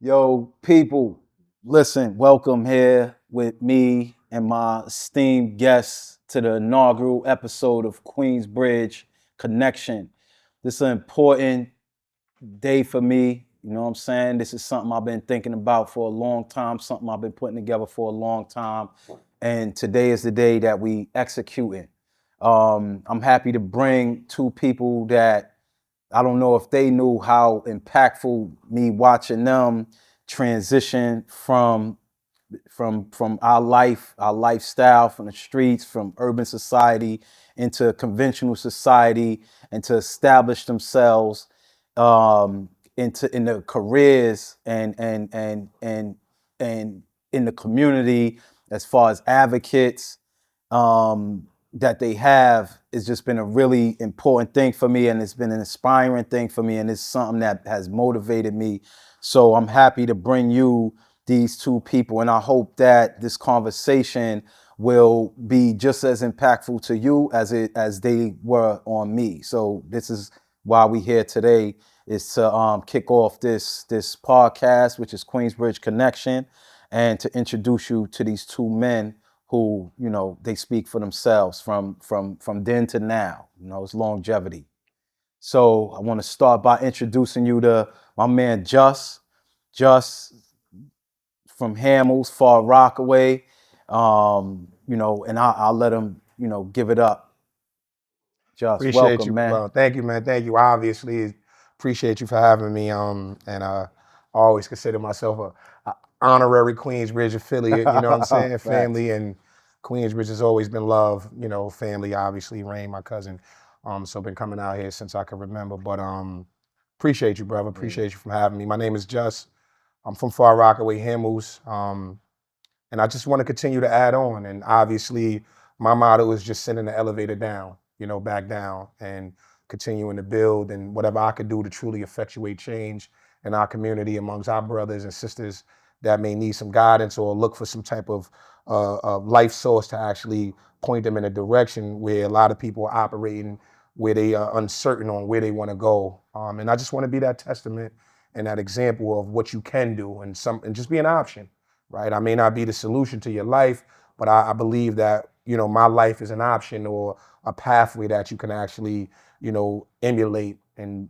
Yo, people, listen, welcome here with me and my esteemed guests to the inaugural episode of Queensbridge Connection. This is an important day for me. You know what I'm saying? This is something I've been thinking about for a long time, something I've been putting together for a long time. And today is the day that we execute it. I'm happy to bring two people that I don't know if they knew how impactful me watching them transition from our life, our lifestyle, from the streets, from urban society into conventional society, and to establish themselves in the careers and in the community as far as advocates that they have. It's just been a really important thing for me, and it's been an inspiring thing for me, and it's something that has motivated me. So I'm happy to bring you these two people, and I hope that this conversation will be just as impactful to you as they were on me. So this is why we here today, is to kick off this podcast, which is Queensbridge Connection, and to introduce you to these two men who, they speak for themselves from then to now. It's longevity. So I want to start by introducing you to my man Jus from Hamels, Far Rockaway. And I'll let him, give it up. Jus, Appreciate welcome, you. man. Thank you, man. Thank you. Obviously, appreciate you for having me. And I always consider myself a honorary Queensbridge affiliate. You know what I'm saying? Facts. Family and Queensbridge has always been love. Family. Obviously, Rain, my cousin. So been coming out here since I can remember. But appreciate you, brother. Yeah. Appreciate you for having me. My name is Jus. I'm from Far Rockaway, Hamels. And I just want to continue to add on. And obviously, my motto is just sending the elevator down, back down and continuing to build and whatever I could do to truly effectuate change in our community amongst our brothers and sisters that may need some guidance or look for some type of life source to actually point them in a direction where a lot of people are operating where they are uncertain on where they want to go. And I just want to be that testament and that example of what you can do and just be an option, right? I may not be the solution to your life, but I believe that, my life is an option or a pathway that you can actually, emulate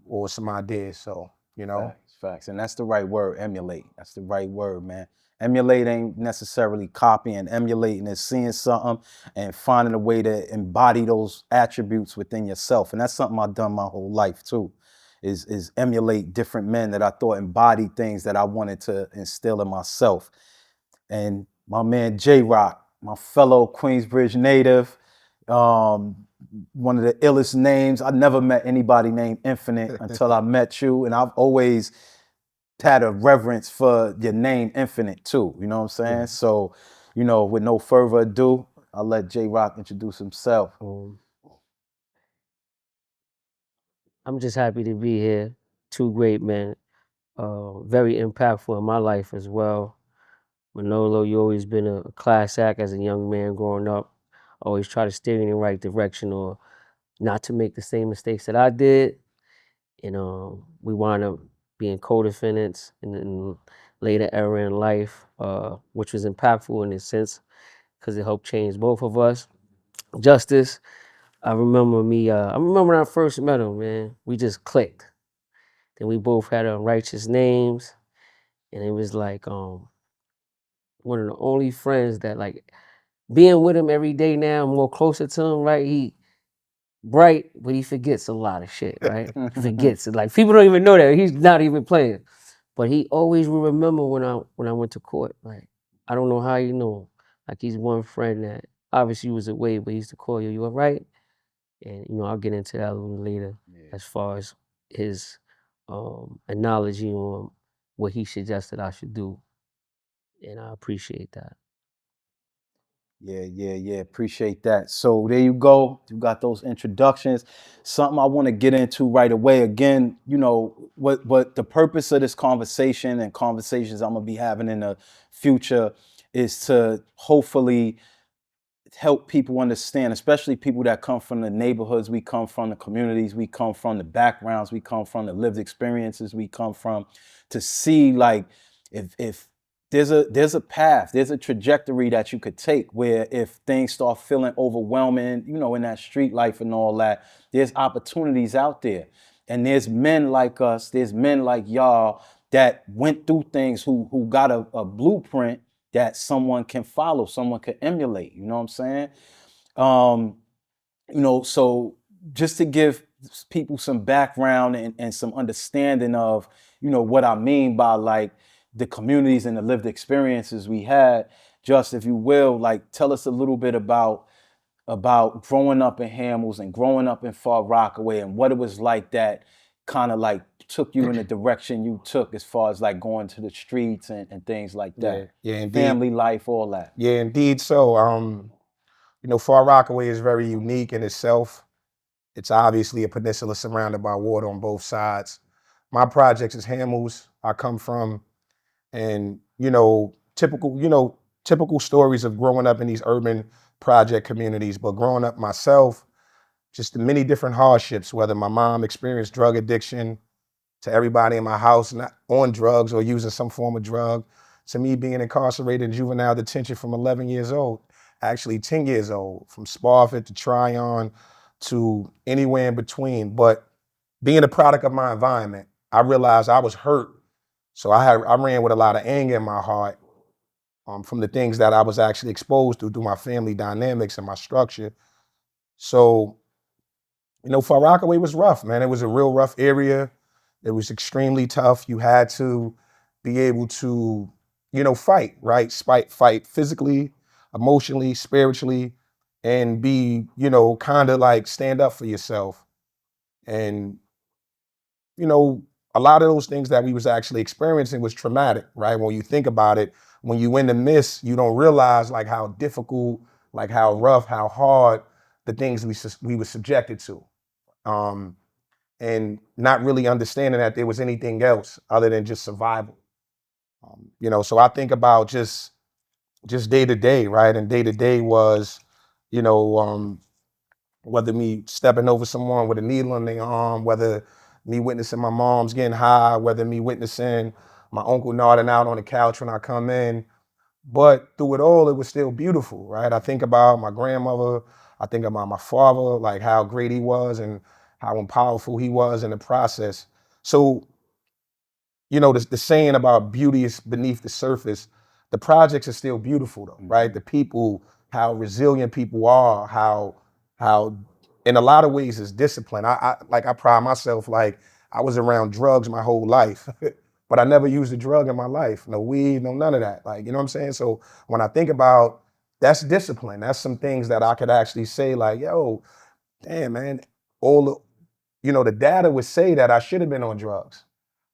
or some ideas. So, Facts. And that's the right word, emulate. That's the right word, man. Emulate ain't necessarily copying. Emulating is seeing something and finding a way to embody those attributes within yourself. And that's something I've done my whole life too, is emulate different men that I thought embodied things that I wanted to instill in myself. And my man J-Rock, my fellow Queensbridge native, um, one of the illest names. I never met anybody named Infinite until I met you, and I've always had a reverence for your name Infinite too. You know what I'm saying? So, with no further ado, I'll let J-Rock introduce himself. I'm just happy to be here. Two great men, very impactful in my life as well. Manolo, you always been a class act as a young man growing up. Always try to steer you in the right direction or not to make the same mistakes that I did. And we wound up being co-defendants in later era in life, which was impactful in a sense because it helped change both of us. Justice, I remember when I first met him, man. We just clicked. Then we both had righteous names, and it was like one of the only friends that like being with him every day now, I'm more closer to him, right? He bright, but he forgets a lot of shit, right? He forgets it. Like people don't even know that he's not even playing, but he always will remember when I went to court. Like I don't know how you know him. Like he's one friend that obviously was away, but he used to call you. You all right? And I'll get into that a little later Yeah. as far as his analogy on what he suggested I should do, and I appreciate that. Yeah. Appreciate that. So there you go. You got those introductions. Something I want to get into right away. Again, what the purpose of this conversation and conversations I'm gonna be having in the future is to hopefully help people understand, especially people that come from the neighborhoods we come from, the communities we come from, the backgrounds we come from, the lived experiences we come from, to see like if there's a path, there's a trajectory that you could take where if things start feeling overwhelming, in that street life and all that, there's opportunities out there. And there's men like us, there's men like y'all that went through things who got a blueprint that someone can follow, someone can emulate. You know what I'm saying? Um, so just to give people some background and some understanding of, what I mean by like the communities and the lived experiences we had, just if you will, like tell us a little bit about growing up in Hamels and growing up in Far Rockaway and what it was like that kind of like took you in the direction you took as far as like going to the streets and things like that. Yeah, indeed. Family life, all that. Yeah, indeed. So, Far Rockaway is very unique in itself. It's obviously a peninsula surrounded by water on both sides. My projects is Hamels. I come from, and typical stories of growing up in these urban project communities. But growing up myself, just the many different hardships. Whether my mom experienced drug addiction, to everybody in my house not on drugs or using some form of drug, to me being incarcerated in juvenile detention from 11 years old, actually 10 years old, from Spofford to Tryon to anywhere in between. But being a product of my environment, I realized I was hurt. So I ran with a lot of anger in my heart, from the things that I was actually exposed to through my family dynamics and my structure. So, Far Rockaway was rough, man. It was a real rough area. It was extremely tough. You had to be able to, fight, right? Fight physically, emotionally, spiritually, and be, kind of like stand up for yourself. And, a lot of those things that we was actually experiencing was traumatic, right? When you think about it, when you in the midst, you don't realize like how difficult, like how rough, how hard the things we were subjected to. And not really understanding that there was anything else other than just survival. So I think about just day to day, right? And day to day was, you know, whether me stepping over someone with a needle in their arm, whether me witnessing my mom's getting high, whether me witnessing my uncle nodding out on the couch when I come in. But through it all, it was still beautiful, right? I think about my grandmother. I think about my father, like how great he was and how powerful he was in the process. So, the saying about beauty is beneath the surface, the projects are still beautiful though, right? The people, how resilient people are, how in a lot of ways is discipline. I pride myself, like I was around drugs my whole life, but I never used a drug in my life. No weed, no none of that. Like, you know what I'm saying? So when I think about that's discipline, that's some things that I could actually say like, yo, damn man, all the, the data would say that I should have been on drugs,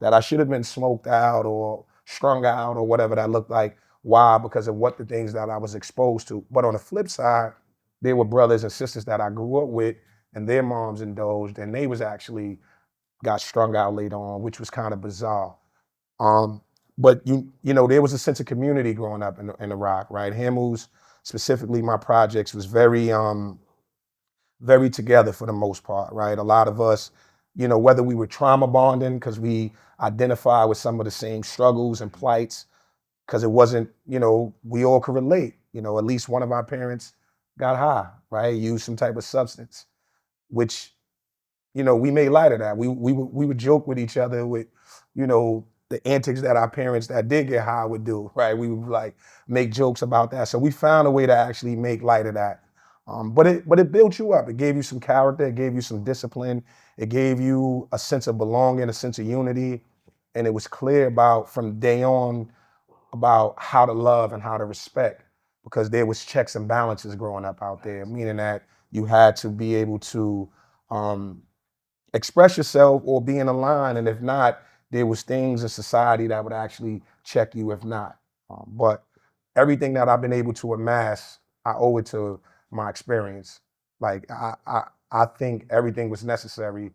that I should have been smoked out or strung out or whatever that looked like. Why? Because of what the things that I was exposed to. But on the flip side, there were brothers and sisters that I grew up with and their moms indulged and they was actually got strung out later on, which was kind of bizarre. But there was a sense of community growing up in the Rock, right? Hamels, specifically my projects, was very together for the most part, right? A lot of us, whether we were trauma bonding because we identify with some of the same struggles and plights, because it wasn't, we all could relate. At least one of our parents got high, right? Used some type of substance, which, we made light of that. We would joke with each other with, the antics that our parents that did get high would do, right? We would like make jokes about that. So we found a way to actually make light of that. But it built you up. It gave you some character. It gave you some discipline. It gave you a sense of belonging, a sense of unity. And it was clear from day on about how to love and how to respect, because there was checks and balances growing up out there, meaning that you had to be able to express yourself or be in a line. And if not, there was things in society that would actually check you if not. But everything that I've been able to amass, I owe it to my experience. Like I think everything was necessary,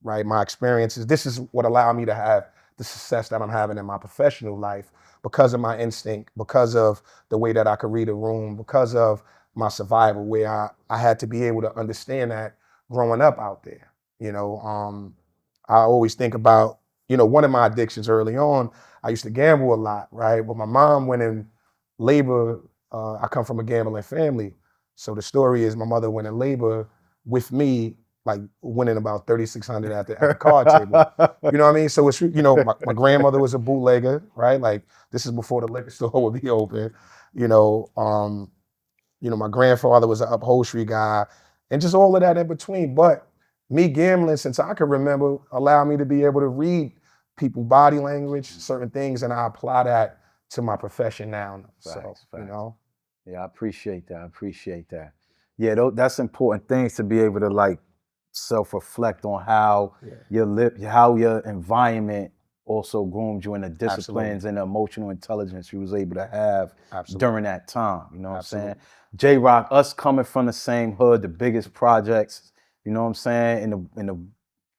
right? My experiences, this is what allowed me to have the success that I'm having in my professional life because of my instinct, because of the way that I could read a room, because of my survival, where I had to be able to understand that growing up out there. I always think about, one of my addictions early on, I used to gamble a lot, right? But my mom went in labor. I come from a gambling family. So the story is my mother went in labor with me, like winning about 3,600 at the card table. You know what I mean? So it's, you know, my grandmother was a bootlegger, right? Like this is before the liquor store would be open. You know, my grandfather was an upholstery guy, and just all of that in between. But me gambling, since I can remember, allowed me to be able to read people body language, certain things, and I apply that to my profession now. Facts. You know. Yeah, I appreciate that. I appreciate that. Yeah, that's important things to be able to like self-reflect on how how your environment also groomed you in the disciplines and the emotional intelligence you was able to have during that time. You know what I'm saying? J-Rock, us coming from the same hood, the biggest projects, you know what I'm saying, in the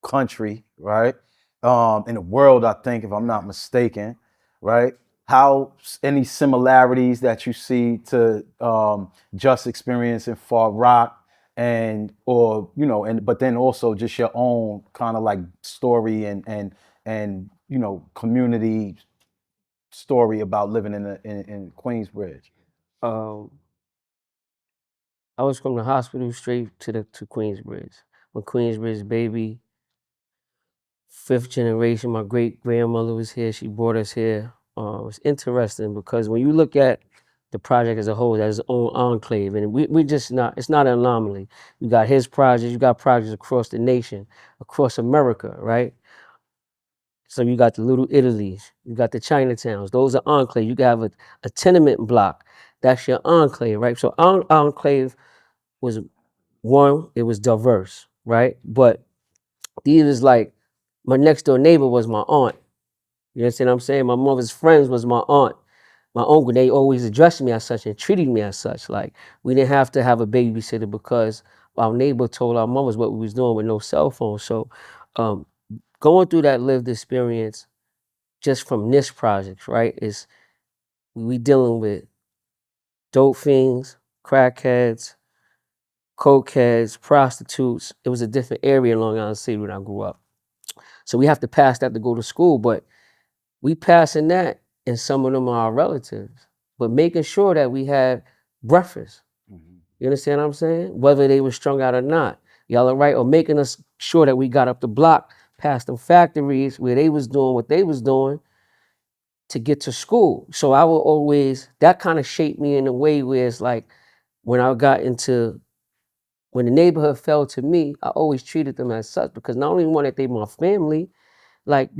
country, right? In the world, I think, if I'm not mistaken, right? How any similarities that you see to Just experience in Far Rock but then also just your own kind of like story and community story about living in Queensbridge. Um, I was from the hospital straight to Queensbridge. When Queensbridge baby, 5th generation, my great grandmother was here. She brought us here. It's interesting because when you look at the project as a whole, as its own enclave, and we just not, it's not an anomaly. You got his projects, you got projects across the nation, across America, right? So you got the Little Italies, you got the Chinatowns. Those are enclaves. You can have a tenement block. That's your enclave, right? So enclave was one, it was diverse, right? But these is like my next door neighbor was my aunt. You understand what I'm saying? My mother's friends was my aunt. My uncle, they always addressed me as such and treated me as such. Like we didn't have to have a babysitter because our neighbor told our mothers what we was doing with no cell phone. So going through that lived experience just from this project, right, is we dealing with dope fiends, crackheads, cokeheads, prostitutes. It was a different area in Long Island City when I grew up. So we have to pass that to go to school, but we passing that, and some of them are our relatives. But making sure that we had breakfast. You understand what I'm saying? Whether they were strung out or not. Y'all are right, or making us sure that we got up the block past them factories where they was doing what they was doing to get to school. So I will always, that kind of shaped me in a way where it's like when I got into, when the neighborhood fell to me, I always treated them as such because not only wanted they my family, like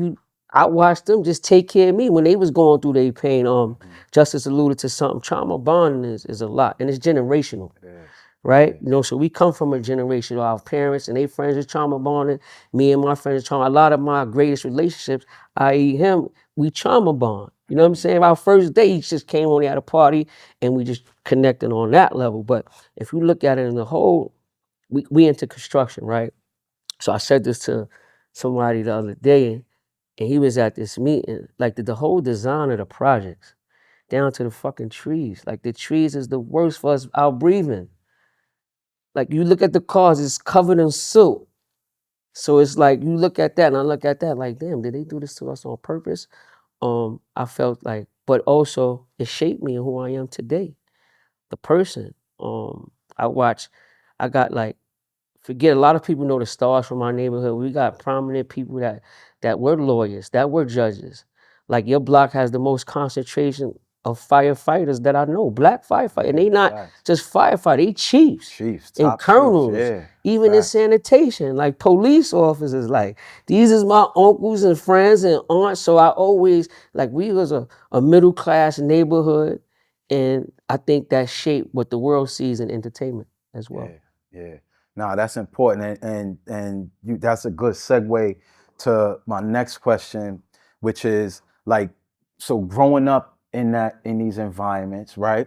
I watched them just take care of me when they was going through their pain. Justice alluded to something. Trauma bonding is a lot, and it's generational, right? You know, so we come from a generation. Our parents and their friends are trauma bonding. Me and my friends are trauma. A lot of my greatest relationships, i.e., him, we trauma bond. You know what I'm saying? Our first date, he just came on at a party, and we just connected on that level. But if you look at it in the whole, we into construction, right? So I said this to somebody the other day, and he was at this meeting, like the whole design of the projects, down to the fucking trees. Like the trees is the worst for us out breathing. Like you look at the cars, it's covered in soot. So it's like you look at that and I look at that like, damn, did they do this to us on purpose? I felt like, but also it shaped me in who I am today. The person. I watch, I got like, forget, a lot of people know the stars from our neighborhood. We got prominent people that were lawyers, that were judges. Like your block has the most concentration of firefighters that I know, black firefighters. And they not just firefighters, they chiefs and colonels, even in sanitation, like police officers. Like these is my uncles and friends and aunts. So I always, like we was a middle class neighborhood. And I think that shaped what the world sees in entertainment as well. Yeah. No, that's important, and that's a good segue to my next question, which is like, so growing up in these environments, right?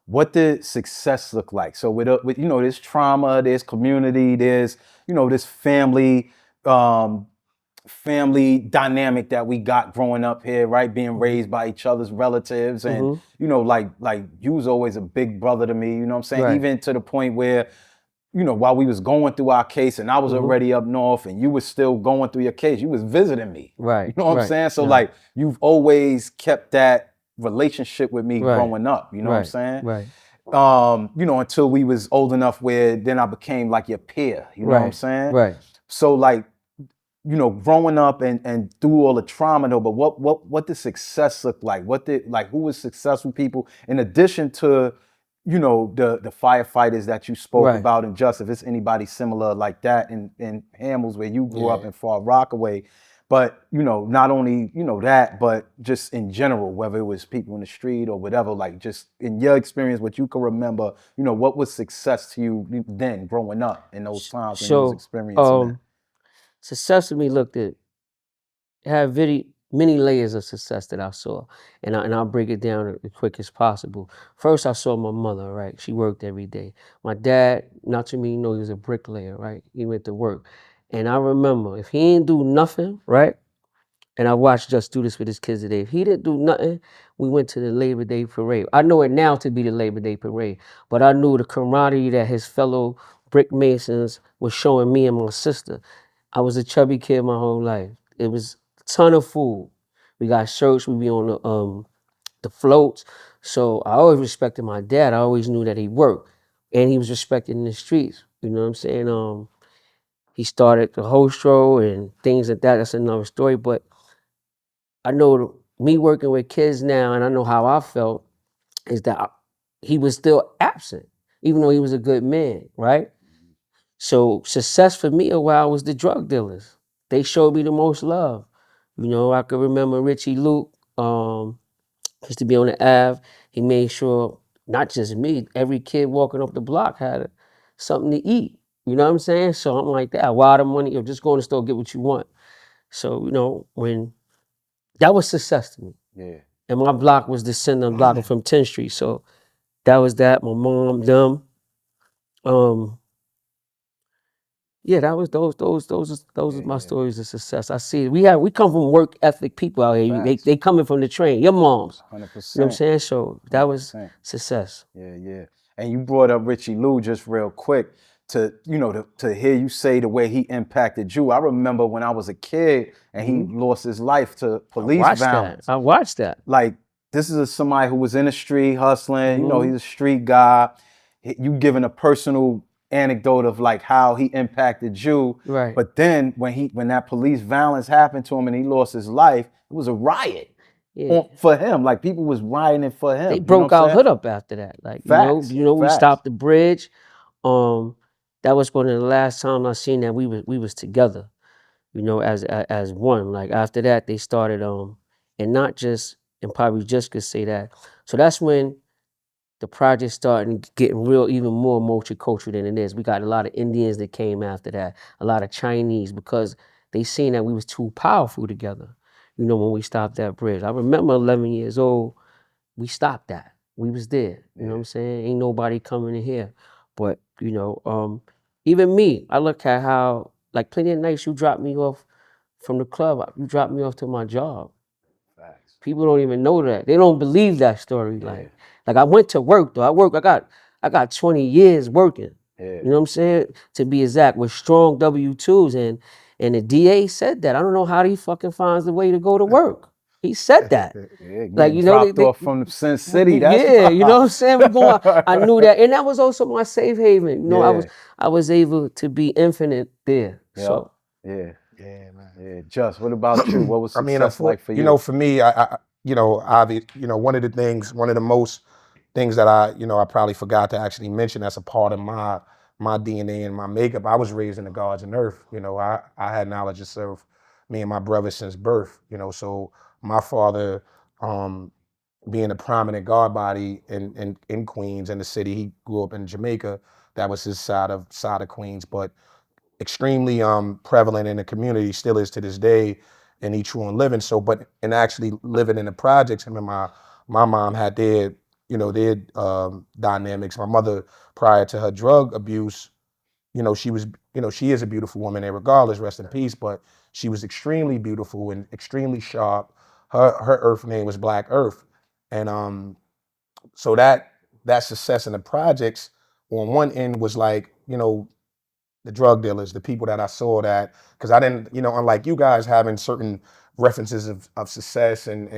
What did success look like? So with this trauma, there's community, there's this family dynamic that we got growing up here, right? Being raised by each other's relatives, and like you was always a big brother to me. You know what I'm saying? Right. Even to the point where you know, while we was going through our case and I was Mhm. already up north and you was still going through your case, you was visiting me. Right. You know what I'm right, saying? So yeah, like you've always kept that relationship with me Right. growing up. You know what I'm right, saying? right, You know, until we was old enough where then I became like your peer. You know what I'm right, saying? right. So like, you know, growing up and through all the trauma though, but what did success look like? Who was successful people in addition to, you know, the firefighters that you spoke Right. about, and just if it's anybody similar like that in Hamels where you grew up Yeah. in Far Rockaway, but you know, not only, you know, that, but just in general, whether it was people in the street or whatever, like just in your experience, what you can remember, you know, what was success to you then growing up in those times when you was So, experiencing that? success to me looked at had very many layers of success that I saw, and I'll break it down as quick as possible. First, I saw my mother. Right, she worked every day. My dad, not too many know, he was a bricklayer. Right, he went to work, and I remember if he didn't do nothing, right. And I watched Just do this with his kids today. If he didn't do nothing, we went to the Labor Day parade. I know it now to be the Labor Day parade, but I knew the camaraderie that his fellow brick masons was showing me and my sister. I was a chubby kid my whole life. It was a ton of food. We got shirts. We be on the floats. So I always respected my dad. I always knew that he worked, and he was respected in the streets. You know what I'm saying? He started the hostro and things like that. That's another story, but I know me working with kids now, and I know how I felt, is that he was still absent, even though he was a good man, right? So success for me a while was the drug dealers. They showed me the most love. You know, I could remember Richie Luke, used to be on the Ave. He made sure not just me, every kid walking up the block had something to eat. You know what I'm saying? So I'm like that. Why the money? Or just go in the store, get what you want. So, you know, when that was success to me. Yeah. And my block was the center block from 10th Street. So that was that. My mom, them. Um, yeah, that was those are my Yeah. stories of success. I see it. We come from work ethic people out here. Facts. They coming from the train. Your moms. You know what I'm 100%. saying? So that was 100%. success. Yeah. And you brought up Richie Lou just real quick to, you know, to hear you say the way he impacted you. I remember when I was a kid and he lost his life to police violence. I watched that. Like, this is somebody who was in the street hustling, you know, Mhm. he's a street guy. You giving a personal anecdote of like how he impacted you. Right. But then when that police violence happened to him and he lost his life, it was a riot Yeah. for him. Like people was rioting for him. They You know broke what I'm our saying? hood up after that. Like, Facts. we Facts. stopped the bridge. That was one of the last times I seen that we was together. You know, as one. Like after that, they started and not just, and probably just could say that. So that's when the project started getting real, even more multicultural than it is. We got a lot of Indians that came after that, a lot of Chinese, because they seen that we was too powerful together. You know, when we stopped that bridge. I remember 11 years old, we stopped that. We was there. You know what I'm saying? Ain't nobody coming in here. But, you know, even me, I look at how, like plenty of nights you dropped me off from the club, you dropped me off to my job. Facts. People don't even know that. They don't believe that story. Like I went to work though. I got 20 years working. Yeah. You know what I'm saying? To be exact, with strong W-2s, and the DA said that. I don't know how he fucking finds a way to go to work. He said that. Yeah, Like, getting dropped off from Sin City. That's yeah, you know what I'm saying? We going. I knew that, and that was also my safe haven. You know, I was able to be infinite there. So Yeah. Yeah, man. Yeah. Just, what about you? What was I mean, success like for you? you know, for me, you know, one of the most things that I probably forgot to actually mention that's a part of my DNA and my makeup. I was raised in the Guards and Earth. You know, I had knowledge of self, me and my brother since birth. You know, so my father, being a prominent guard body in Queens in the city, he grew up in Jamaica. That was his side of Queens, but extremely prevalent in the community, still is to this day in each one living. So, but in actually living in the projects, him and my mom had their dynamics. My mother, prior to her drug abuse, she is a beautiful woman, and regardless, rest in peace, but she was extremely beautiful and extremely sharp. Her earth name was Black Earth. And so that success in the projects on one end was like, you know, the drug dealers, the people that I saw that, because I didn't, you know, unlike you guys having certain references of success and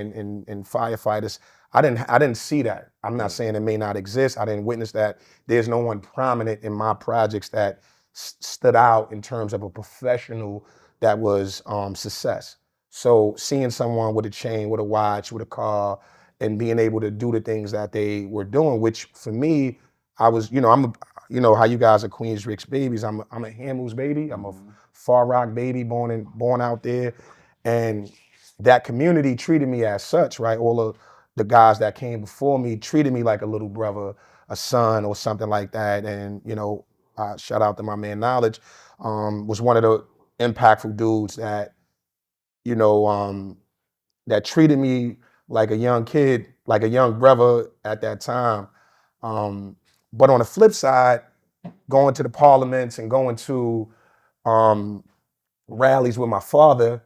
firefighters, I didn't see that. I'm not saying it may not exist. I didn't witness that. There's no one prominent in my projects that stood out in terms of a professional that was success. So seeing someone with a chain, with a watch, with a car, and being able to do the things that they were doing, which for me, I was, you know, you know how you guys are Queensbridge babies. I'm a Hamels baby. I'm a Far Rock baby, born out there, and that community treated me as such, right? All of the guys that came before me treated me like a little brother, a son, or something like that. And you know, shout out to my man Knowledge, was one of the impactful dudes that you know that treated me like a young kid, like a young brother at that time. But on the flip side, going to the parliaments and going to rallies with my father,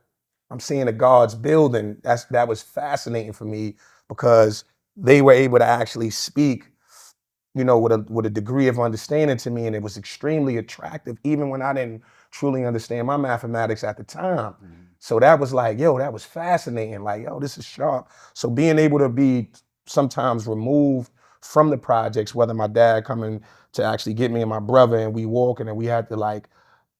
I'm seeing the guards building. That was fascinating for me because they were able to actually speak, you know, with a degree of understanding to me, and it was extremely attractive, even when I didn't truly understand my mathematics at the time. So that was like, yo, that was fascinating. Like, yo, this is sharp. So being able to be sometimes removed from the projects, whether my dad coming to actually get me and my brother, and we walking, and we had to like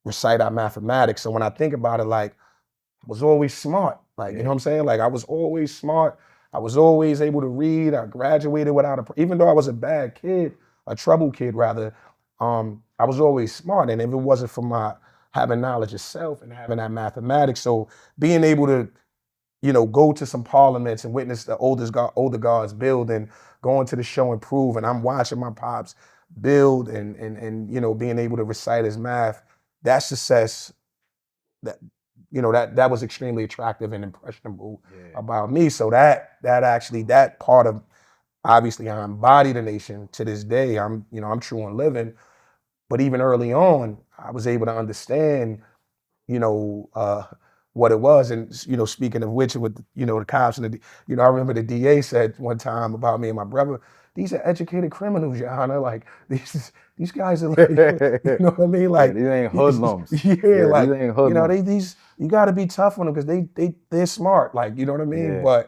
recite our mathematics. So when I think about it, like, I was always smart. Like, you know what I'm saying? Like, I was always smart. I was always able to read. I graduated without even though I was a bad kid, a trouble kid rather, I was always smart. And if it wasn't for my having knowledge of self and having that mathematics, so being able to, you know, go to some parliaments and witness the older guards build, and going to the show and prove, and I'm watching my pops build, and you know, being able to recite his math, that success, that you know, that was extremely attractive and impressionable about me. So that actually, that part of, obviously I embody the nation to this day. I'm true and living. But even early on, I was able to understand, you know, what it was. And, you know, speaking of which, with, you know, the cops and you know, I remember the DA said one time about me and my brother, these are educated criminals, Your Honor. Like, these guys are like, you know what I mean? Like, these ain't hoodlums. Yeah, like, these ain't you know, hoodlums. you got to be tough on them because they're smart. Like, you know what I mean? Yeah.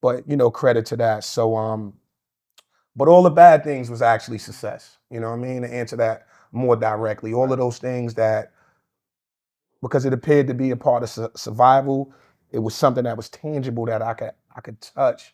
But you know, credit to that. So but all the bad things was actually success. You know what I mean? To answer that more directly, all of those things that, because it appeared to be a part of survival, it was something that was tangible that I could touch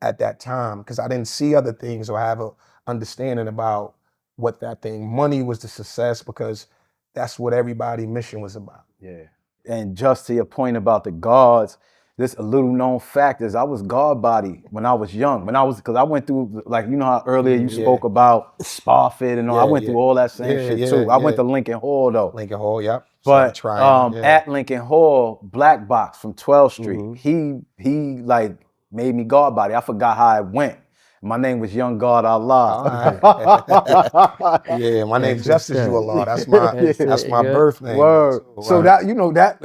at that time, because I didn't see other things or have a understanding about what that thing. Money was the success because that's what everybody's mission was about. Yeah. And just to your point about the guards, this a little known fact is I was guard body when I was young. Because I went through, like, you know how earlier you spoke about Spofford and all. I went through all that same shit too. I went to Lincoln Hall though. Lincoln Hall, yep. But at Lincoln Hall, Black Box from 12th Street, he like made me guard body. I forgot how it went. My name was Young God Allah. Yeah, my name's Justice You Allah. That's my birth name. Word. So that, you know, that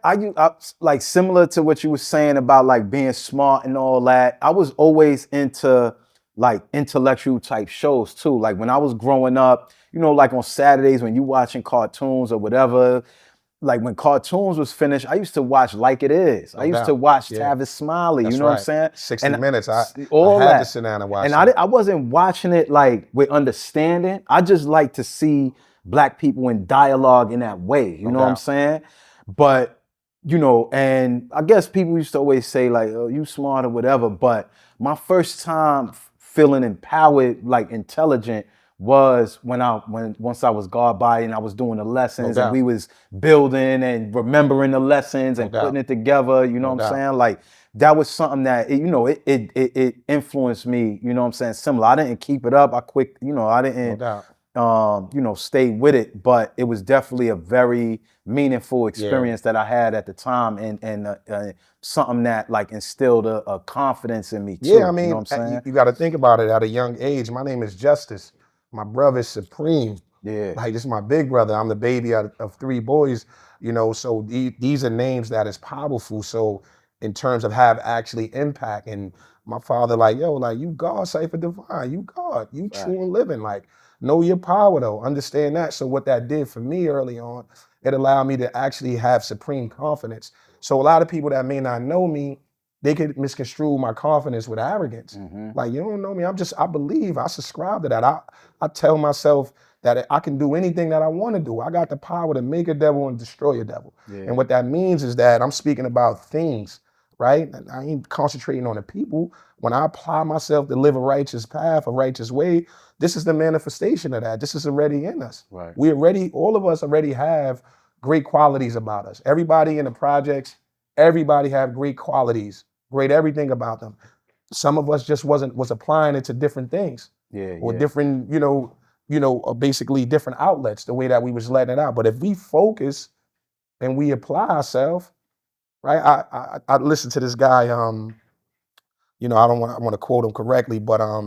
I like, similar to what you were saying about like being smart and all that. I was always into like intellectual type shows too. Like when I was growing up, you know, like on Saturdays when you watching cartoons or whatever, like when cartoons was finished, I used to watch Like It Is. I used to watch Tavis Smiley. That's you know what I'm saying? 60 Minutes. I had to sit down and watch and it. I wasn't watching it like with understanding. I just like to see Black people in dialogue in that way. You know what I'm saying? But, you know, and I guess people used to always say like, oh, you smart or whatever. But my first time feeling empowered, like intelligent, was once I was guard body and I was doing the lessons and we was building and remembering the lessons and putting it together. You know what I'm saying? Like that was something that it influenced me. You know what I'm saying? Similar. I didn't keep it up. I didn't stay with it, but it was definitely a very meaningful experience that I had at the time, and something that like instilled a confidence in me too. Yeah, I mean, you know what I'm saying? You got to think about it at a young age. My name is Justice. My brother is Supreme. Yeah. Like, this is my big brother. I'm the baby of 3 boys, you know, so these are names that is powerful. So in terms of have actually impact, and my father like, yo, like, you God, Cypher Divine, you God, you true and living. Like, Know your power though, understand that. So what that did for me early on, it allowed me to actually have supreme confidence. So a lot of people that may not know me, they could misconstrue my confidence with arrogance. Like, you don't know me, I believe, I subscribe to that. I tell myself that I can do anything that I want to do. I got the power to make a devil and destroy a devil. And what that means is that I'm speaking about things, right? I ain't concentrating on the people. When I apply myself to live a righteous path, a righteous way, this is the manifestation of that. This is already in us. Right. We already, all of us already have great qualities about us. Everybody in the projects, everybody have great qualities, great everything about them. Some of us just was applying it to different things. Or different, basically different outlets, the way that we was letting it out. But if we focus and we apply ourselves, right? I listened to this guy, I want to quote him correctly, but I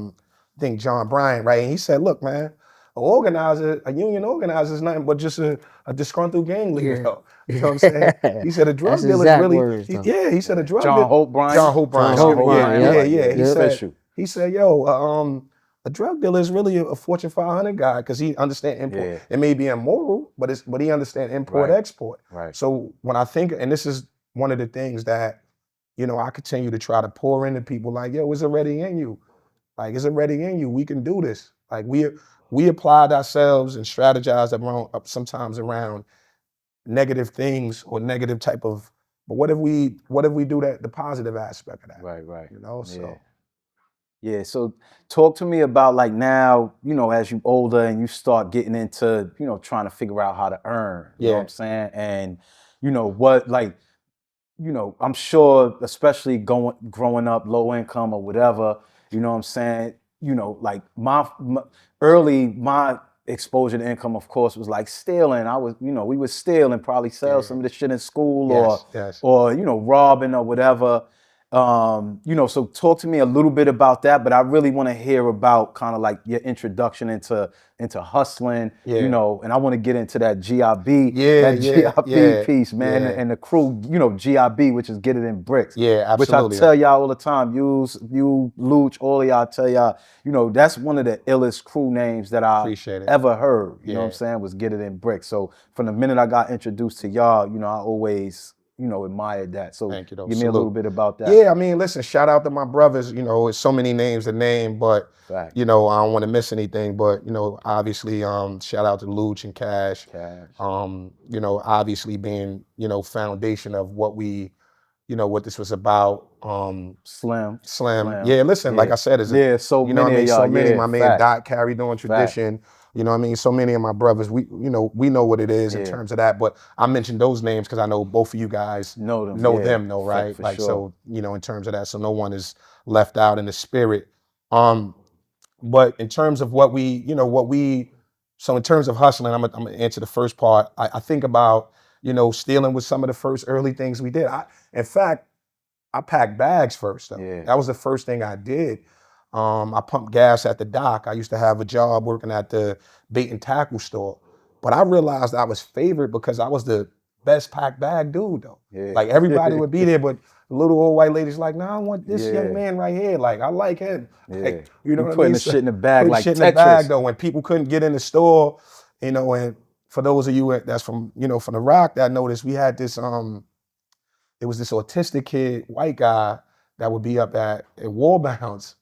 think John Bryant, right? And he said, look, man, a union organizer is nothing but just a disgruntled gang leader. Yeah. Though. You know what I'm saying? He said a drug That's dealer is exact really, words, though. he said a drug John dealer. Hope Bryant. John Hope Bryant. John Hope Bryant, Yeah. Right, He said, official. he said, a drug dealer is really a Fortune 500 guy because he understands import. Yeah. It may be immoral, but he understands import, Right. export. Right. So when I think, and this is one of the things that, I continue to try to pour into people, like, yo, it's already in you. Like, it's already in you. We can do this. Like, we applied ourselves and strategized sometimes around negative things or negative type of, but what if we do that, the positive aspect of that? Right. So. Yeah, so talk to me about, like, now, as you older and you start getting into, trying to figure out how to earn, you know what I'm saying? And, what, like, I'm sure, especially growing up low income or whatever, you know what I'm saying? Like my exposure to income, of course, was like stealing. We would steal and probably sell some of the shit in school or robbing or whatever. So talk to me a little bit about that, but I really want to hear about kind of like your introduction into hustling, and I want to get into that GIB, piece, man, and the crew, GIB, which is Get It in Bricks. Yeah, absolutely. Which I tell y'all all the time, you, Luch, all of y'all tell y'all, that's one of the illest crew names that I ever heard, you know what I'm saying, was Get It in Bricks. So from the minute I got introduced to y'all, I always admired that. So thank you, though. Give me a little bit about that. Yeah, I mean, listen, shout out to my brothers. It's so many names to name, but I don't want to miss anything. But obviously, shout out to Luch and Cash. Obviously being foundation of what we, what this was about. Slim. Yeah, listen, like I said, so many. So many. My man Dot carried on tradition. You know what I mean? So many of my brothers, we know what it is in terms of that. But I mentioned those names because I know both of you guys know them, right? For like, sure. so, in terms of that, so no one is left out in the spirit. But in terms of what we, so in terms of hustling, I'm gonna answer the first part. I think about, stealing was some of the first early things we did. In fact, I packed bags first, though. That was the first thing I did. I pumped gas at the dock. I used to have a job working at the bait and tackle store. But I realized I was favored because I was the best packed bag dude, though. Like, everybody would be there, but the little old white lady's like, I want this young man right here. Like, I like him. Like, you know what I mean? Putting the shit in the bag like shit Tetris. in the bag, though, when people couldn't get in the store, and for those of you that's from, from the Rock that noticed, we had this, it was this autistic kid, white guy, that would be up at Wall Bounce,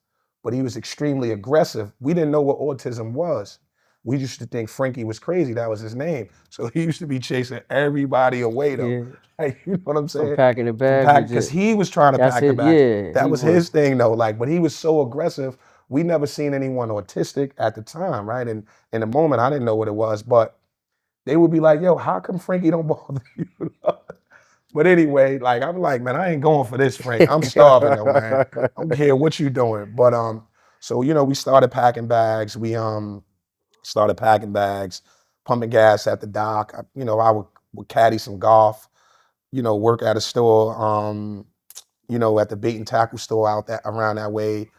but he was extremely aggressive. We didn't know what autism was. We used to think Frankie was crazy. That was his name. So he used to be chasing everybody away, though. Yeah. Like, you know what I'm saying? From packing the bag. Because he was trying to pack the bag. Yeah, that was his thing, though. Like, but he was so aggressive. We never seen anyone autistic at the time, right? And in the moment, I didn't know what it was, but they would be like, yo, how come Frankie don't bother you? But anyway, like, I'm like, man, I ain't going for this, Frank. I'm starving though, man. I don't care what you doing. But so we started packing bags. We started packing bags, pumping gas at the dock. I would caddy some golf, work at a store, at the bait and tackle store around that way.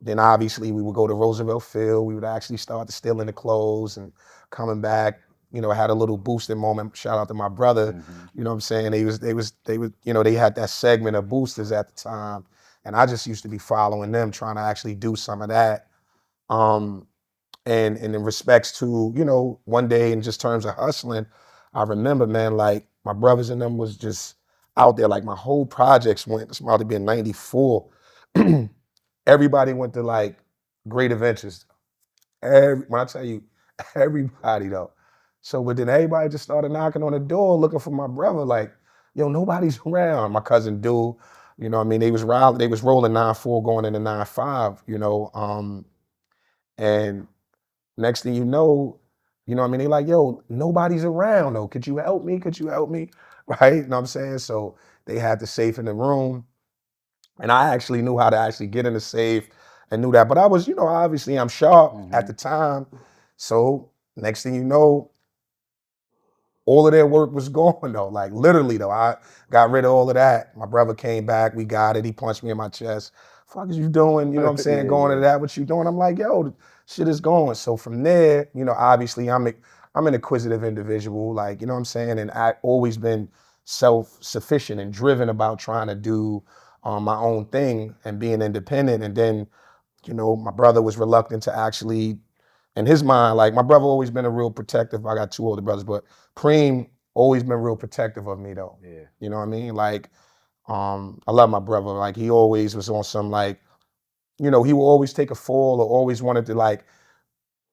Then obviously we would go to Roosevelt Field. We would actually start to stealing the clothes and coming back. I had a little boosting moment. Shout out to my brother. You know what I'm saying? They had that segment of boosters at the time. And I just used to be following them, trying to actually do some of that. And in respects to, you know, one day in just terms of hustling, I remember, man, like my brothers and them was just out there. Like my whole projects went, it's about to be in 94. Everybody went to like great adventures. When I tell you, everybody though. So, but then everybody just started knocking on the door looking for my brother. Like, yo, nobody's around. My cousin Do, you know what I mean? They was rolling 9-4 going into 9-5, you know. And next thing you know what I mean? They like, yo, nobody's around though. Could you help me? Could you help me? Right? You know what I'm saying? So they had the safe in the room. And I actually knew how to actually get in the safe and knew that. But I was, you know, obviously I'm sharp at the time. So next thing you know, all of their work was gone though. Like literally though, I got rid of all of that. My brother came back, we got it. He punched me in my chest. Fuck is you doing? You know what I'm saying? Going to that, what you doing? I'm like, yo, shit is going. So from there, you know, obviously I'm an inquisitive individual, like, you know what I'm saying? And I always been self-sufficient and driven about trying to do my own thing and being independent. And then, you know, my brother was reluctant to actually, in his mind, like my brother always been a real protective. I got 2 older brothers, but Preem always been real protective of me though. Yeah. You know what I mean? Like, I love my brother. Like he always was on some like, you know, he will always take a fall or always wanted to like,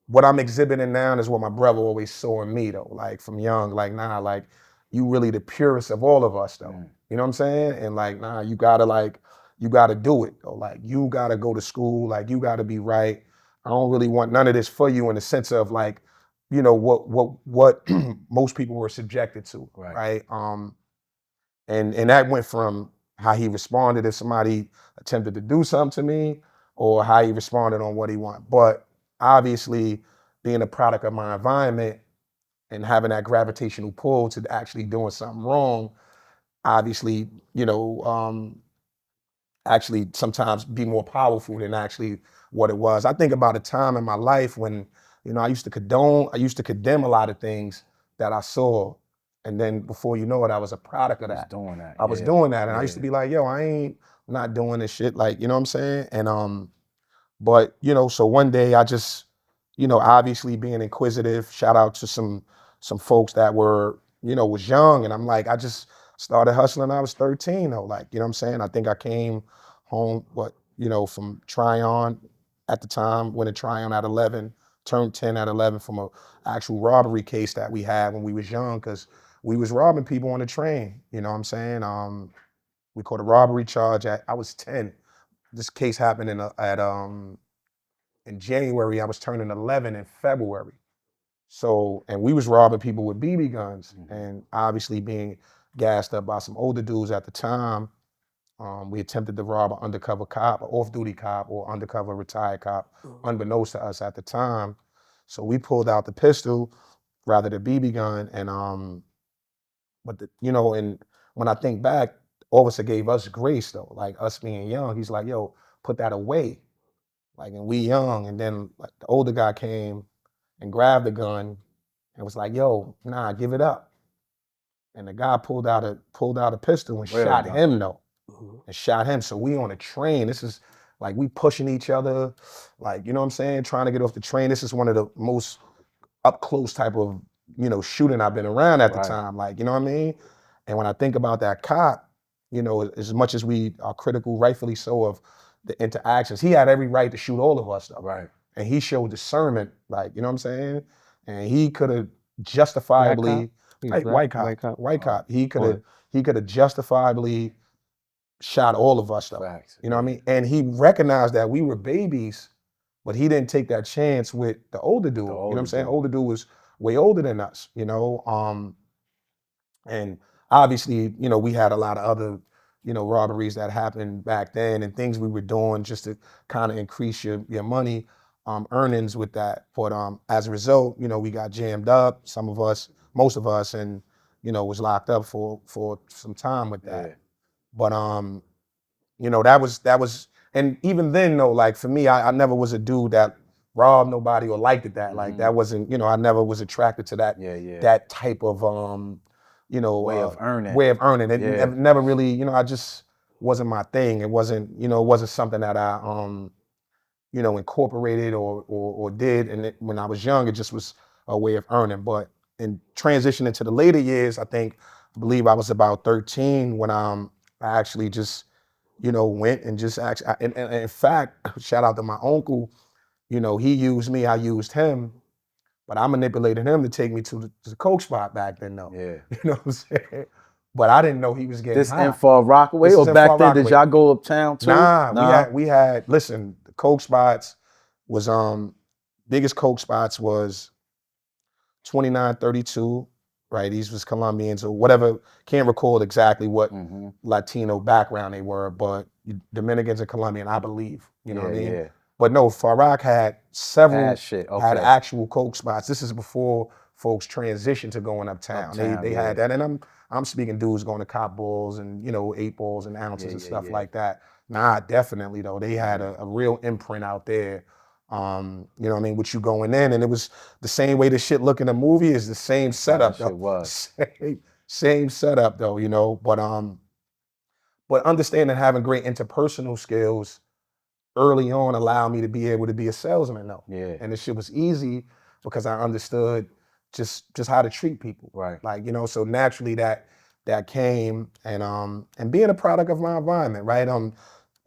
what I'm exhibiting now is what my brother always saw in me though. Like from young, like, nah, like you really the purest of all of us though. You know what I'm saying? And like, nah, you gotta do it though. Like you gotta go to school, like you gotta be right. I don't really want none of this for you in the sense of like, you know, what most people were subjected to. Right. And that went from how he responded if somebody attempted to do something to me or how he responded on what he wanted. But obviously being a product of my environment and having that gravitational pull to actually doing something wrong, obviously, you know, actually sometimes be more powerful than actually what it was. I think about a time in my life when, you know, I used to condemn a lot of things that I saw. And then before you know it, I was a product of that. Doing that. I was doing that. And I used to be like, yo, I ain't not doing this shit. Like, you know what I'm saying? And but, you know, so one day I just, you know, obviously being inquisitive, shout out to some folks that were, you know, was young. And I'm like, I just started hustling when I was 13 though. Like, you know what I'm saying? I think I came home, you know, from Tryon at the time, went to Tryon at 11, turned 10 at 11 from a actual robbery case that we had when we was young, because we was robbing people on the train. You know what I'm saying? We caught a robbery charge I was 10. This case happened in January. I was turning 11 in February. So, and we was robbing people with BB guns, and obviously being gassed up by some older dudes at the time. We attempted to rob an undercover cop, an off-duty cop, or undercover retired cop, unbeknownst to us at the time. So we pulled out the pistol, rather the BB gun, and but you know, and when I think back, officer gave us grace though, like us being young. He's like, yo, put that away. Like, and we young, and then like the older guy came and grabbed the gun and was like, yo, nah, give it up. And the guy pulled out a pistol and shot him though. And shot him. So we on a train. This is like we pushing each other, like, you know what I'm saying, trying to get off the train. This is one of the most up close type of, you know, shooting I've been around at the time. Like, you know what I mean? And when I think about that cop, you know, as much as we are critical, rightfully so, of the interactions, he had every right to shoot all of us though. And he showed discernment, like, you know what I'm saying? And he could have justifiably, white cop. He could have justifiably shot all of us though. You know what I mean? And he recognized that we were babies, but he didn't take that chance with the older dude. You know what I'm saying? Older dude was way older than us, you know? And obviously, you know, we had a lot of other, you know, robberies that happened back then and things we were doing just to kind of increase your money earnings with that. But as a result, you know, we got jammed up, some of us, most of us, and, you know, was locked up for some time with that. But you know, that was, and even then though, like for me, I never was a dude that robbed nobody or liked it that. Like that wasn't, you know, I never was attracted to that that type of you know, way of earning. It never really, you know, I just wasn't my thing. It wasn't, you know, it wasn't something that you know, incorporated or did. And when I was young, it just was a way of earning. But in transitioning to the later years, I believe I was about 13 when I actually just, you know, went and just actually, and in fact, shout out to my uncle, you know, he used me, I used him, but I manipulated him to take me to the coke spot back then though. Yeah. You know what I'm saying? But I didn't know he was getting This high. in Far Rockaway, This or is in back Far then did Rockaway. y'all go uptown too? Nah, we had listen, the coke spots was biggest coke spots was 2932, right? These was Colombians or whatever, can't recall exactly what Latino background they were, but Dominicans and Colombian, I believe, you know what I mean? Yeah. But no, Far Rock had several, Had shit, had okay. actual coke spots. This is before folks transitioned to going uptown. They had that, and I'm speaking dudes going to cop balls and, you know, 8 balls and ounces and stuff like that. Nah, definitely though, they had a real imprint out there. You know what I mean, with you going in, and it was the same way the shit look in the movie is the same setup though. Shit was. Same setup though, you know. But understanding having great interpersonal skills early on allowed me to be able to be a salesman though. Yeah. And this shit was easy because I understood just how to treat people. Right. Like, you know, so naturally that came, and being a product of my environment, right?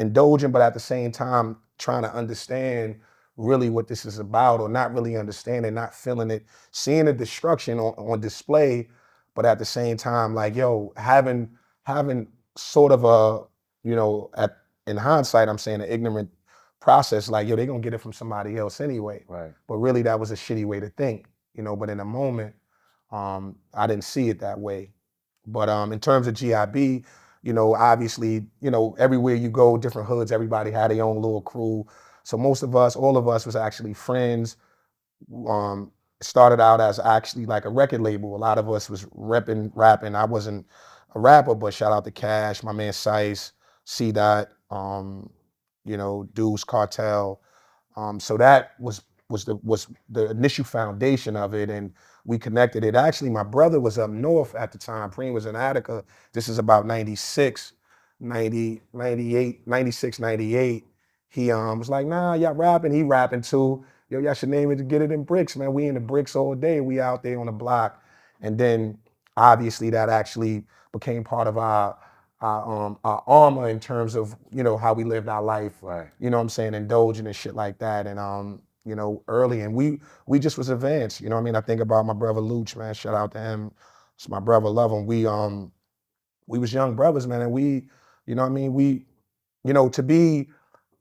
Indulging, but at the same time trying to understand really what this is about, or not really understanding, not feeling it, seeing the destruction on display, but at the same time, like, yo, having sort of a, you know, in hindsight, I'm saying an ignorant process, like, yo, they're gonna get it from somebody else anyway. Right. But really that was a shitty way to think, you know, but in a moment, I didn't see it that way. But in terms of GIB, you know, obviously, you know, everywhere you go, different hoods, everybody had their own little crew. So most of us, all of us was actually friends. Started out as actually like a record label. A lot of us was repping, rapping. I wasn't a rapper, but shout out to Cash, my man Sice, C Dot, you know, Deuce Cartel. So that was the initial foundation of it, and we connected it. Actually, my brother was up north at the time. Preem was in Attica. This is about 96, 90, 98, 96, 98. He was like, nah, y'all rapping. He rapping too. Yo, y'all should name it to Get It in Bricks, man. We in the bricks all day. We out there on the block. And then obviously that actually became part of our armor in terms of, you know, how we lived our life. Right. You know what I'm saying? Indulging and shit like that. And you know, early, and we just was advanced. You know what I mean? I think about my brother Luch, man. Shout out to him. It's my brother, love him. We was young brothers, man, and we, you know what I mean? We, you know, to be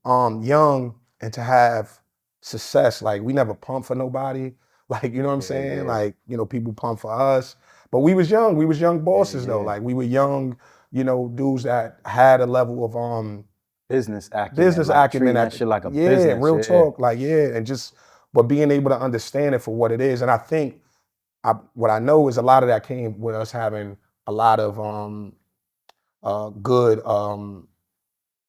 young and to have success, like we never pumped for nobody. Like, you know what I'm saying? Yeah. Like, you know, people pump for us. But we was young. We was young bosses though. Like we were young, you know, dudes that had a level of business acumen. Business like acumen, that shit like a business. Real talk, like and just, but being able to understand it for what it is. And I think what I know is a lot of that came with us having a lot of good,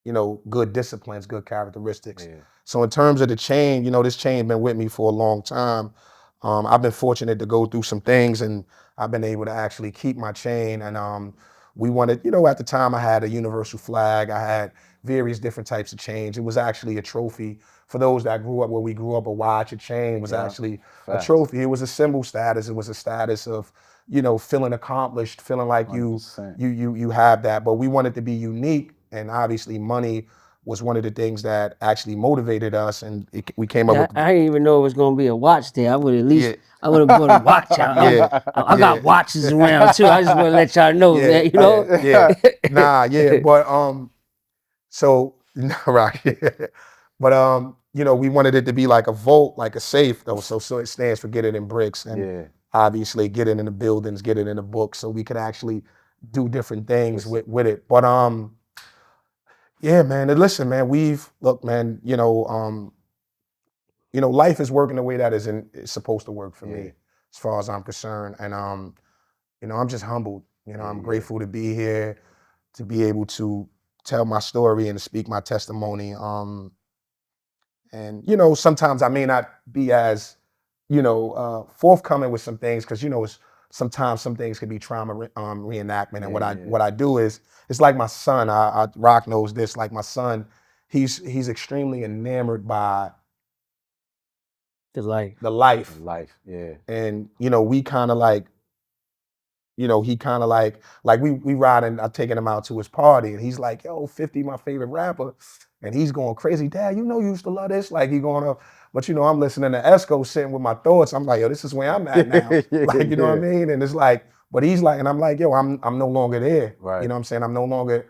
you know, good disciplines, good characteristics. Yeah. So in terms of the chain, you know, this chain been with me for a long time. I've been fortunate to go through some things, and I've been able to actually keep my chain. And we wanted, you know, at the time I had a universal flag. I had various different types of chains. It was actually a trophy. For those that grew up where we grew up, a watch, a chain was actually a trophy. It was a symbol status. It was a status of, you know, feeling accomplished, feeling like you have that. But we wanted to be unique, and obviously money was one of the things that actually motivated us, and we came up with. I didn't even know it was gonna be a watch there. I would at least, I would have brought a watch out. I got watches around too. I just want to let y'all know, man. You know. But so right, but you know, we wanted it to be like a vault, like a safe, though. So it stands for Get It in Bricks, and obviously Get It in the buildings, Get It in the books, so we could actually do different things with it. But yeah, man. And listen, man. Look, man. You know, life is working the way that it's supposed to work for me, as far as I'm concerned. And you know, I'm just humbled. You know, I'm grateful to be here, to be able to tell my story and to speak my testimony. And you know, sometimes I may not be as, you know, forthcoming with some things, because you know, sometimes some things can be trauma reenactment. And what I do is, it's like my son. Rock knows this. Like my son, he's extremely enamored by The life. the life. Life, yeah. And, you know, we kind of like, you know, he kind of like we riding, I'm taking him out to his party, and he's like, yo, 50, my favorite rapper. And he's going crazy. Dad, you know you used to love this. Like, he going up. But, you know, I'm listening to Esco, sitting with my thoughts. I'm like, yo, this is where I'm at now. Like, you know what I mean? And it's like, but he's like, and I'm like, yo, I'm no longer there. Right. You know what I'm saying? I'm no longer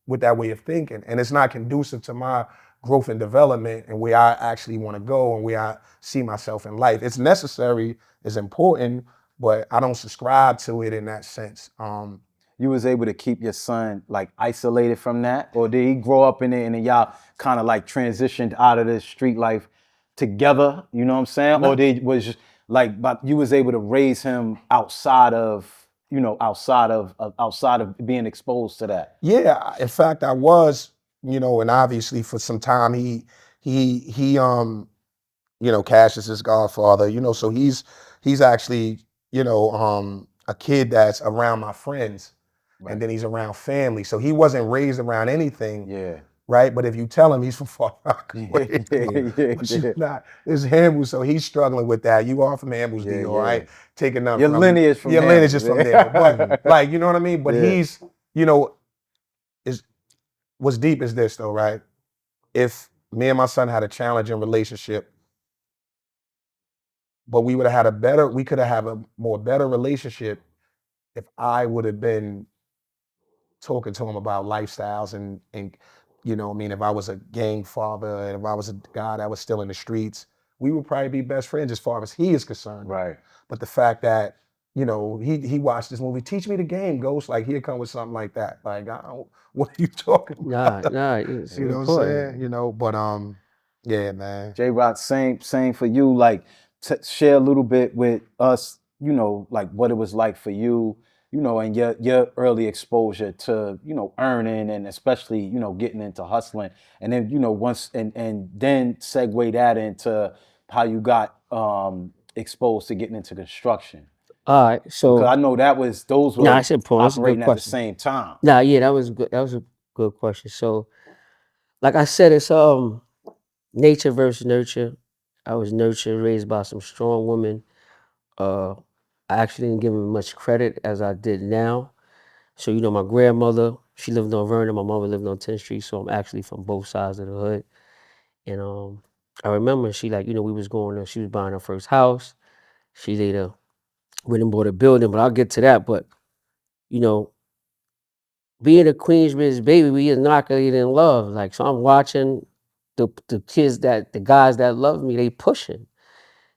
with that way of thinking. And it's not conducive to my growth and development and where I actually want to go and where I see myself in life. It's necessary, it's important, but I don't subscribe to it in that sense. You was able to keep your son like isolated from that, or did he grow up in it and then y'all kind of like transitioned out of this street life together? You know what I'm saying? No. Or was like, but you was able to raise him outside of, you know, outside of being exposed to that? Yeah, in fact, I was, you know, and obviously for some time he you know, Cash is his godfather, you know, so he's actually, you know, a kid that's around my friends. Right. And then he's around family. So he wasn't raised around anything. Yeah. Right. But if you tell him he's from Far Rockaway, it's Hamble, so he's struggling with that. You are from Hamble's deal, right? Taking nothing your from lineage from your Hamble, lineage is from there. But like, you know what I mean? But he's, you know, what's deep is this though, right? If me and my son had a challenging relationship, but we would have had we could have had a more better relationship if I would have been talking to him about lifestyles and you know, I mean, if I was a gang father and if I was a guy that was still in the streets, we would probably be best friends as far as he is concerned. Right. But the fact that, you know, he watched this movie, Teach Me the Game, Ghost, like he'd come with something like that. Like, what are you talking about? Nah, it's you know important. what I'm saying? You know, but yeah, man. J-Rock, same for you. Like, share a little bit with us, you know, like what it was like for you, you know, and your early exposure to, you know, earning and especially, you know, getting into hustling. And then, you know, once and then segue that into how you got exposed to getting into construction. All right, so Because I know those were that's important. That's a good operating at the question. same time. Nah, yeah, that was good. That was a good question. So, like I said, it's nature versus nurture. I was nurtured, raised by some strong women. I actually didn't give them much credit as I did now. So, you know, my grandmother, she lived on Vernon, my mother lived on 10th Street, so I'm actually from both sides of the hood. And I remember she like, you know, she was buying her first house. She later went and bought a building, but I'll get to that. But, you know, being a Queensbridge baby, we inoculated in love. Like, so I'm watching the guys that love me, they pushing.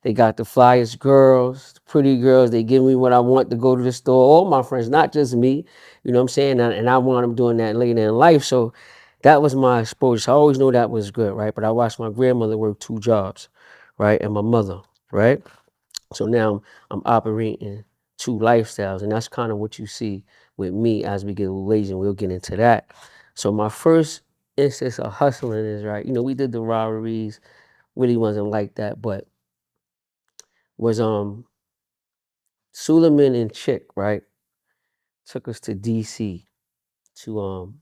They got the flyest girls, the pretty girls. They give me what I want to go to the store. All my friends, not just me. You know what I'm saying? And I want them doing that later in life. So that was my exposure. So I always knew that was good, right? But I watched my grandmother work 2 jobs, right? And my mother, right? So now I'm operating 2 lifestyles. And that's kind of what you see with me as we get a little lazy. And we'll get into that. So my first instance of hustling is, right, you know, we did the robberies. Really wasn't like that, but was Suleiman and Chick, right? Took us to DC to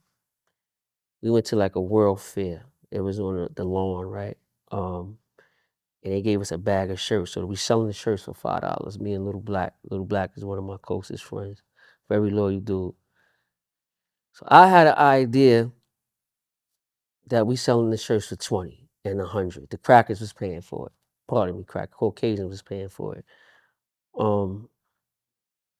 we went to like a world fair. It was on the lawn, right? And they gave us a bag of shirts. So we selling the shirts for $5. Me and Little Black. Little Black is one of my closest friends. Very loyal dude. So I had an idea that we selling the shirts for 20 and 100. The crackers was paying for it. Pardon me, Caucasian was paying for it. And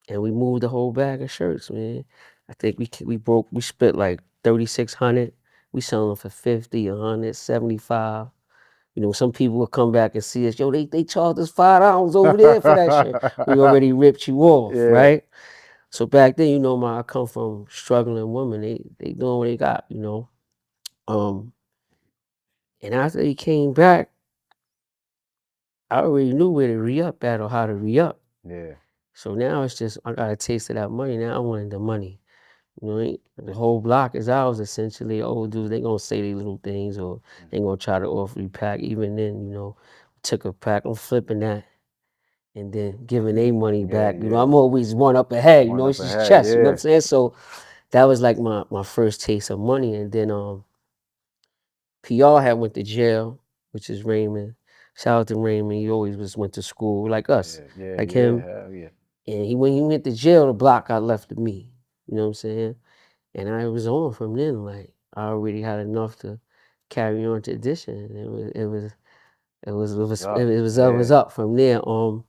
we moved the whole bag of shirts, man. I think we split like 3,600. We selling them for 50, 100, 75. You know, some people will come back and see us. Yo, they charged us $5 over there for that shirt. We already ripped you off, right? So back then, you know, I come from struggling women. They doing what they got, you know. And after they came back, I already knew where to re-up at or how to re-up. Yeah. So now it's just I got a taste of that money. Now I wanted the money. You know, the whole block is ours essentially. Old dudes, they gonna say these little things or they gonna try to offer you pack. Even then, you know, took a pack, I'm flipping that and then giving their money back. You know, I'm always one up ahead, you know, it's just chess, you know what I'm saying? So that was like my first taste of money. And then PR had went to jail, which is Raymond. Shout out to Raymond. He always went to school like us, like him. Hell yeah. And when he went to jail, the block got left to me. You know what I'm saying? And I was on from then. Like I already had enough to carry on tradition. It was up from there. You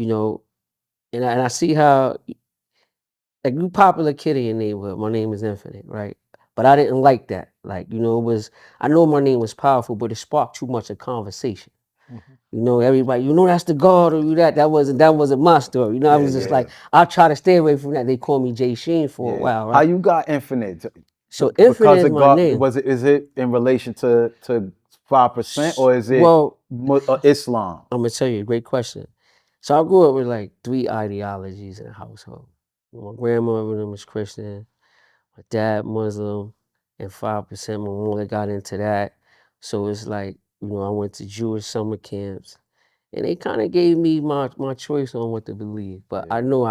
know, and I see how like you popular kid in your neighborhood. My name is Infinite, right? But I didn't like that. Like, I know my name was powerful, but it sparked too much of conversation. You know, everybody, that's the God or you that wasn't my story. I was just like, I'll try to stay away from that. They called me Jay Sheen for a while, right? How you got Infinite? So Infinite Because is of my God, name. is it in relation to 5% or is it Islam? I'm gonna tell you, great question. So I grew up with like 3 ideologies in the household. My grandmother was Christian, my dad Muslim, and 5% my mother got into that. So it's like, I went to Jewish summer camps. And they kind of gave me my choice on what to believe. But I know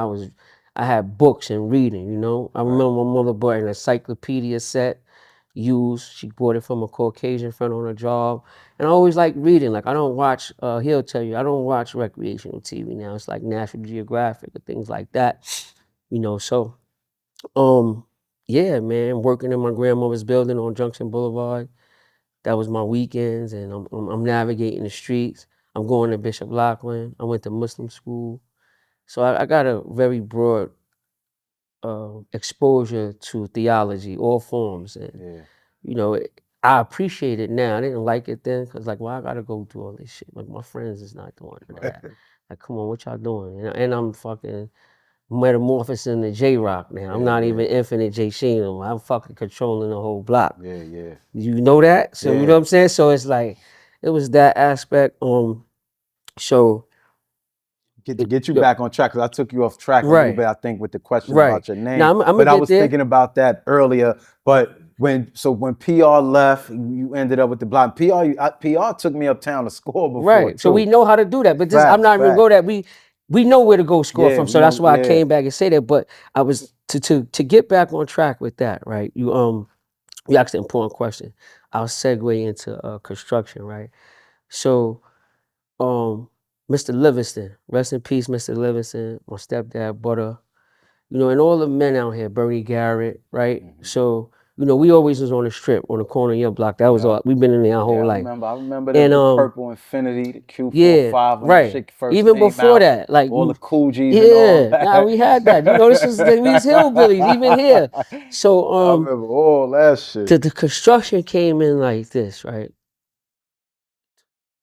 I had books and reading, I remember my mother bought an encyclopedia set, used. She bought it from a Caucasian friend on a job. And I always like reading. Like I don't watch, he'll tell you, I don't watch recreational TV now. It's like National Geographic or things like that. So yeah, man, working in my grandmother's building on Junction Boulevard. That was my weekends, and I'm navigating the streets. I'm going to Bishop Lachlan. I went to Muslim school, so I got a very broad exposure to theology, all forms, and I appreciate it now. I didn't like it then because like, why I gotta go through all this shit? Like my friends is not doing that. Like, come on, what y'all doing? And I'm fucking metamorphosing to J-Rock now. I'm not even Infinite J Sheen. I'm fucking controlling the whole block. Yeah. You know that? So you know what I'm saying? So it's like, it was that aspect. So Get you back on track because I took you off track a little bit, I think, with the question about your name. Now, I'm but I get was there. thinking about that earlier. But when PR left, you ended up with the block. PR took me uptown to score before. Right. Too. So we know how to do that. But this, I'm not even go that. We know where to go score from. So that's why I came back and say that. But I was to get back on track with that, right? You asked an important question. I'll segue into construction, right? So Mr. Livingston, rest in peace, Mr. Livingston, my stepdad, Butter, and all the men out here, Bernie Garrett, right? So, we always was on the strip, on the corner of your block. That was all, we've been in there our whole life. I remember the purple Infinity, the Q45 when that shit first even came before out, that, like all the Cool G's and all that. Nah, we had that. This was these hillbillies, even here. So I remember all that shit. The construction came in like this, right?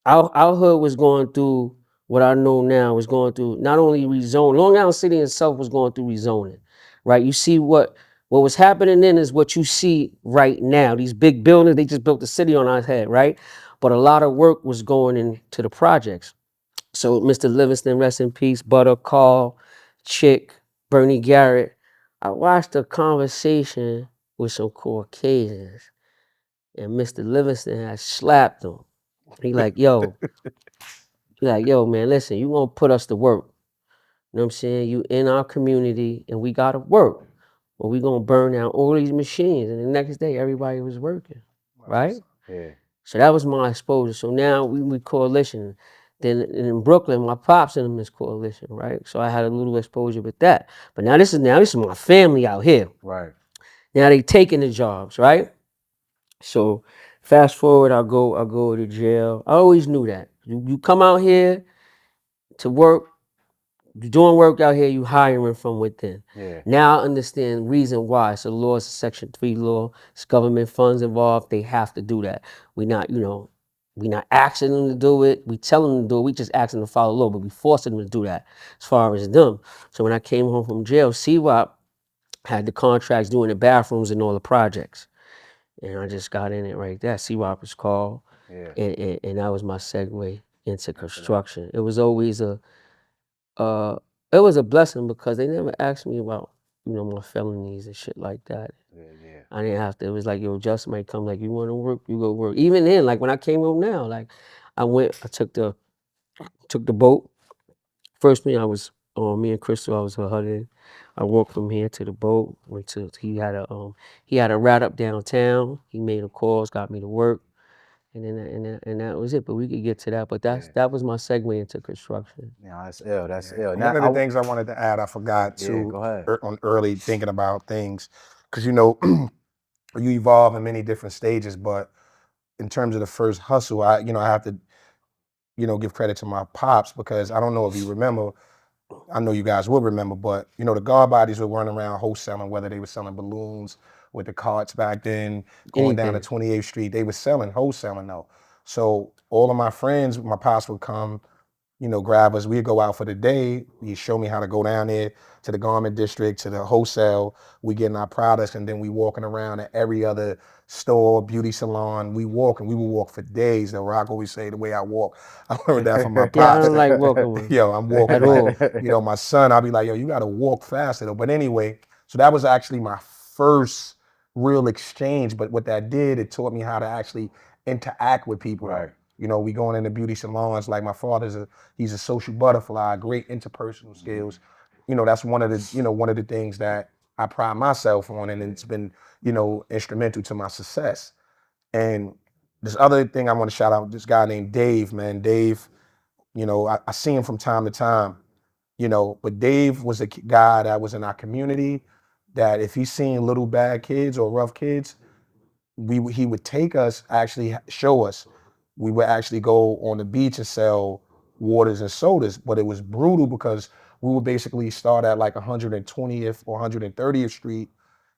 Our hood was going through what I know now was going through not only rezoning, Long Island City itself was going through rezoning, right? You see what was happening then is what you see right now. These big buildings, they just built the city on our head, right? But a lot of work was going into the projects. So Mr. Livingston, rest in peace, Butter, Carl, Chick, Bernie Garrett. I watched a conversation with some Caucasians, and Mr. Livingston had slapped them. He like, yo, man, listen, you gonna put us to work. You know what I'm saying? You in our community and we gotta work. Or we gonna burn down all these machines. And the next day everybody was working. Right? Yeah. So that was my exposure. So now we coalition. Then in Brooklyn, my pops and them is coalition, right? So I had a little exposure with that. But now this is my family out here. Right. Now they taking the jobs, right? So fast forward, I go to jail. I always knew that. You come out here to work, you're doing work out here, you hiring from within. Yeah. Now I understand reason why. So the law is a Section 3 law. It's government funds involved. They have to do that. We not asking them to do it. We tell them to do it. We just asking them to follow the law, but we forcing them to do that as far as them. So when I came home from jail, CWOP had the contracts doing the bathrooms and all the projects. And I just got in it right there. CWOP is called. Yeah. And that was my segue into construction. It was always it was a blessing because they never asked me about, my felonies and shit like that. Yeah. I didn't have to. It was like, yo, Justin might come, like, you want to work, you go work. Even then, like when I came home now, like I took the boat. First thing me and Crystal, I was her husband. I walked from here to the boat. He had a route up downtown. He made the calls, got me to work. and that was it. But we could get to that. But that was my segue into construction. Yeah, that's ill. That's ill. And Now, one of the things I wanted to add, I forgot Yeah, to go ahead. on early thinking about things, because you know, you evolve in many different stages. But in terms of the first hustle, I have to give credit to my pops, because I don't know if you remember. I know you guys will remember, but the guard bodies were running around wholesaling, whether they were selling balloons with the carts back then, going down to Anything. 28th Street, they were selling, wholesaling though. So all of my friends, my pops would come, grab us. We'd go out for the day. He'd show me how to go down there to the garment district, to the wholesale. We getting our products, and then we walking around at every other store, beauty salon. We walk, and we will walk for days. The Rock always say the way I walk. I learned that from my pops. Yeah, I don't like walking Yo, I'm walking at like, all. my son, I'll be like, yo, you got to walk faster though. But anyway, so that was actually my first real exchange. But what that did, it taught me how to actually interact with people. Right. We going into beauty salons. Like my father's he's a social butterfly, great interpersonal skills. That's one of the things that I pride myself on, and it's been, instrumental to my success. And this other thing I want to shout out, this guy named Dave, man. Dave, I see him from time to time, but Dave was a guy that was in our community that if he's seen little bad kids or rough kids, he would take us, actually show us. We would actually go on the beach and sell waters and sodas, but it was brutal because we would basically start at like 120th or 130th Street,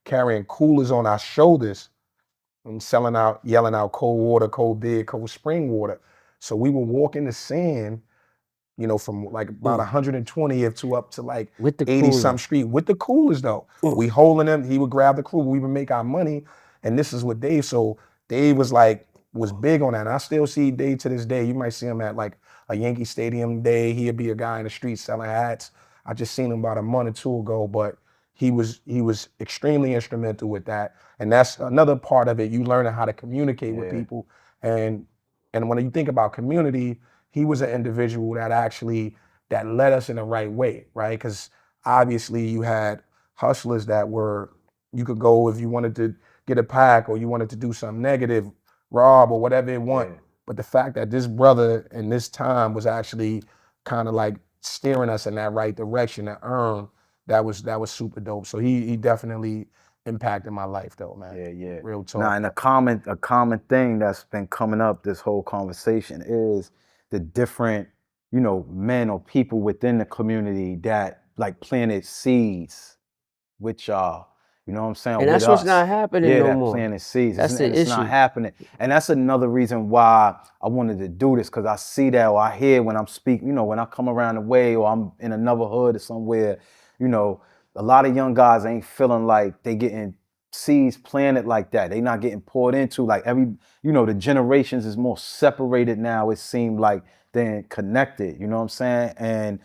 carrying coolers on our shoulders and yelling out cold water, cold beer, cold spring water. So we would walk in the sand, from like about 120th to up to like With the 80 cooler. something street with the coolers though. We holding them, he would grab the cooler, we would make our money. And this is what Dave, so Dave was big on that. And I still see Dave to this day. You might see him at like a Yankee Stadium day. He'd be a guy in the street selling hats. I just seen him about a month or two ago, but he was extremely instrumental with that. And that's another part of it. You learning how to communicate with people. And when you think about community, he was an individual that led us in the right way, right? Because obviously you had hustlers you could go if you wanted to get a pack or you wanted to do something negative, rob or whatever it want. But the fact that this brother in this time was actually kind of like steering us in that right direction to earn, that was super dope. So he definitely impacted my life though, man. Yeah. Real talk. Now, and a common thing that's been coming up this whole conversation is the different, men or people within the community that like planted seeds with y'all. You know what I'm saying? And that's what's not happening no more. Planted seeds. That's the it's issue. not happening. And that's another reason why I wanted to do this, because I see that, or I hear when I'm speaking, when I come around the way or I'm in another hood or somewhere, a lot of young guys ain't feeling like they getting seeds planted like that. They not getting poured into. Like the generations is more separated now, it seemed like, than connected. You know what I'm saying? And,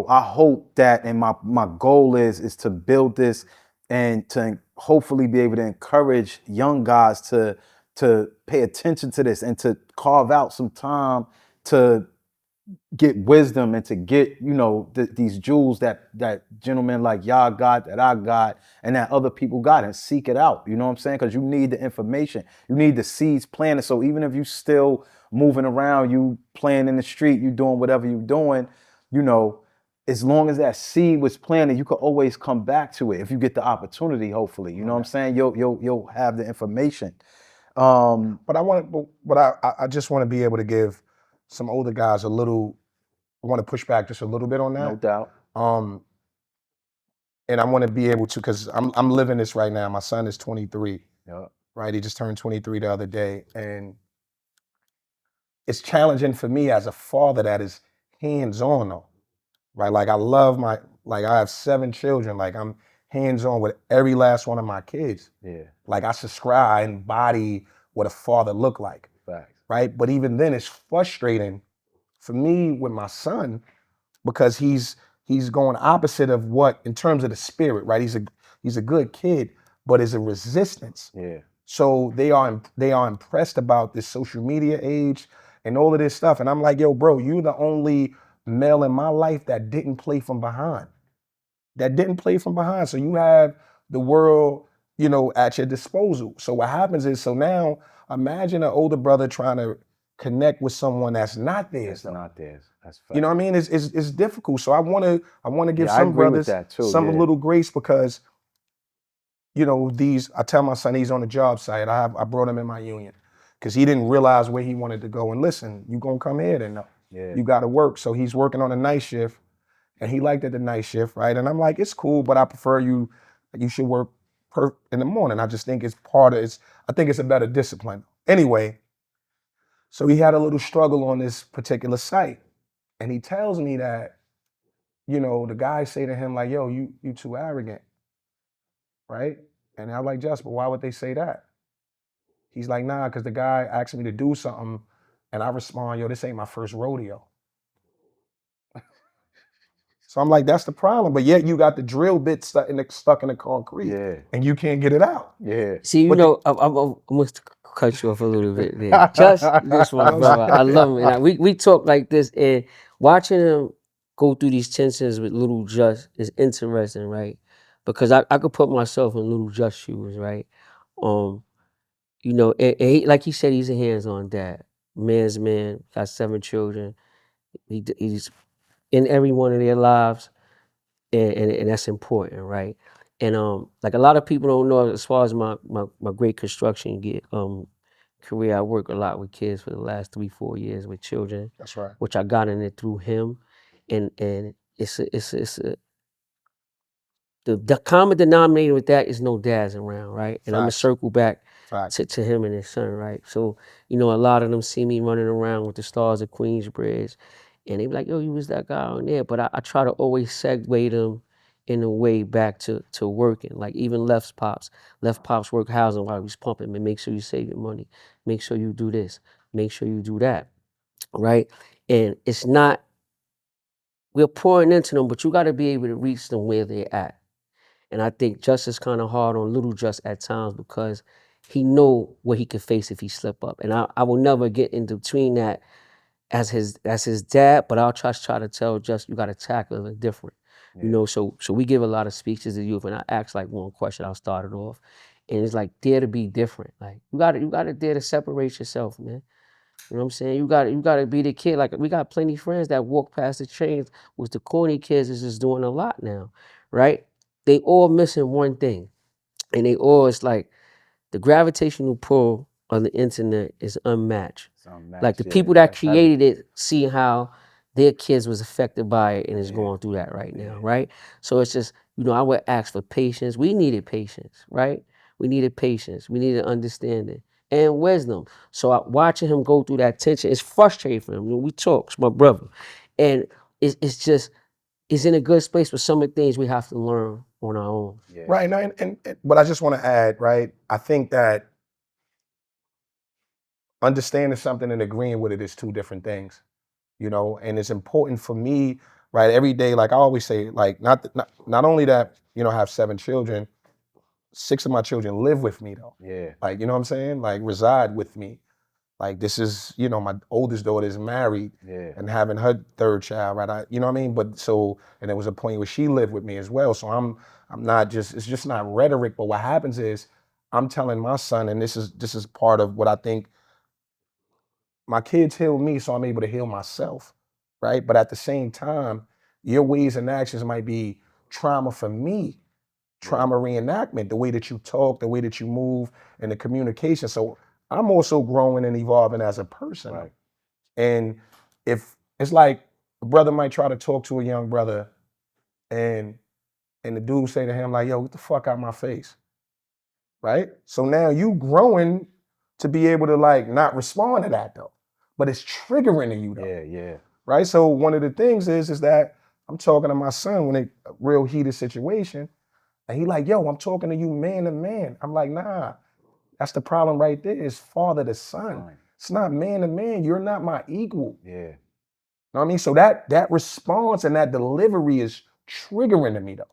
I hope that, and my goal is to build this and to hopefully be able to encourage young guys to pay attention to this and to carve out some time to get wisdom and to get these jewels that gentlemen like y'all got, that I got, and that other people got, and seek it out. You know what I'm saying? Because you need the information, you need the seeds planted. So even if you still moving around, you playing in the street, you doing whatever you're doing, as long as that seed was planted, you could always come back to it if you get the opportunity. Hopefully, you know what I'm saying. You'll have the information. But I just want to be able to give some older guys I want to push back just a little bit on that. No doubt. And I want to be able to, because I'm living this right now. My son is 23. Yeah. Right, he just turned 23 the other day, and it's challenging for me as a father that is hands-on though. Right, like I have 7 children. Like I'm hands-on with every last one of my kids. Yeah. Like I embody what a father look like. Facts. Right, but even then it's frustrating for me with my son, because he's going opposite of what, in terms of the spirit, right? He's a good kid, but is a resistance. Yeah. So they are impressed about this social media age and all of this stuff. And I'm like, yo, bro, you're the only male in my life that didn't play from behind. So you have the world, at your disposal. So what happens is, so now Imagine an older brother trying to connect with someone that's not theirs. It's not theirs. That's fact. You know what I mean? It's difficult. So I want to give Yeah, I some agree with brothers that too, some yeah. little grace because, you know, I tell my son he's on the job site. I brought him in my union because he didn't realize where he wanted to go. And listen, you gonna come here then? Yeah. You got to work. So he's working on a night shift, and he liked it the night shift, right? And I'm like, it's cool, but I prefer you should work in the morning. I just think it's I think it's a better discipline. Anyway, so he had a little struggle on this particular site. And he tells me that, you know, the guys say to him, like, yo, you too arrogant, right? And I'm like, Just, but why would they say that? He's like, nah, because the guy asked me to do something, and I respond, yo, this ain't my first rodeo. So I'm like, that's the problem. But yet you got the drill bit stuck in the concrete, Yeah. and you can't get it out. Yeah. See, you But know, I must cut you off a little bit there. Just this my brother. I love him. And we talk like this, and watching him go through these tensions with little Just is interesting, right? Because I could put myself in little Just shoes, right? You know, and he, like he said, he's a hands-on dad. Man's man, got 7 children. He's in every one of their lives, and that's important, right? And like a lot of people don't know, as far as my great construction career, I work a lot with kids for the last 3-4 years with children. That's right. Which I got in it through him, and it's the common denominator with that is no dads around, right? And I'm gonna Facts. circle back Facts. to him and his son, right? So, you know, a lot of them see me running around with the stars of Queensbridge, and they be like, yo, you was that guy on there. But I try to always segue them in a way back to working. Like even Left Pops work housing while he's pumping, man, make sure you save your money. Make sure you do this. Make sure you do that, right? And it's not, we're pouring into them, but you gotta be able to reach them where they're at. And I think Just is kind of hard on little Just at times because he know what he could face if he slip up. And I will never get in between that as his dad, but I'll try to tell Just you got to tackle it different. Yeah. You know, so we give a lot of speeches to youth, and I ask like one question. I'll start it off, and it's like dare to be different. Like you got to dare to separate yourself, man. You know what I'm saying? You got to be the kid. Like we got plenty of friends that walk past the trains with the corny kids is just doing a lot now, right? They all missing one thing, and they all it's like the gravitational pull on the internet is unmatched. It's unmatched, Like the yeah. people that That's heavy. created it see how their kids was affected by it and is Yeah. going through that right now, Yeah. right? So it's just, you know, I would ask for patience. We needed patience, right? We needed patience. We needed understanding and wisdom. So watching him go through that tension, it's frustrating for him. You know, we talk, it's my brother. And it's just, it's in a good space, but some of the things we have to learn on our own. Yeah. Right. Now, but I just want to add, right? I think that understanding something and agreeing with it is 2 different things, you know. And it's important for me, right? Every day, like I always say, like not only that, you know, I have 7 children, 6 of my children live with me though. Yeah. Like, you know what I'm saying? Like reside with me. Like this is, you know, my oldest daughter is married Yeah. and having her 3rd child, right? You know what I mean? But so, and there was a point where she lived with me as well. So I'm not just, it's just not rhetoric, but what happens is I'm telling my son, and this is part of what I think my kids heal me, so I'm able to heal myself, right? But at the same time, your ways and actions might be trauma for me, trauma reenactment, the way that you talk, the way that you move, and the communication. So I'm also growing and evolving as a person. Right. And if it's like a brother might try to talk to a young brother, and the dude say to him like, "Yo, get the fuck out my face," right? So now you growing to be able to like not respond to that though, but it's triggering to you though. Yeah. Yeah. Right? So one of the things is that I'm talking to my son when a real heated situation, and he like, yo, I'm talking to you man to man. I'm like, nah, that's the problem right there. Is father to son. Fine. It's not man to man. You're not my equal. Yeah. You know what I mean? So that response and that delivery is triggering to me though.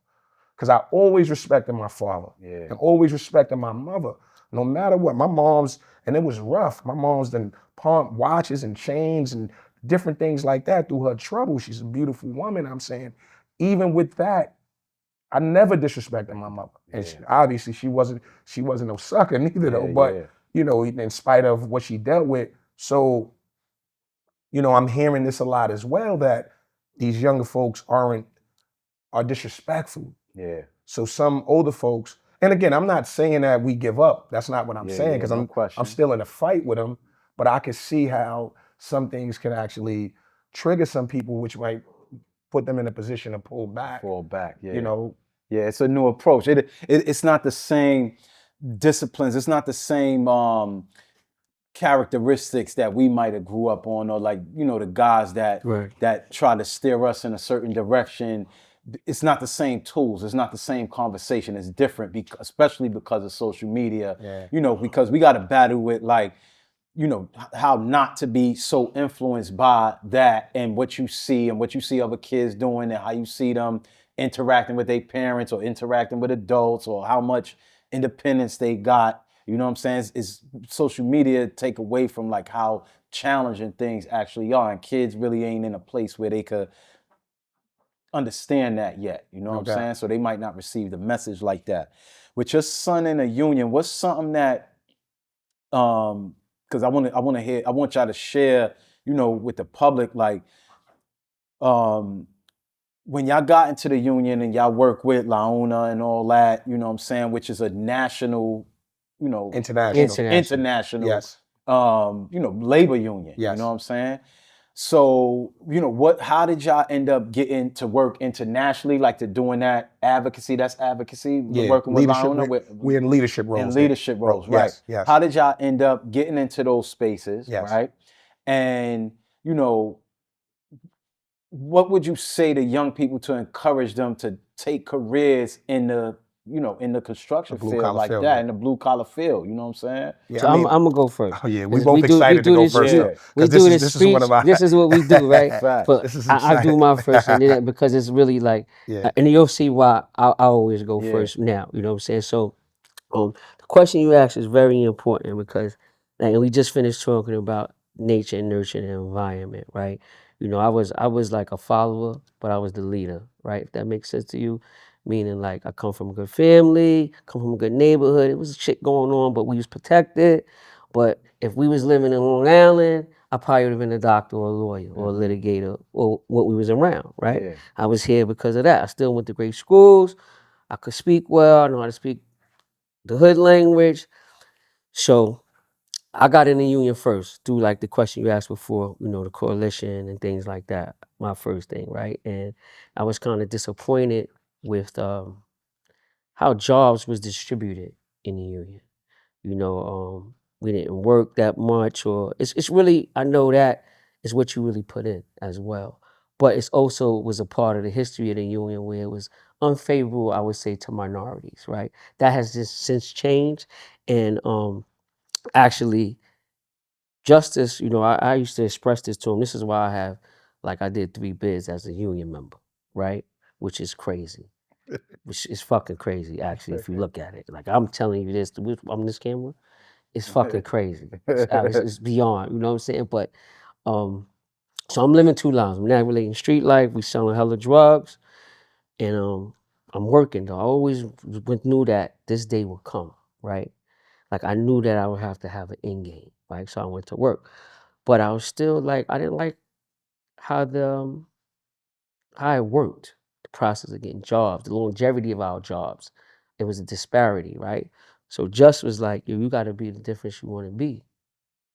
Because I always respected my father. Yeah. And always respected my mother. No matter what. My mom's, and it was rough. My mom's done pawned watches and chains and different things like that through her trouble. She's a beautiful woman. I'm saying, even with that, I never disrespected my mother. And Yeah. obviously she wasn't no sucker neither though. Yeah, But yeah. you know, in spite of what she dealt with. So, you know, I'm hearing this a lot as well, that these younger folks are disrespectful. Yeah. So some older folks, and again, I'm not saying that we give up. That's not what I'm saying, because no question. I'm still in a fight with them. But I can see how some things can actually trigger some people, which might put them in a position to pull back. Yeah. You know. Yeah, it's a new approach. It's not the same disciplines. It's not the same characteristics that we might have grew up on, or like, you know, the guys that Right. that try to steer us in a certain direction. It's not the same tools. It's not the same conversation. It's different, especially because of social media. Yeah. You know, because we got to battle with, like, you know, how not to be so influenced by that and what you see other kids doing, and how you see them interacting with their parents or interacting with adults, or how much independence they got. You know what I'm saying? Is social media take away from like how challenging things actually are, and kids really ain't in a place where they could understand that yet. You know what I'm saying? So they might not receive the message like that. With your son in a union, what's something that because I want y'all to share, you know, with the public, like, when y'all got into the union and y'all work with LAUNA and all that, you know what I'm saying, which is a national, you know, international, Yes. You know, labor union. Yes. You know what I'm saying? So, you know, how did y'all end up getting to work internationally, like to doing that advocacy? That's advocacy, working with LAUNA? We're in leadership roles. In leadership roles, right. Yes, yes. How did y'all end up getting into those spaces, Yes. right? And, you know, what would you say to young people to encourage them to take careers in the, you know, in the construction field like field, that, yeah. in the blue collar field? You know what I'm saying? Yeah, So I'm gonna go first. Oh yeah, we both excited to go first. We do this speech. This is what we do, right? But This is I do my first, and then because it's really like, Yeah. and you'll see why I always go first now. You know what I'm saying? So, the question you asked is very important, because, like, we just finished talking about nature and nurture and environment, right? You know, I was like a follower, but I was the leader, right? If that makes sense to you. Meaning, like, I come from a good family, come from a good neighborhood. It was shit going on, but we was protected. But if we was living in Long Island, I probably would have been a doctor or a lawyer or a litigator, or what we was around, right? Yeah. I was here because of that. I still went to great schools. I could speak well. I know how to speak the hood language. So I got in the union first through, like, the question you asked before, you know, the coalition and things like that. My first thing, right? And I was kind of disappointed with how jobs was distributed in the union. You know, we didn't work that much, or it's really, I know that is what you really put in as well. But it's also was a part of the history of the union where it was unfavorable, I would say, to minorities, right? That has just since changed. And actually, justice, you know, I used to express this to him. This is why I did 3 bids as a union member, right? Which is crazy. Which is fucking crazy, actually, if you look at it. Like, I'm telling you this on this camera. It's fucking crazy. It's beyond, you know what I'm saying? But so I'm living 2 lives. I'm navigating street life. We selling hella drugs, and I'm working though. I always knew that this day would come, right? Like, I knew that I would have to have an end game, right? So I went to work, but I was still like, I didn't like how how it worked, the process of getting jobs, the longevity of our jobs. It was a disparity, right? So Just was like, yo, you got to be the difference you want to be.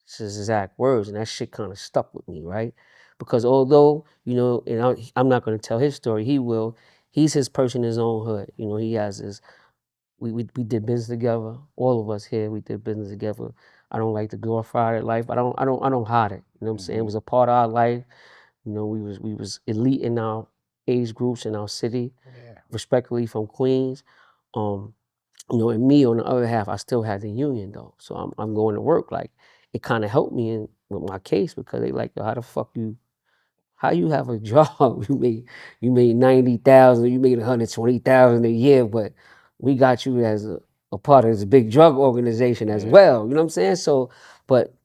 It's his exact words, and that shit kind of stuck with me, right? Because although, you know, and I'm not going to tell his story, he will. He's his person in his own hood. You know, he has his. We did business together. All of us here, we did business together. I don't like to glorify that life. I don't hide it. You know what I'm saying? It was a part of our life. You know, we was elite in our age groups in our city, respectively from Queens. Um, you know, and me on the other half, I still had the union though. So I'm going to work. Like, it kind of helped me in with my case, because they like, yo, how you have a job? You made 90,000, you made 120,000 a year, but we got you as a part of this big drug organization as well. You know what I'm saying? So, but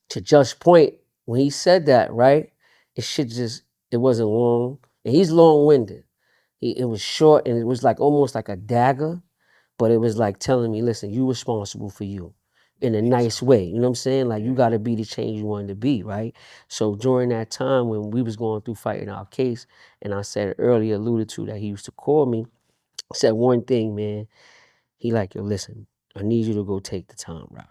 to Just point, when he said that, right, it wasn't long, and he's long-winded. It was short, and it was like almost like a dagger, but it was like telling me, listen, you responsible for you. in a nice way. You know what I'm saying? Like you gotta be the change you wanted to be, right? So during that time when we was going through fighting our case, and I said earlier, alluded to that he used to call me, said one thing, man. He like, yo, listen, I need you to go take the time route.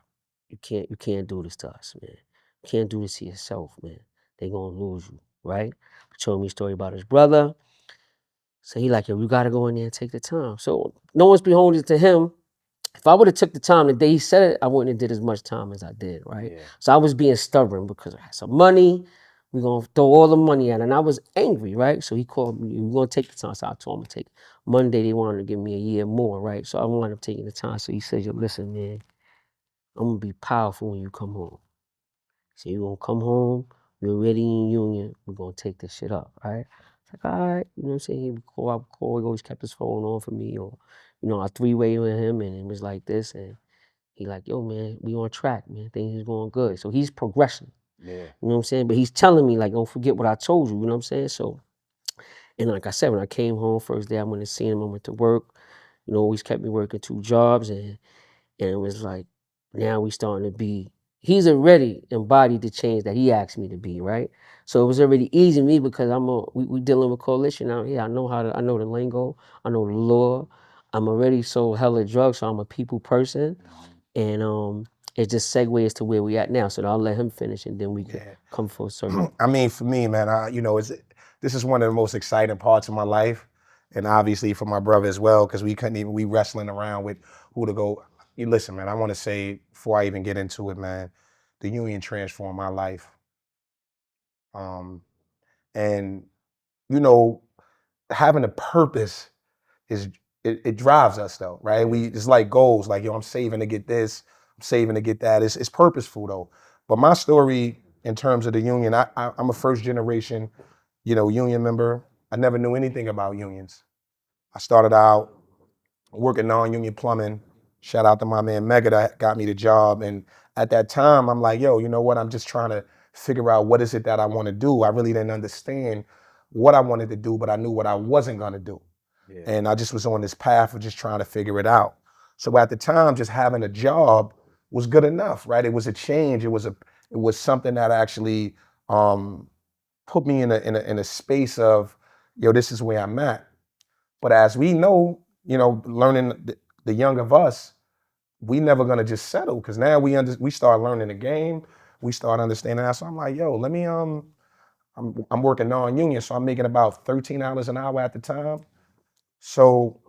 You can't do this to us, man. You can't do this to yourself, man. They gonna lose you, right? Told me a story about his brother. So he like, yo, you gotta go in there and take the time. So no one's beholden to him. If I would have took the time the day he said it, I wouldn't have did as much time as I did, right? Yeah. So I was being stubborn because I had some money. We're gonna throw all the money at it. And I was angry, right? So he called me, we're gonna take the time. So I told him to take it. Monday they wanted to give me a year more, right? So I wound up taking the time. So he said, yo, listen, man, I'm gonna be powerful when you come home. So you're gonna come home, we're already in union, we're gonna take this shit up, right? It's like, all right, you know what I'm saying? He would call, he always kept his phone on for me, or, you know, I three-way with him, and it was like this, and he like, yo, man, we on track, man, things is going good. So he's progressing, Yeah. you know what I'm saying? But he's telling me, like, don't forget what I told you, you know what I'm saying? So, and like I said, when I came home, first day I went to see him, I went to work, you know, always kept me working 2 jobs, and it was like, now we starting to be, he's already embodied the change that he asked me to be, right? So it was already easy to me because we dealing with coalition out here. I know the lingo, I know the law. I'm already so hella drugs, so I'm a people person. And it just segues to where we at now. So I'll let him finish and then we can come full circle. I mean, for me, man, you know, this is one of the most exciting parts of my life, and obviously for my brother as well, because we wrestling around with who to go. You listen, man. I want to say before I even get into it, man, the union transformed my life, and you know, having a purpose is it drives us though, right? It's like goals, like yo, I'm saving to get this, I'm saving to get that. It's purposeful though. But my story in terms of the union, I'm a first generation, you know, union member. I never knew anything about unions. I started out working non-union plumbing. Shout out to my man Mega that got me the job. And at that time, I'm like, yo, you know what? I'm just trying to figure out what is it that I want to do. I really didn't understand what I wanted to do, but I knew what I wasn't going to do. Yeah. And I just was on this path of just trying to figure it out. So at the time, just having a job was good enough, right? It was a change. It was something that actually put me in a space of, yo, this is where I'm at. But as we know, you know, learning the young of us, we never gonna just settle because now we start learning the game, we start understanding that. So I'm like, yo, let me I'm working non-union, so I'm making about $13 an hour at the time. So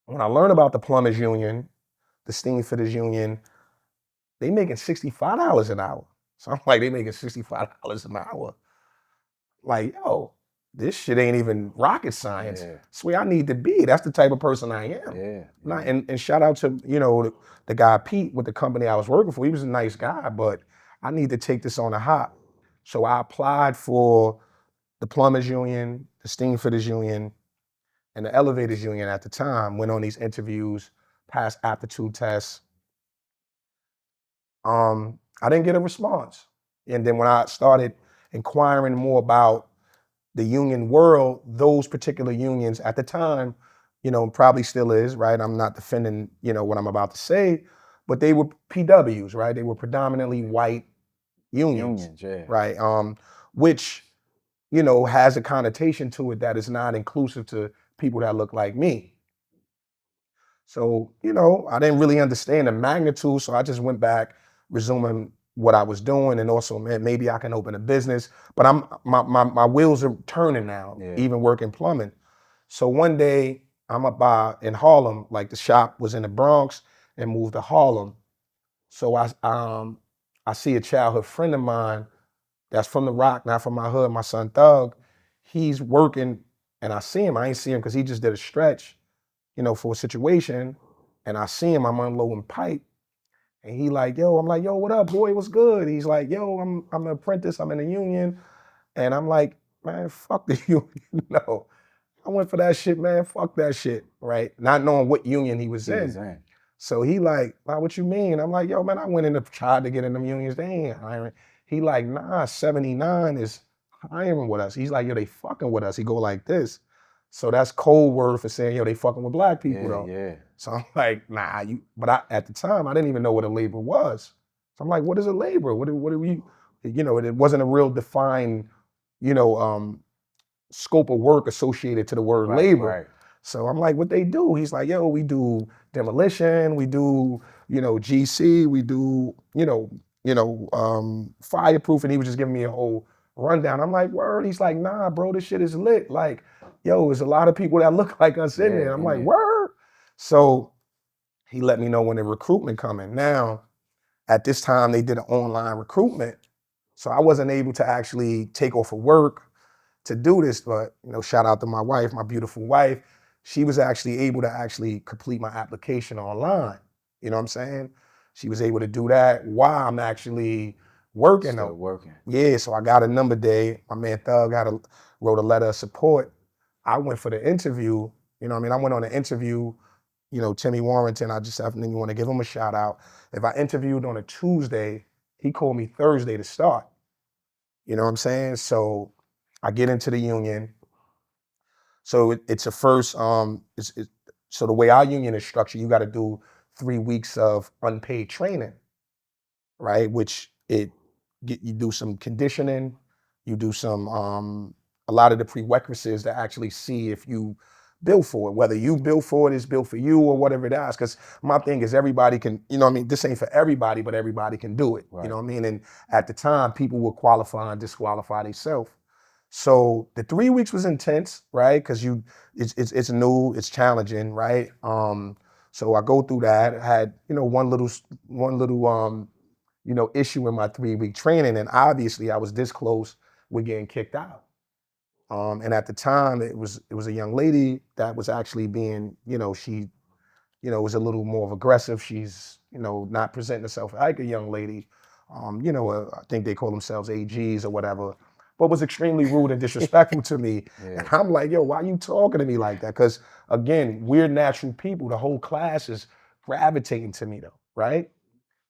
when I learned about the plumbers union, the steam fitters union, they making $65 an hour. So I'm like, they making $65 an hour. Like, yo, this shit ain't even rocket science. Yeah. It's where I need to be. That's the type of person I am. Yeah. And shout out to, you know, the guy Pete with the company I was working for. He was a nice guy, but I need to take this on a hop. So I applied for the plumbers union, the steam fitters union, and the elevators union at the time. Went on these interviews, passed aptitude tests. I didn't get a response. And then when I started inquiring more about the union world, those particular unions at the time, you know, probably still is, right? I'm not defending, you know, what I'm about to say, but they were PWs, right? They were predominantly white unions, Yeah. right? Which, you know, has a connotation to it that is not inclusive to people that look like me. So, you know, I didn't really understand the magnitude, so I just went back, resuming what I was doing, and also, man, maybe I can open a business. But my wheels are turning now, even working plumbing. So one day I'm up in Harlem, like the shop was in the Bronx and moved to Harlem. So I see a childhood friend of mine that's from the Rock, not from my hood, my son Thug. He's working, and I see him. I ain't see him because he just did a stretch, you know, for a situation. And I see him, I'm unloading pipe. And he like, yo, I'm like, yo, what up, boy? What's good? He's like, yo, I'm an apprentice, I'm in a union. And I'm like, man, fuck the union. No. I went for that shit, man. Fuck that shit. Right? Not knowing what union he was in. So he like, nah, what you mean? I'm like, yo, man, I went in and tried to get in them unions. They ain't hiring. He like, nah, 79 is hiring with us. He's like, yo, they fucking with us. He go like this. So that's code word for saying, yo, they fucking with black people though. Yeah. So I'm like, nah, but at the time, I didn't even know what a labor was. So I'm like, what is a labor? What do we, it wasn't a real defined, you know, scope of work associated to the word labor. Right. So I'm like, what they do? He's like, yo, we do demolition, we do, GC, we do, fireproof. And he was just giving me a whole rundown. I'm like, word. He's like, nah, bro, this shit is lit. Like, yo, there's a lot of people that look like us in there. I'm like, word. So he let me know when the recruitment coming. Now, at this time, they did an online recruitment. So I wasn't able to actually take off of work to do this, but shout out to my wife, my beautiful wife. She was actually able to actually complete my application online. You know what I'm saying? She was able to do that while I'm actually working. Still working. Yeah, so I got a number day. My man Thug wrote a letter of support. I went for the interview. I went on the interview. Timmy Warrington, I just want to give him a shout out. If I interviewed on a Tuesday, he called me Thursday to start. You know what I'm saying? So I get into the union. So it's a first, so the way our union is structured, you got to do 3 weeks of unpaid training, right? Which you do some conditioning, you do some, a lot of the prerequisites to actually see if you build for it, whether you build for it is built for you or whatever it is. Because my thing is everybody can, this ain't for everybody, but everybody can do it. Right. You know what I mean? And at the time, people would qualify and disqualify themselves. So the 3 weeks was intense, right? Because it's new, it's challenging, right? So I go through that. I had one little issue in my 3-week training, and obviously I was this close with getting kicked out. And at the time, it was a young lady that was actually being, she was a little more of aggressive. She's not presenting herself like a young lady. I think they call themselves AGs or whatever, but was extremely rude and disrespectful to me. Yeah. And I'm like, yo, why are you talking to me like that? Because again, we're natural people. The whole class is gravitating to me though, right?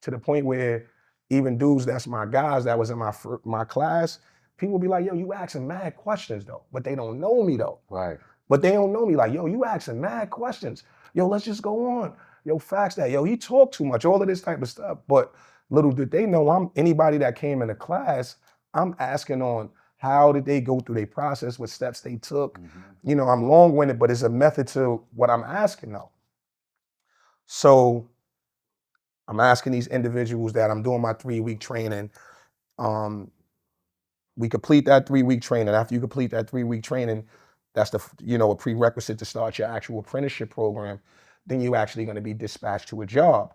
To the point where even dudes that's my guys that was in my class, people be like, yo, you asking mad questions though, but they don't know me though. Right. But they don't know me like, yo, you asking mad questions. Yo, let's just go on. Yo, facts that. Yo, he talk too much, all of this type of stuff. But little did they know anybody that came into class, I'm asking on how did they go through their process, what steps they took. Mm-hmm. I'm long-winded, but it's a method to what I'm asking though. So I'm asking these individuals that I'm doing my 3-week training. We complete that 3-week training. After you complete that 3-week training, that's a prerequisite to start your actual apprenticeship program. Then you're actually going to be dispatched to a job.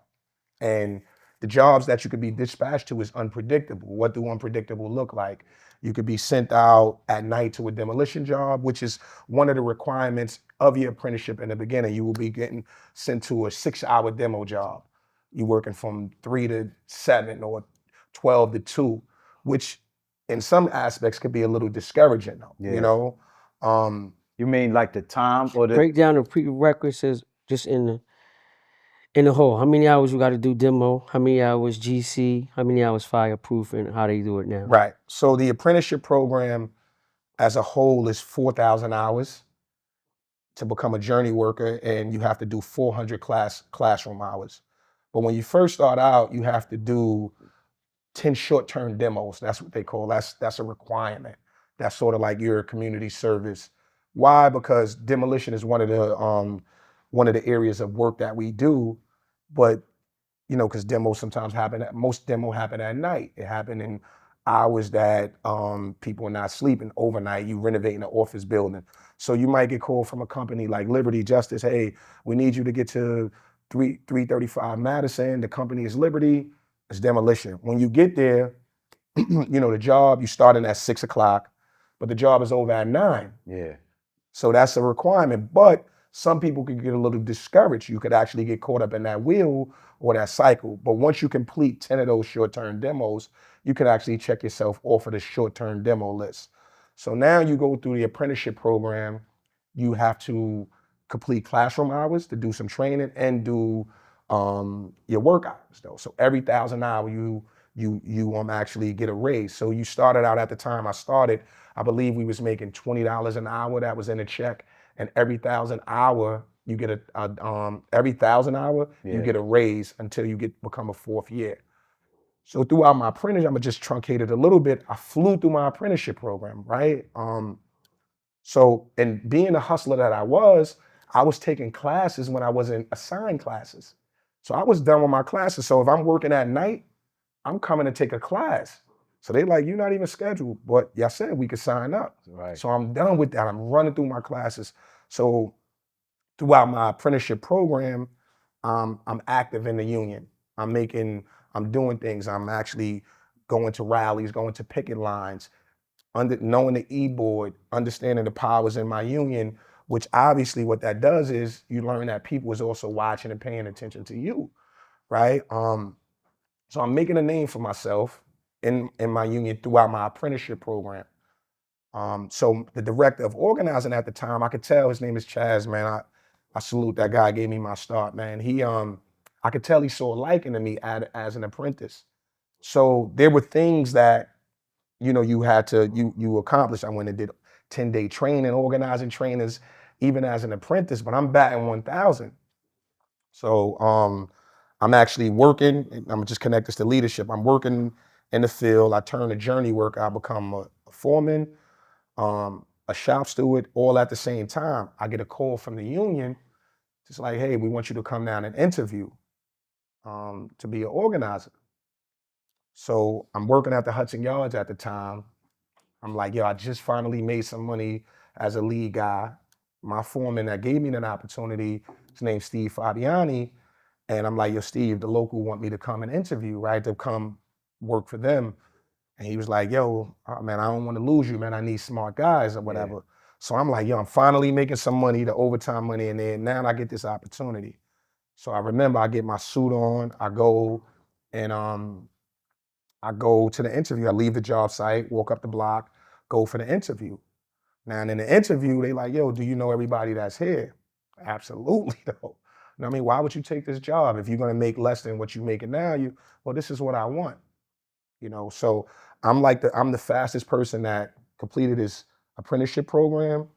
And the jobs that you could be dispatched to is unpredictable. What do unpredictable look like? You could be sent out at night to a demolition job, which is one of the requirements of your apprenticeship in the beginning. You will be getting sent to a 6-hour demo job. You're working from 3 to 7 or 12 to 2, which in some aspects could be a little discouraging though, Yeah. You mean like the time or the Break down the prerequisites just in the whole. How many hours you got to do demo? How many hours GC? How many hours fireproof? And how they do it now? Right. So the apprenticeship program as a whole is 4,000 hours to become a journey worker, and you have to do 400 classroom hours. But when you first start out, you have to do 10 short-term demos. That's what they call. That's a requirement. That's sort of like your community service. Why? Because demolition is one of the areas of work that we do, but because most demo happen at night. It happen in hours that people are not sleeping overnight. You renovating an office building. So you might get called from a company like Liberty Justice. Hey, we need you to get to 335 Madison. The company is Liberty. It's demolition. When you get there, the job, you starting at 6 o'clock, but the job is over at 9. Yeah. So that's a requirement. But some people could get a little discouraged. You could actually get caught up in that wheel or that cycle. But once you complete 10 of those short-term demos, you can actually check yourself off of the short-term demo list. So now you go through the apprenticeship program, you have to complete classroom hours to do some training and do your work hours though. So every 1,000 hours you actually get a raise. So you started out at the time I started, I believe we was making $20 an hour that was in a check, and every 1,000 hour you get every 1,000 hour, you Yeah. get a raise until you become a 4th year. So throughout my apprenticeship, I'm gonna just truncate it a little bit. I flew through my apprenticeship program, right? So, and being the hustler that I was taking classes when I wasn't assigned classes. So I was done with my classes. So if I'm working at night, I'm coming to take a class. So they like, you're not even scheduled, but y'all said we could sign up. Right. So I'm done with that. I'm running through my classes. So throughout my apprenticeship program, I'm active in the union. I'm doing things. I'm actually going to rallies, going to picket lines, knowing the e-board, understanding the powers in my union, which obviously what that does is you learn that people is also watching and paying attention to you, right? So I'm making a name for myself in my union throughout my apprenticeship program. So the director of organizing at the time, I could tell his name is Chaz, man. I salute that guy, gave me my start, man. I could tell he saw a liking in me as an apprentice. So there were things that, you had to, you accomplish. I went and did 10-day training, organizing trainers, even as an apprentice, but I'm batting 1,000. So I'm actually working, I'm just connect this to leadership. I'm working in the field. I turn to journey work. I become a foreman, a shop steward, all at the same time. I get a call from the union, just like, hey, we want you to come down and interview to be an organizer. So I'm working at the Hudson Yards at the time. I'm like, yo, I just finally made some money as a lead guy. My foreman that gave me that opportunity, his name's Steve Fabiani. And I'm like, yo, Steve, the local want me to come and interview, right? To come work for them. And he was like, yo, man, I don't want to lose you, man. I need smart guys or whatever. Yeah. So I'm like, yo, I'm finally making some money, the overtime money, and then now I get this opportunity. So I remember I get my suit on, I go and I go to the interview. I leave the job site, walk up the block, go for the interview. Now, in the interview, they like, yo, do you know everybody that's here? Absolutely, though. You know what I mean? Why would you take this job if you're going to make less than what you're making now? Well, this is what I want. So I'm the fastest person that completed this apprenticeship program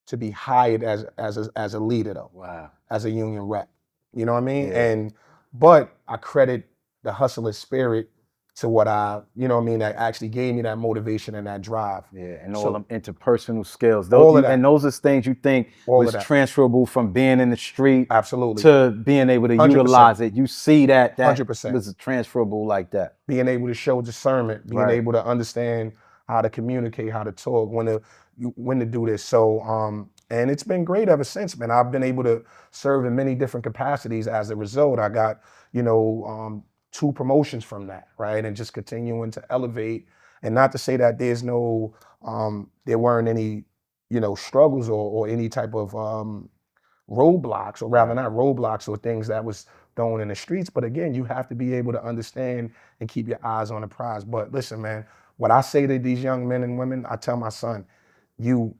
to be hired as a leader, though. Wow. As a union rep. You know what I mean? Yeah. But I credit the hustler spirit to what that actually gave me that motivation and that drive. Yeah, and all them interpersonal skills. And those are things you think was transferable from being in the street absolutely to being able to 100%. Utilize it. You see that 100% was transferable like that. Being able to show discernment, being able to understand how to communicate, how to talk, when to do this. So and it's been great ever since, man. I've been able to serve in many different capacities as a result. I got, 2 promotions from that, right? And just continuing to elevate. And not to say that there's no, there weren't any, struggles or any type of roadblocks, or rather not roadblocks or things that was thrown in the streets. But again, you have to be able to understand and keep your eyes on the prize. But listen, man, what I say to these young men and women, I tell my son, you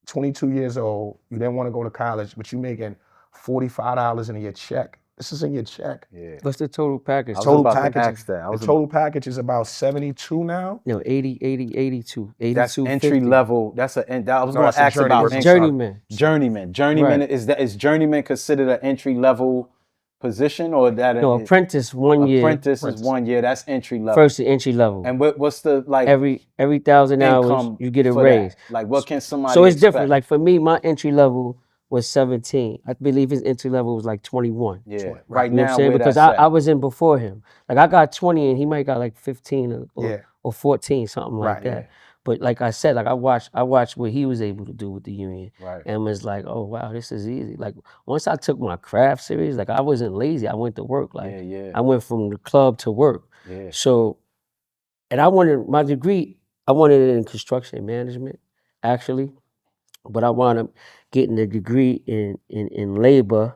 22 years old, you didn't want to go to college, but you making $45 in your check. This is in your check. Yeah. What's the total package? Total package. The total package is about 72 now. No, 80, 82. That's entry 50. level. I was going to ask about journeyman. Journeyman. Right. Is journeyman considered an entry level position, or that? No, apprentice 1 year. Apprentice is 1 year. That's entry level. First entry level. And what's the every 1,000 hours you get a raise. That? Like what can somebody? So it's expect? different. Like for me, my entry level was 17. I believe his entry level was like 21. Yeah, right you know now. What I'm saying? Because I was in before him. Like I got 20 and he might got like 15 or 14, something like that. Yeah. But like I said, like I watched what he was able to do with the union, and was like, oh wow, this is easy. Like once I took my craft serious, like I wasn't lazy. I went to work. Like I went from the club to work. Yeah. So, and I wanted my degree. I wanted it in construction management, actually, but I wound up getting a degree in labor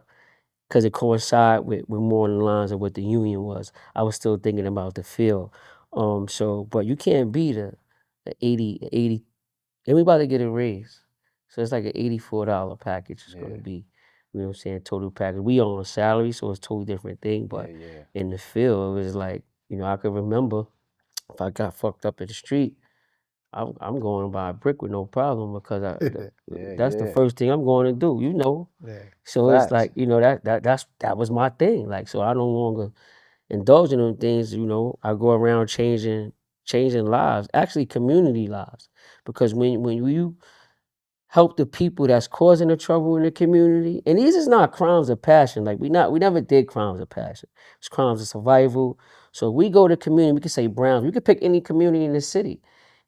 because it coincided with more in the lines of what the union was. I was still thinking about the field. But you can't beat the 80, and we about to get a raise. So it's like an $84 package it's going to be. You know what I'm saying? Total package. We on a salary, so it's a totally different thing. But in the field, it was like, I could remember if I got fucked up in the street, I'm going to buy a brick with no problem because Yeah, that's the yeah. first thing I'm going to do, you know. Yeah. So it's Facts. like, you know, that was my thing. Like, so I no longer indulge in them things, you know. I go around changing lives, actually community lives. Because when you help the people that's causing the trouble in the community, and these is not crimes of passion. Like we never did crimes of passion. It's crimes of survival. So we go to community, we could say Browns, we could pick any community in the city.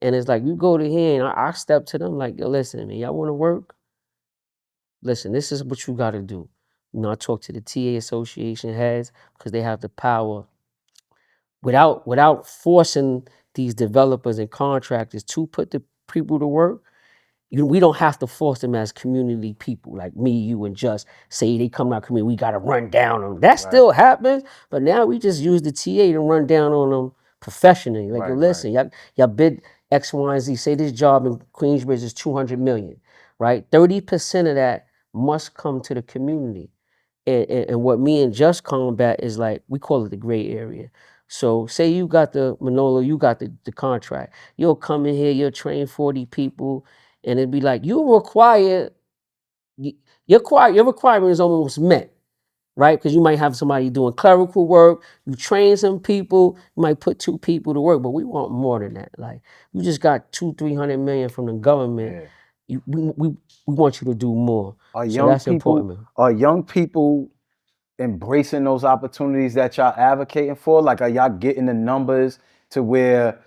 And it's like you go to here and I step to them like, yo, listen, man, y'all wanna work? Listen, this is what you gotta do. You know, I talk to the TA association heads because they have the power without forcing these developers and contractors to put the people to work. We don't have to force them as community people like me, you, and Just say they come to our community, we got to run down on them. That Right. still happens, but now we just use the TA to run down on them professionally. Like, yo, Right, listen, y'all bid X, Y, and Z. Say this job in Queensbridge is 200 million, right? 30% of that must come to the community. And what me and Just combat is like, we call it the gray area. So say you got the Manolo, you got the contract. You'll come in here, you'll train 40 people, and it'd be like, you require, your requirement is almost met, right? Because you might have somebody doing clerical work, you train some people, you might put 2 people to work, but we want more than that. Like, you just got 200-300 million from the government. Yeah. We want you to do more. Are So young that's people important, man. are young people embracing those opportunities that y'all advocating for? Like, are y'all getting the numbers to where,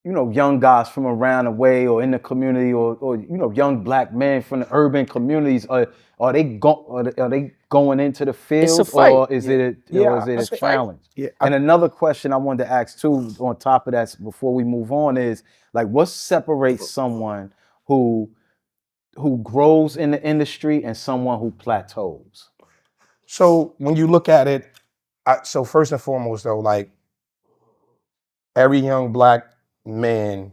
you know, young guys from around the way or in the community, or you know, young black men from the urban communities, are they going into the It's a field, fight. or is Yeah. it Yeah. a I think I, challenge? yeah. And another question I wanted to ask too, on top of that, before we move on, is like, what separates someone who grows in the industry and someone who plateaus? So when you look at it, so first and foremost though, like every young black man,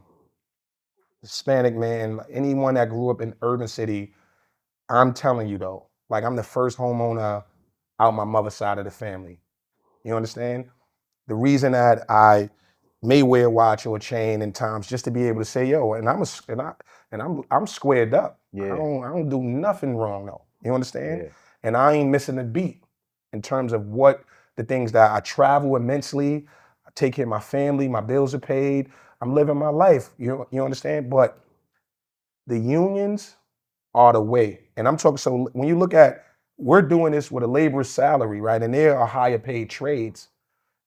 Hispanic man, anyone that grew up in urban city, I'm telling you though, like I'm the first homeowner out my mother's side of the family. You understand? The reason that I may wear a watch or a chain in times just to be able to say, yo, and I'm squared up. Yeah, I don't do nothing wrong though. You understand? yeah, And I ain't missing a beat in terms of what the things that I travel immensely. I take care of my family, my bills are paid. I'm living my life. You understand? But the unions are the way. And I'm talking, so when you look at, we're doing this with a laborer's salary, right? And there are higher paid trades.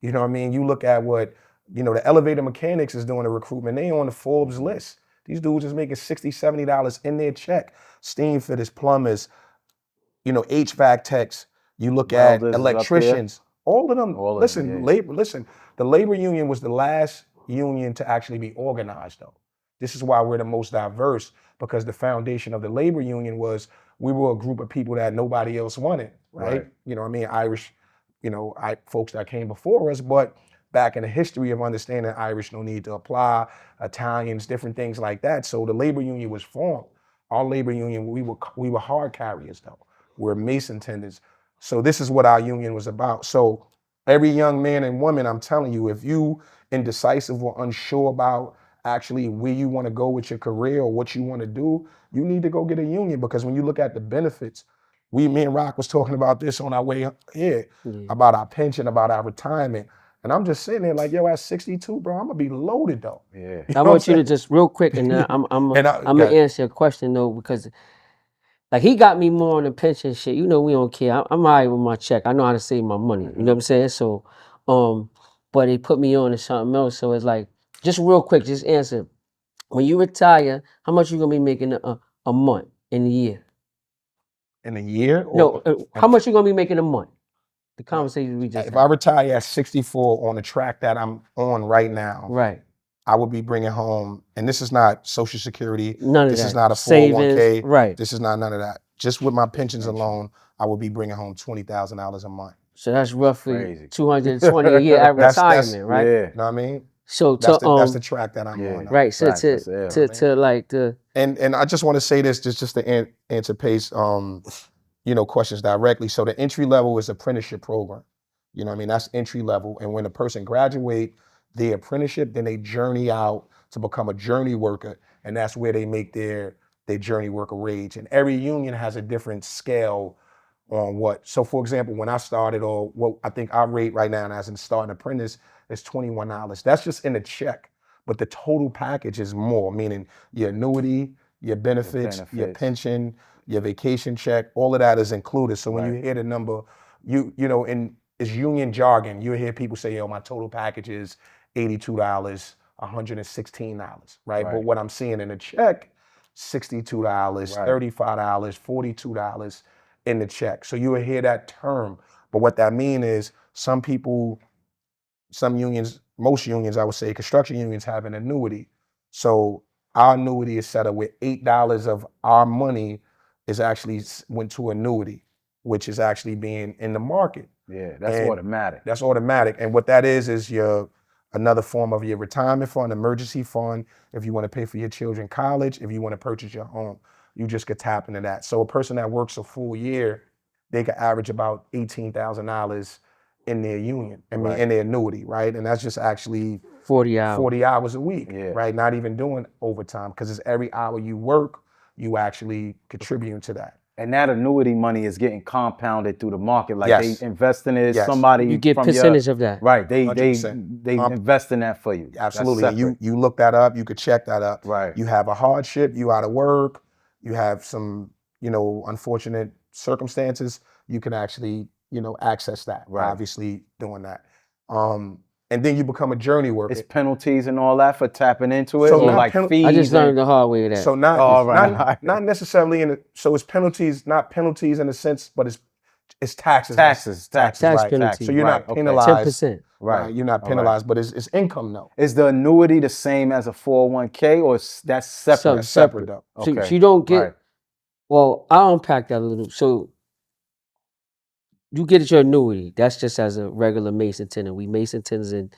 You know what I mean? You look at what, the elevator mechanics is doing the recruitment. They on the Forbes list. These dudes is making $60, $70 in their check. Steam fitters, plumbers, HVAC techs. You look at welders is up there. electricians, all of them. All of them, Listen, yeah. listen, the labor union was the last union to actually be organized though. This is why we're the most diverse, because the foundation of the labor union was we were a group of people that nobody else wanted, right? Right. You know what I mean? Irish, folks that came before us, but back in the history of understanding Irish no need to apply, Italians, different things like that. So the labor union was formed. Our labor union, we were hard carriers though. We're mason tenders. So this is what our union was about. So every young man and woman, I'm telling you, if you indecisive or unsure about actually where you want to go with your career or what you want to do, you need to go get a union, because when you look at the benefits, me and Rock was talking about this on our way here, Yeah. about our pension, about our retirement. And I'm just sitting there like, yo, at 62, bro, I'm gonna be loaded though. Yeah. You I know what I'm want you to saying? just real quick, and then I'm And gonna answer a question though, because like he got me more on the pension shit. You know, we don't care. I'm all right with my check. I know how to save my money. You know what I'm saying? So, but they put me on to something else. So it's like, just real quick, just answer. When you retire, how much you gonna be making a month in a year? in a year, No, or how much you gonna be making a month? The well, conversation we just if I had. retire at 64 on the track that I'm on right now, Right. I would be bringing home, and this is not Social Security, None of this is that. not a Savings. 401k, Right. this is not none of that. Just with my pensions Pension. alone, I would be bringing home $20,000 a month. So that's roughly Crazy. 220 a year at That's retirement, right? Yeah. you know what I mean? So That's to the track that I'm Yeah. on. right. So Facts. That's ill. to like the And I just want to say this just to answer Pace, questions directly. So the entry level is apprenticeship program. You know what I mean? That's entry level. And when a person graduate, their apprenticeship, then they journey out to become a journey worker, and that's where they make their journey worker wage. And every union has a different scale on what. So for example, when I started, or what I think our rate right now as a starting apprentice is $21. That's just in the check. But the total package is more, meaning your annuity, your benefits, your pension, your vacation check, all of that is included. So when you hear the number, you know, in it's union jargon, you hear people say, yo, my total package is $82, $116, right? But what I'm seeing in the check, $62, $35, $42 in the check. So you will hear that term. But what that means is some people, some unions, most unions, I would say, construction unions have an annuity. So our annuity is set up with $8 of our money is actually went to annuity, which is actually being in the market. Yeah, that's automatic. That's automatic. And what that is your another form of your retirement fund, emergency fund. If you want to pay for your children college, if you want to purchase your home, you just could tap into that. So a person that works a full year, they could average about $18,000 in their union, in their annuity, right? And that's just actually 40 hours. 40 hours a week, right? Not even doing overtime, because it's every hour you work, you actually contribute to that. And that annuity money is getting compounded through the market. Like they invest in it, somebody you get from percentage of that. Right, they invest in that for you. Absolutely, and you look that up, you could check that up. Right. You have a hardship, you out of work, you have some, you know, unfortunate circumstances, you can actually, you know, access that. Right. Obviously doing that. And then you become a journey worker. It's penalties and all that for tapping into it, so or like fees. I just learned the hard way of that. So not not necessarily so it's penalties, not penalties in a sense, but it's taxes. Tax right. penalties. So you're not penalized. 10%. Right. You're not penalized, but it's income though. Is the annuity the same as a 401k, or that's separate? So, that's separate though. So you don't get. Well, I'll unpack that a little. So you get your annuity. That's just as a regular mason tenant. We mason tenants and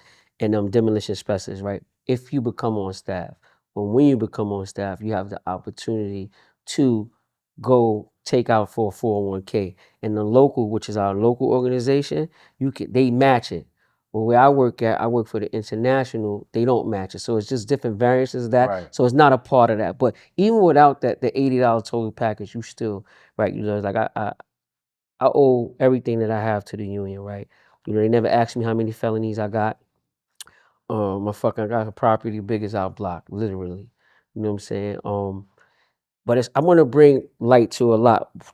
demolition specialists, right? If you become on staff, or when you become on staff, you have the opportunity to go take out for a 401k. And the local, which is our local organization, they match it. But where I work at, I work for the international, they don't match it. So it's just different variances of that. Right. So it's not a part of that. But even without that, the $80 total package, you still, right? You know, it's like I owe everything that I have to the union, right? You know, they never asked me how many felonies I got. I got a property big as our block, literally. You know what I'm saying? But I want to bring light to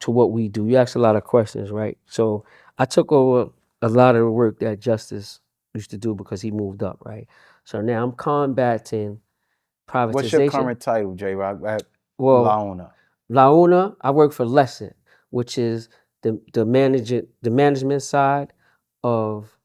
what we do. You asked a lot of questions, right? So I took over a lot of the work that Justice used to do because he moved up, right? So now I'm combating privatization. What's your current title, J-Rock, at LaUna? LaUna, I work for Lesson, which is the management side of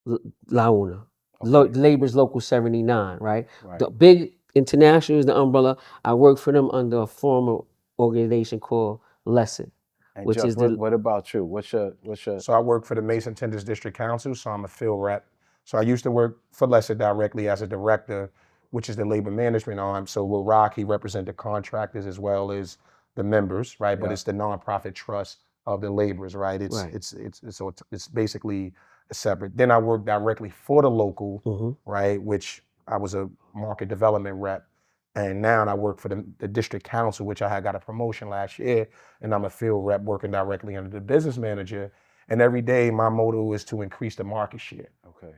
LaUna. Labor's Local 79, right? The big international is the umbrella. I work for them under a formal organization called Lesson. And which is what about you? What's your So I work for the Mason Tenders District Council, so I'm a field rep. So I used to work for Lesson directly as a director, which is the labor management arm. So with Rock, he represents the contractors as well as the members, right? But it's the nonprofit trust of the laborers, right? It's basically separate. Then I work directly for the local, right? Which I was a market development rep. And now I work for the district council, which I had got a promotion last year, and I'm a field rep working directly under the business manager. And every day my motto is to increase the market share,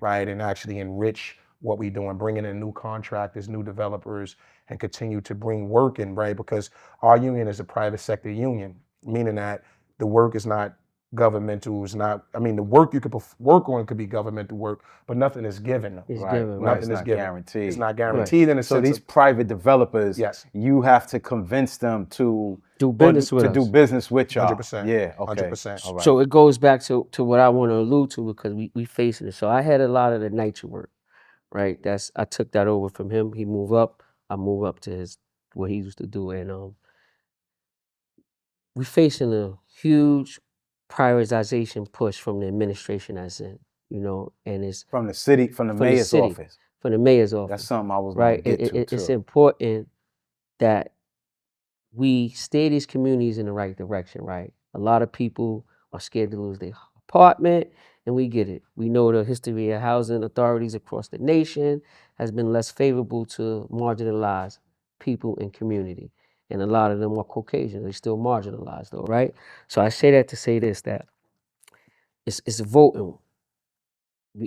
right? And actually enrich what we're doing, bringing in new contractors, new developers, and continue to bring work in, right? Because our union is a private sector union, meaning that the work is not governmental, is not, I mean, the work you could work on could be governmental work, but nothing is given. Nothing is given. Guaranteed. It's not guaranteed in a sense. So these private developers, you have to convince them to do business with us. Do business with y'all. 100%. Yeah, okay. 100%. All right. So it goes back to what I want to allude to, because we facing it. So I had a lot of the NYCHA work, right? I took that over from him. He moved up. I moved up to what he used to do, and we facing a huge prioritization push from the administration that's in, you know, and it's from the city, from the mayor's office. From the mayor's office. That's something I was going to get to too. It's important that we steer these communities in the right direction, right? A lot of people are scared to lose their apartment, and we get it. We know the history of housing authorities across the nation has been less favorable to marginalized people and community. And a lot of them are Caucasian. They're still marginalized though, right? So I say that to say this, that it's voting.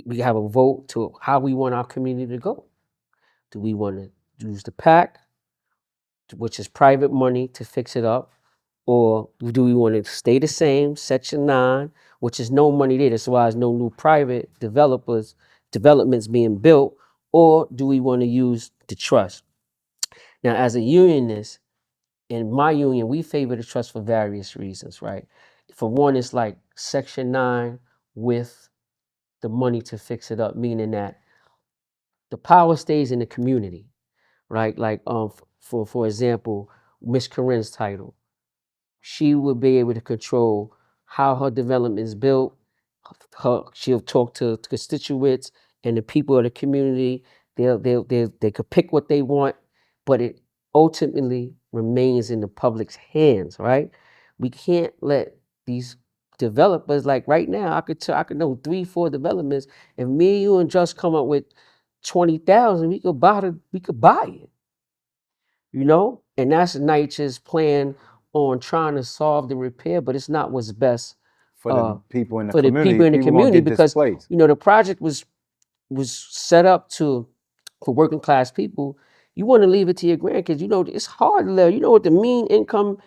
We have a vote to how we want our community to go. Do we want to use the PAC, which is private money, to fix it up? Or do we want to stay the same, Section 9, which is no money there? That's why there's no new private developments being built. Or do we want to use the trust? Now, as a unionist, in my union, we favor the trust for various reasons, right? For one, it's like Section 9 with the money to fix it up, meaning that the power stays in the community, right? Like for example, Miss Corinne's title, she will be able to control how her development is built. She'll talk to constituents and the people of the community. They could pick what they want, but it ultimately remains in the public's hands, right? We can't let these developers, like right now, I could know 3-4 developments. If me, you, and Just come up with 20,000, we could buy it, you know? And that's NYCHA's plan on trying to solve the repair, but it's not what's best For the people in the for the community, people in the gonna community, get because displaced. you know the project was set up for working class people. You want to leave it to your grandkids. You know it's hard to live. You know what the mean income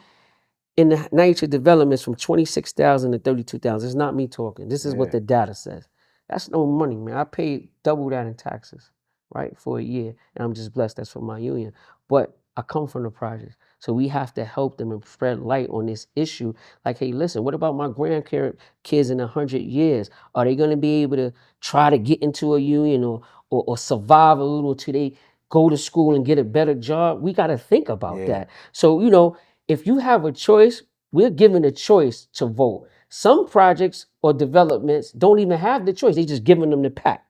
in the NYCHA developments from 26,000 to 32,000. It's not me talking. This is what Yeah. the data says. That's no money, man. I paid double that in taxes, right, for a year, and I'm just blessed that's for my union. But I come from the projects, so we have to help them and spread light on this issue. Like, hey, listen, what about my grandkids in 100 years? Are they going to be able to try to get into a union or survive a little till they go to school and get a better job? We got to think about Yeah. that. So, you know, if you have a choice, we're given a choice to vote. Some projects or developments don't even have the choice. They just giving them the pack.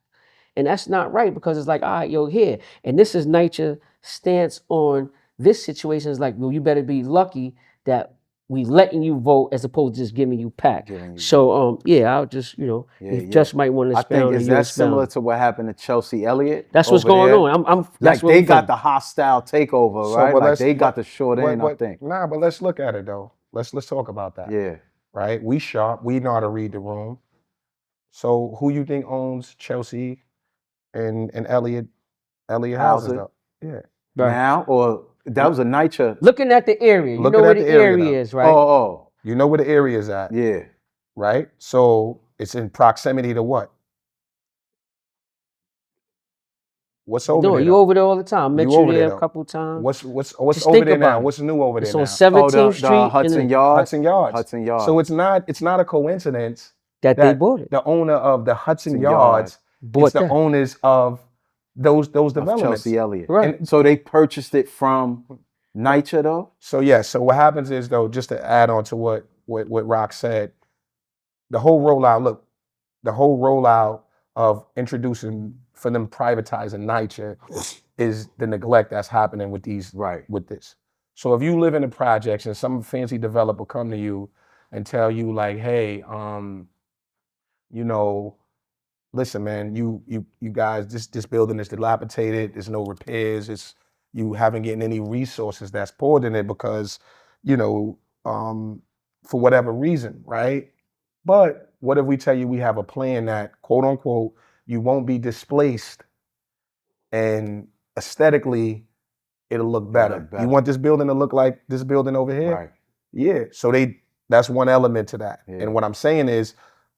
And that's not right, because it's like, all right, yo, here. And this is NYCHA's stance on this situation. Is like, well, you better be lucky that we letting you vote as opposed to just giving you pack. So yeah, I'll just, you know, if Just might want to I think expound, is and you that similar expound. to what happened to Chelsea Elliott? That's what's over going there? on. I'm Like that's what they we got think. the hostile takeover, So, right? but Like let's they got the short end, I think. Nah, but let's look at it though. Let's talk about that. Yeah. Right? We sharp. We know how to read the room. So who you think owns Chelsea and Elliott houses Housing though? Yeah. Right. now, or that was a NYCHA. Looking at the area, you Looking know where at the the area, area though. is, right? Oh, You know where the area is at, yeah. right? So it's in proximity to what? What's over No, there you though? over there all the time. Met You you over there there a though. couple times. What's Just over think there now? about it. What's new over there It's on now? 17th Oh, the Street Hudson Yards. Hudson Yards. Hudson Yards. So it's not a coincidence that they bought it. the owner of the Hudson Hudson Yards, Bought it's the that. owners of those Of developments. Chelsea Elliott. Right. And so they purchased it from NYCHA though? So yeah, so what happens is though, just to add on to what Rock said, the whole rollout of introducing for them privatizing NYCHA is the neglect that's happening with with this. So if you live in the projects and some fancy developer come to you and tell you like, hey, you know, listen, man, you guys, this building is dilapidated. There's no repairs. You haven't getting any resources that's poured in it because, you know, for whatever reason, right? But what if we tell you we have a plan that, quote unquote, you won't be displaced and aesthetically it'll look better. You want this building to look like this building over here? Right. Yeah. So that's one element to that. Yeah. And what I'm saying is,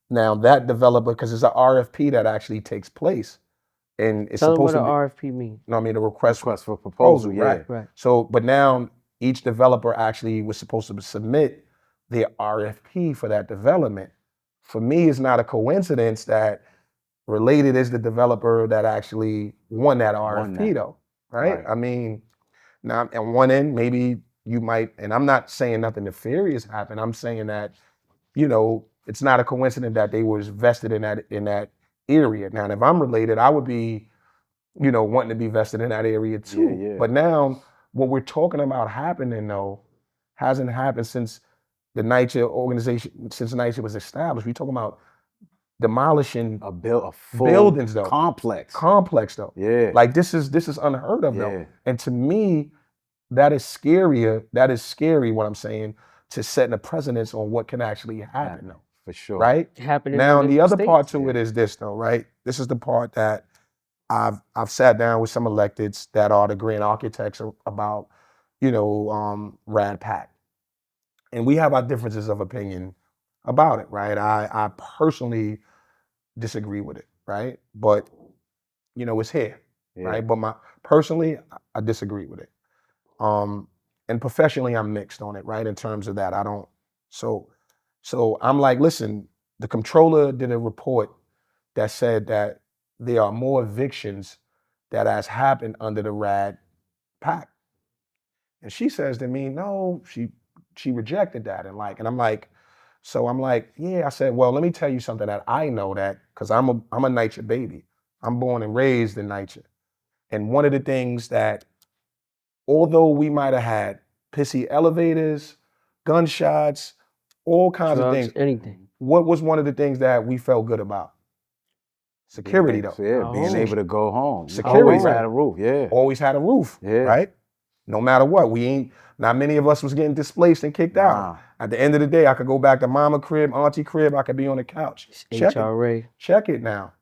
now that developer, because it's an RFP that actually takes place, and it's Tell them supposed what to an be. RFP means. No, I mean a request for proposal, right? Right. So, but now each developer actually was supposed to submit their RFP for that development. For me, it's not a coincidence that Related is the developer that actually won that RFP, though, right? I mean, now at one end, maybe you might, and I'm not saying nothing nefarious happened. I'm saying that, you know, it's not a coincidence that they was vested in that area. Now, if I'm Related, I would be, you know, wanting to be vested in that area too. Yeah. But now, what we're talking about happening though, hasn't happened since the NYCHA organization, since NYCHA was established. We're talking about demolishing a full buildings though. complex though. Yeah. Like this is unheard of though. Yeah. And to me, that is scarier. That is scary, what I'm saying, to setting a precedence on what can actually happen though. For sure. Right? It happened in Now other the other part states. to it is this though, right? This is the part that I've sat down with some electeds that are the grand architects about, Rad Pack. And we have our differences of opinion about it, right? I personally disagree with it, right? But it's here, Yeah. right? But personally, I disagree with it. And professionally, I'm mixed on it, right? In terms of that, I don't. So I'm like, listen, the comptroller did a report that said that there are more evictions that has happened under the Rad Pact. And she says to me, no, she rejected that. And I'm like, yeah. I said, well, let me tell you something that I know that, because I'm a NYCHA baby. I'm born and raised in NYCHA. And one of the things that, although we might have had pissy elevators, gunshots, all kinds of Drugs, things, anything. what was one of the things that we felt good about? Security, though. Yeah, being able to go home. Security, Always right. had a roof, yeah. Always had a roof, Yeah. right? No matter what. Not many of us was getting displaced and kicked out. At the end of the day, I could go back to mama crib, auntie crib, I could be on the couch. HRA. Check it now.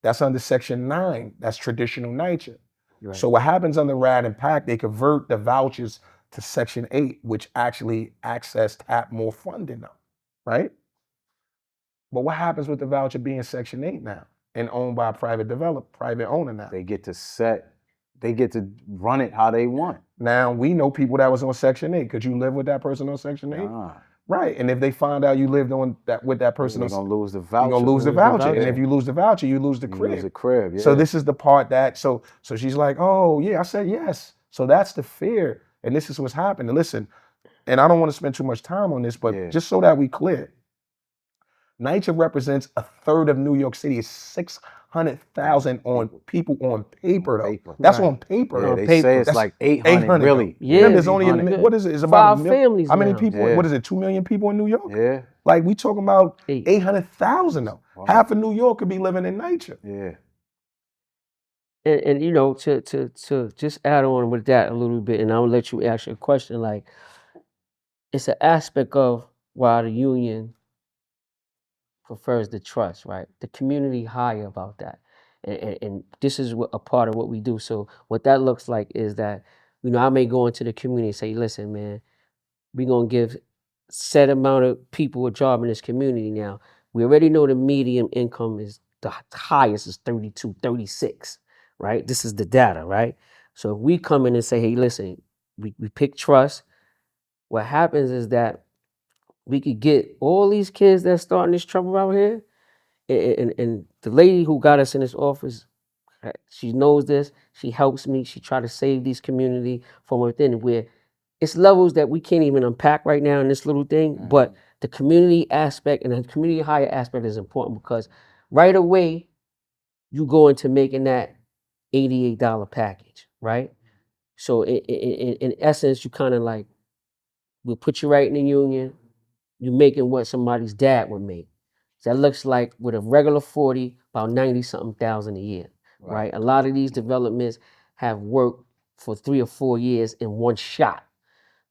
That's under Section 9. That's traditional NYCHA. Right. So what happens under Rad and Pact, they convert the vouchers to Section 8, which actually tap more funding now, right? But what happens with the voucher being Section 8 now and owned by a private owner now? They get to run it how they want. Now, we know people that was on Section 8. Could you live with that person on Section 8? Nah. Right. And if they find out you lived with that person, you're going to lose the voucher. You're going to lose the voucher. And if you lose the voucher, you lose the crib. You lose the crib, yeah. So this is the part that, so she's like, oh, yeah, I said yes. So that's the fear. And this is what's happening. Listen, and I don't want to spend too much time on this, but just so that we clear, NYCHA represents a third of New York City. It's 600,000 on people on paper, though. That's on paper. Yeah, they say it's like 800, really. Yeah. There's only, what is it? It's about 5 families How many now. people? Yeah. What is it? 2 million people in New York? Yeah. Like, we talking about 8. 800,000, though. Wow. Half of New York could be living in NYCHA. Yeah. And to just add on with that a little bit, and I'll let you ask your question. Like, it's an aspect of why the union prefers the trust, right? The community higher about that, and this is a part of what we do. So what that looks like is that, I may go into the community and say, listen, man, we're gonna give set amount of people a job in this community. Now, we already know the median income is the highest is 32, 36, right? This is the data, right? So if we come in and say, hey, listen, we pick trust, what happens is that we could get all these kids that's starting this trouble out here, and the lady who got us in this office, she knows this, she helps me, she try to save these community from within, where it's levels that we can't even unpack right now in this little thing, but the community aspect and the community higher aspect is important, because right away you go into making that $88 package, right? So in essence, you kind of like, we'll put you right in the union, you're making what somebody's dad would make. So that looks like with a regular 40, about 90-something thousand a year, right? A lot of these developments have worked for 3 or 4 years in one shot.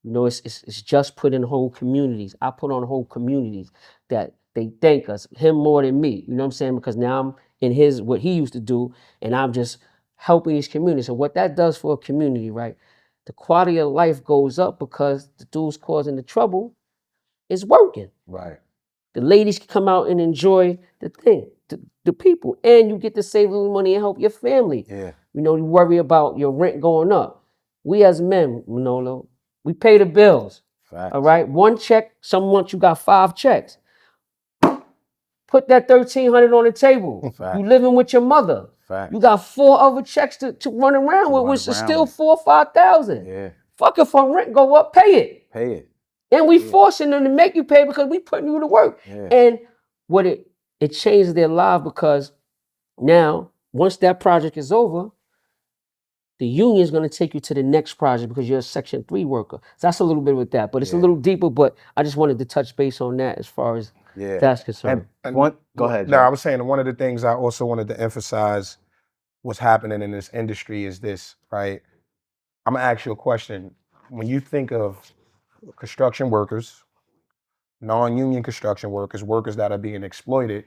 It's just put in whole communities. I put on whole communities that they thank us, him more than me. You know what I'm saying? Because now I'm in what he used to do, and I'm just helping these communities. So what that does for a community, right? The quality of life goes up because the dudes causing the trouble is working. Right. The ladies can come out and enjoy the thing, the people, and you get to save a little money and help your family. Yeah. You worry about your rent going up. We as men, Manolo, we pay the bills. Facts. All right, one check. Some months you got 5 checks. Put that $1,300 on the table. Facts. You living with your mother. Facts. You got 4 other checks to run around with, which is still 4,000 or 5,000. Yeah. Fuck if our rent go up, pay it. Pay it. And we forcing them to make you pay because we putting you to work. Yeah. And what it changes their life, because now, once that project is over, the union is going to take you to the next project because you're a Section 3 worker. So that's a little bit with that, but it's a little deeper. But I just wanted to touch base on that as far as Yeah. That's concerned. And go ahead, No, Joe. I was saying one of the things I also wanted to emphasize what's happening in this industry is this, right? I'm gonna ask you a question. When you think of construction workers, non-union construction workers, workers that are being exploited,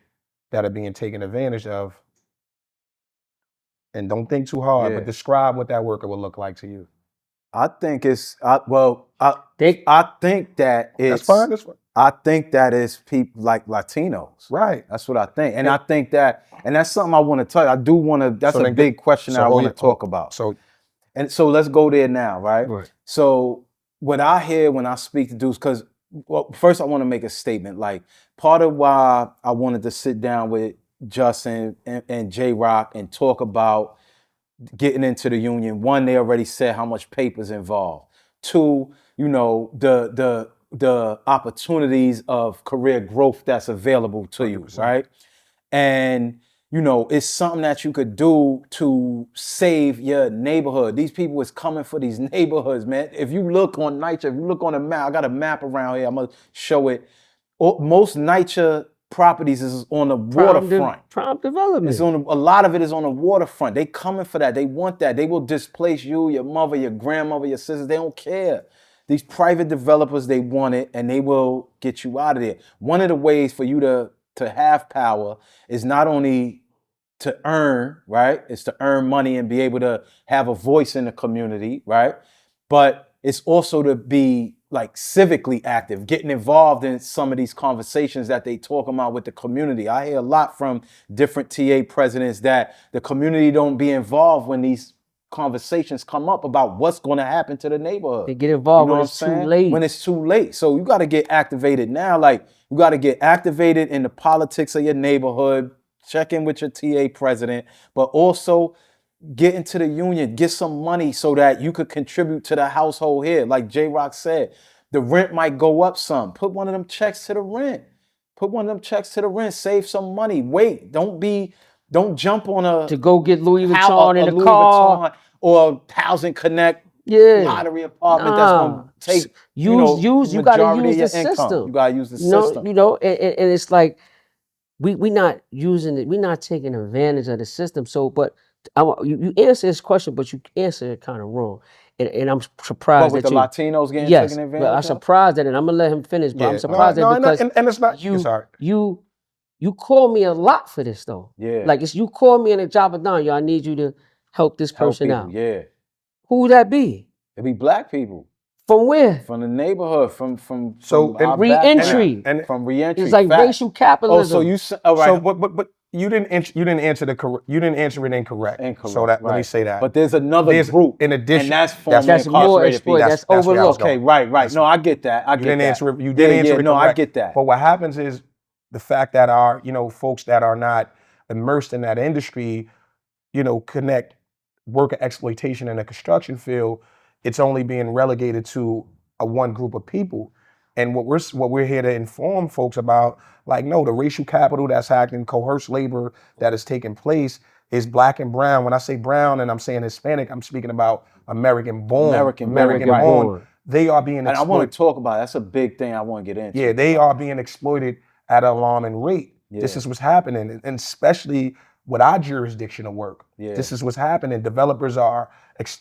that are being taken advantage of, and don't think too hard, but Yeah. describe what that worker would look like to you. I think it's They- I think that That's it's fine. That's fine. I think that it's people like Latinos. Right. That's what I think. And I think that, and that's something I want to tell you. I do want to, that's So a then big question that I hold want to your- talk about. So And so let's go there now, right? Right. So what I hear when I speak to dudes, because first I want to make a statement. Like, part of why I wanted to sit down with Jus and J-Rock and talk about getting into the union. One, they already said how much paper's involved. Two, you know, the opportunities of career growth that's available to you, 100%. right? And you know, it's something that you could do to save your neighborhood. These people is coming for these neighborhoods, man. If you look on NYCHA, if you look on a map, I got a map around here. I'm gonna show it. Most NYCHA properties is on the waterfront. Prime development. It's on a lot of it is on the waterfront. They coming for that. They want that. They will displace you, your mother, your grandmother, your sisters. They don't care. These private developers, they want it, and they will get you out of there. One of the ways for you to have power is not only to earn, right? It's to earn money and be able to have a voice in the community, right? But it's also to be like civically active, getting involved in some of these conversations that they talk about with the community. I hear a lot from different TA presidents that the community don't be involved when these conversations come up about what's going to happen to the neighborhood. They get involved You know when what it's I'm saying? too late. When it's too late. So you got to get activated now. Like, you got to get activated in the politics of your neighborhood, check in with your TA president, but also get into the union, get some money so that you could contribute to the household here. Like J-Rock said, the rent might go up some. Put one of them checks to the rent. Put one of them checks to the rent. Save some money. Wait, don't jump on a to go get Louis a Vuitton in a Louis car. Vuitton or Housing Connect Yeah. lottery apartment that's gonna take you the gotta majority use of the your income. system. You gotta use the You know, system. and it's like we not using it, we're not taking advantage of the system. So, but you answer this question, but you answer it kind of wrong. And I'm But surprised with that the you Latinos getting yes, taken but I'm advantage of? surprised at it. I'm gonna let him finish, but I'm Yeah. surprised at it because and it's not. you Sorry. you call me a lot for this though. Yeah. Like it's you call me in a job of down, yo, I need you to help this Help person people, out. yeah. Who would that be? It be black people From where? from the neighborhood, from So, our Re-entry. background, and from reentry. It's like Facts. racial capitalism. Oh, so you all right? So, but you didn't answer you didn't answer it incorrect. Incorrect. So that let me right. say that. But there's another group in addition, and that's formerly That's more incarcerated exploited. people. That's That's where I was overlooked. Okay, going. right. That's- No, I get that. I You get didn't that. answer it. You did answer it No, correct. I get that. But what happens is the fact that our folks that are not immersed in that industry, connect worker exploitation in the construction field. It's only being relegated to a one group of people. And what we're here to inform folks about, like, no, the racial capital that's happening, coerced labor that is taking place is black and brown. When I say brown and I'm saying Hispanic, I'm speaking about American born. American born. born. They are being And I exploited. want to talk about it. That's a big thing I want to get into. Yeah, they are being exploited at an alarming rate. This Yeah. is what's happening, and especially with our jurisdiction of work. Yeah. This is what's happening.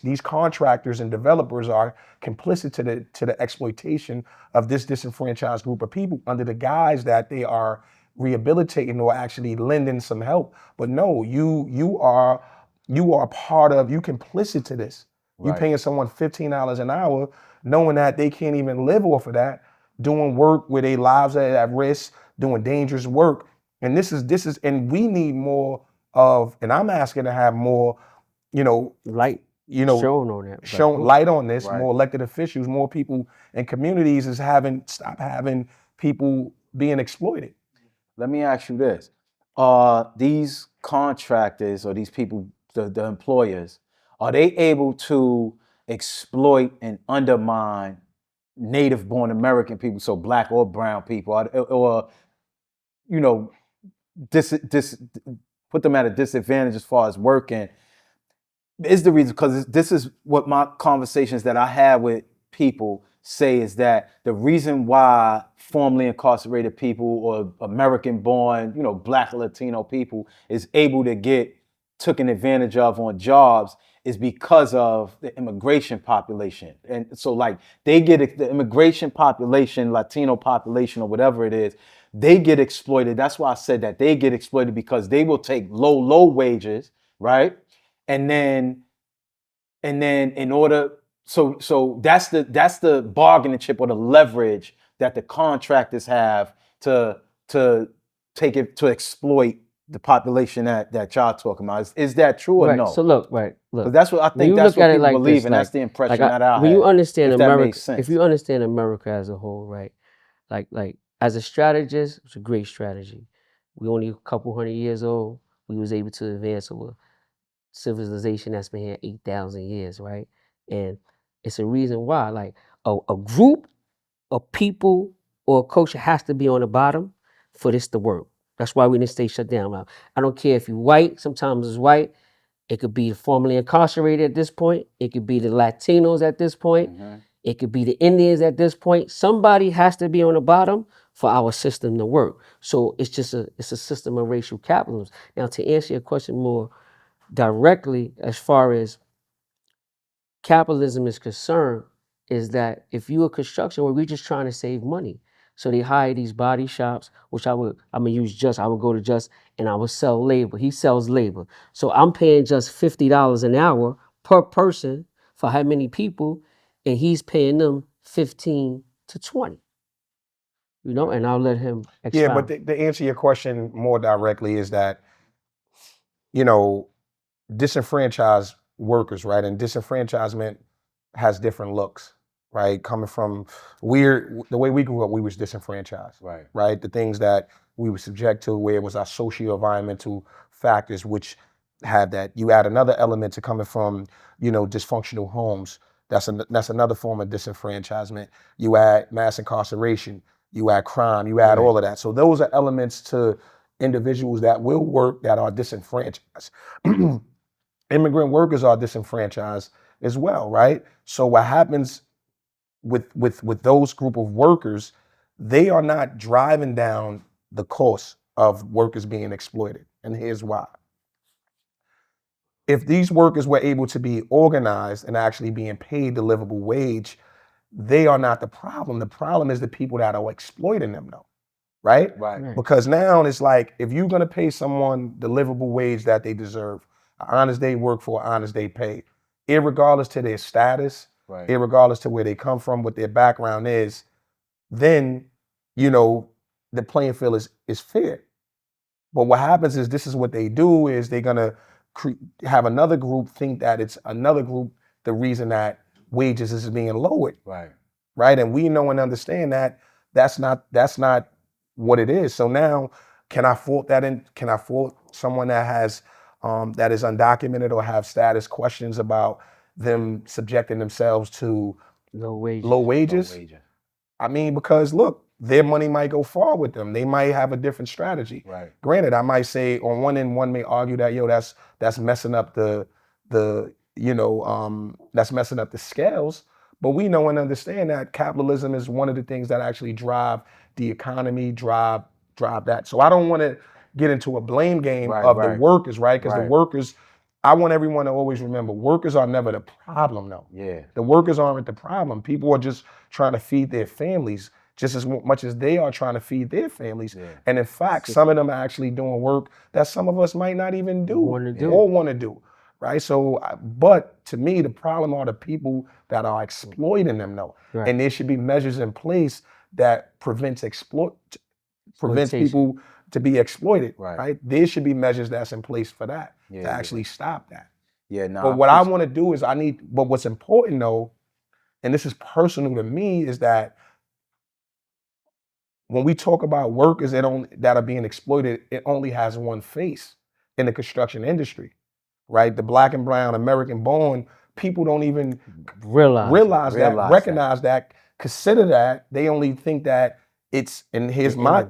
These contractors and developers are complicit to the exploitation of this disenfranchised group of people under the guise that they are rehabilitating or actually lending some help. But no, you are complicit to this. You Right. paying someone $15 an hour, knowing that they can't even live off of that, doing work where their lives are at risk, doing dangerous work. And this is, and we need more of, and I'm asking to have more, Light shown on that. shown light on this, Right. more elected officials, more people in communities stop having people being exploited. Let me ask you this. These contractors or these people, the employers, are they able to exploit and undermine native born American people, so black or brown people, or put them at a disadvantage as far as working? Is the reason, because this is what my conversations that I have with people say is that the reason why formerly incarcerated people or American-born, Black or Latino people is able to get taken advantage of on jobs is because of the immigration population. And so like the immigration population, Latino population or whatever it is, they get exploited. That's why I said that they get exploited because they will take low wages, right? And then in order, so that's the bargaining chip or the leverage that the contractors have to take it to exploit the population that y'all talking about. Is that true or Right. no? So look. Because that's what I When think. you That's look what at it people like believe, this, and that's the impression that I when you had. understand If that America, makes sense. if you understand America as a whole, right? Like as a strategist, it's a great strategy. We only a couple hundred years old. We was able to advance over civilization that's been here 8,000 years, right? And it's a reason why, like a group of people or a culture has to be on the bottom for this to work. That's why we didn't stay shut down. Now, I don't care if you're white. Sometimes it's white. It could be the formerly incarcerated at this point. It could be the Latinos at this point. It could be the Indians at this point. Somebody has to be on the bottom for our system to work. So it's a system of racial capitalism. Now, to answer your question more directly, as far as capitalism is concerned, is that if you're a construction worker, we're just trying to save money. So they hire these body shops, which I'm gonna use Just. I would go to Just and I would sell labor. He sells labor. So I'm paying just $50 an hour per person for how many people, and he's paying them 15 to 20. And I'll let him Yeah, but expound. to answer your question more directly is that, you know, disenfranchised workers, right? And disenfranchisement has different looks, right? Coming from the way we grew up, we was disenfranchised, right? The things that we were subject to, where it was our socio-environmental factors, which had that. You add another element to coming from, dysfunctional homes. That's another form of disenfranchisement. You add mass incarceration, you add crime, you add all of that. So those are elements to individuals that will work that are disenfranchised. Immigrant workers are disenfranchised as well, right? So what happens with those group of workers, they are not driving down the cost of workers being exploited. And here's why. If these workers were able to be organized and actually being paid the livable wage, they are not the problem. The problem is the people that are exploiting them, though, right? Right. Because now it's like, if you're gonna pay someone the livable wage that they deserve, an honest day work for an honest day pay, irregardless to their status, irregardless to where they come from, what their background is, then, the playing field is fair. But what happens is, this is what they do, is they're gonna have another group think that it's another group the reason that wages is being lowered. Right. And we know and understand that that's not what it is. So now, can I fault someone that has that is undocumented or have status questions about them subjecting themselves to Low wages. low wages? I mean, because look, their money might go far with them. They might have a different strategy. Granted, I might say on one end, one may argue that, that's messing up that's messing up the scales. But we know and understand that capitalism is one of the things that actually drive the economy, drive that. So I don't want to get into a blame game of the workers, right? Because the workers, I want everyone to always remember, workers are never the problem, though. The workers aren't the problem. People are just trying to feed their families just as much as they are trying to feed their families. And in fact, some of them are actually doing work that some of us might not even do or want to do. Right. So, but to me, the problem are the people that are exploiting them, though. And there should be measures in place that prevents people to be exploited. Right. There should be measures that's in place for that to actually stop that. But what I want to do is but what's important, though, and this is personal to me, is that when we talk about workers that are being exploited, it only has one face in the construction industry. Right? The Black and brown American born people don't even realize that, recognize that, consider that. They only think that it's, and here's my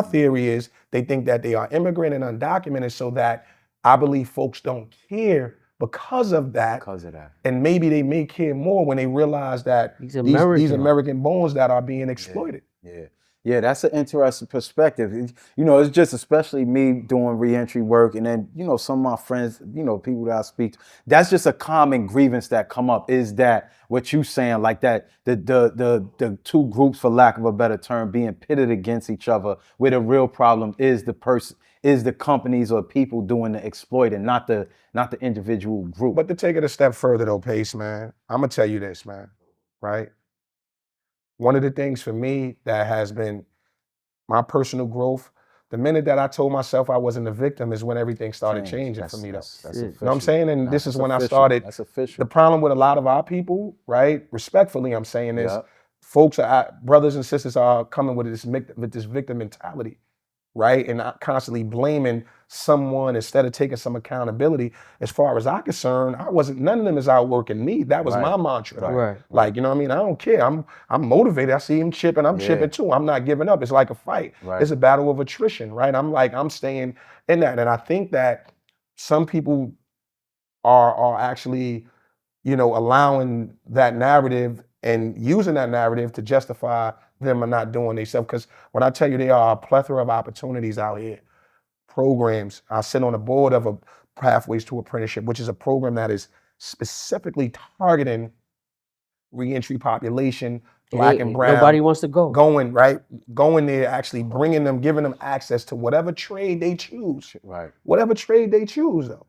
theory is, they think that they are immigrant and undocumented, so that I believe folks don't care because of that. Because of that. And maybe they may care more when they realize that He's these American. American bones that are being exploited. Yeah, that's an interesting perspective. You know, it's just especially me doing reentry work, and then you know some of my friends, you know, people that I speak to. That's just a common grievance that come up. Is that what you saying? Like that the two groups, for lack of a better term, being pitted against each other, where the real problem is the companies or people doing the exploiting, not the individual group. But to take it a step further though, Pace, man, I'm gonna tell you this, man, right? One of the things for me that has been my personal growth, the minute that I told myself I wasn't a victim is when everything started changing for me though. That's You know what I'm saying? And this is when I started. That's official. The problem with a lot of our people, right? Respectfully, I'm saying is Yeah. folks brothers and sisters are coming with this victim mentality, right? And not constantly blaming someone instead of taking some accountability. As far as I'm concerned, none of them is outworking me. That was my mantra. Right. Like, you know what I mean? I don't care. I'm motivated. I see him chipping, I'm chipping too. I'm not giving up. It's like a fight. Right. It's a battle of attrition, right? I'm staying in that. And I think that some people are actually, you know, allowing that narrative and using that narrative to justify them not doing themselves. Because when I tell you there are a plethora of opportunities out here, programs. I sit on the board of a Pathways to Apprenticeship, which is a program that is specifically targeting reentry population, Black and brown. Nobody wants to go. Going there, actually bringing them, giving them access to whatever trade they choose. Right. Whatever trade they choose, though.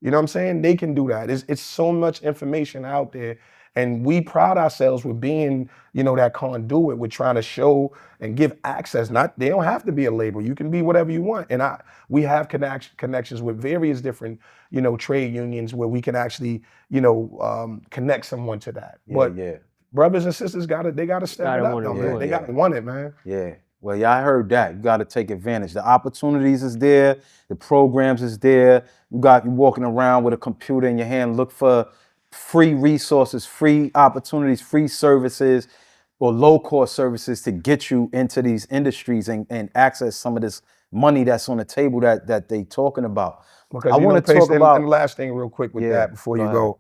You know what I'm saying? They can do that. It's so much information out there. And we pride ourselves with being, you know, that conduit. We're trying to show and give access. They don't have to be a label. You can be whatever you want. And we have connections with various different, you know, trade unions where we can actually, you know, connect someone to that. But brothers and sisters gotta step it up, though, man. They gotta want it, man. Yeah. Well, yeah, I heard that. You got to take advantage. The opportunities is there. The programs is there. You walking around with a computer in your hand. Look for free resources, free opportunities, free services, or low-cost services to get you into these industries and access some of this money that's on the table that they talking about. Because I want to talk about. And the last thing, real quick, with that before you go.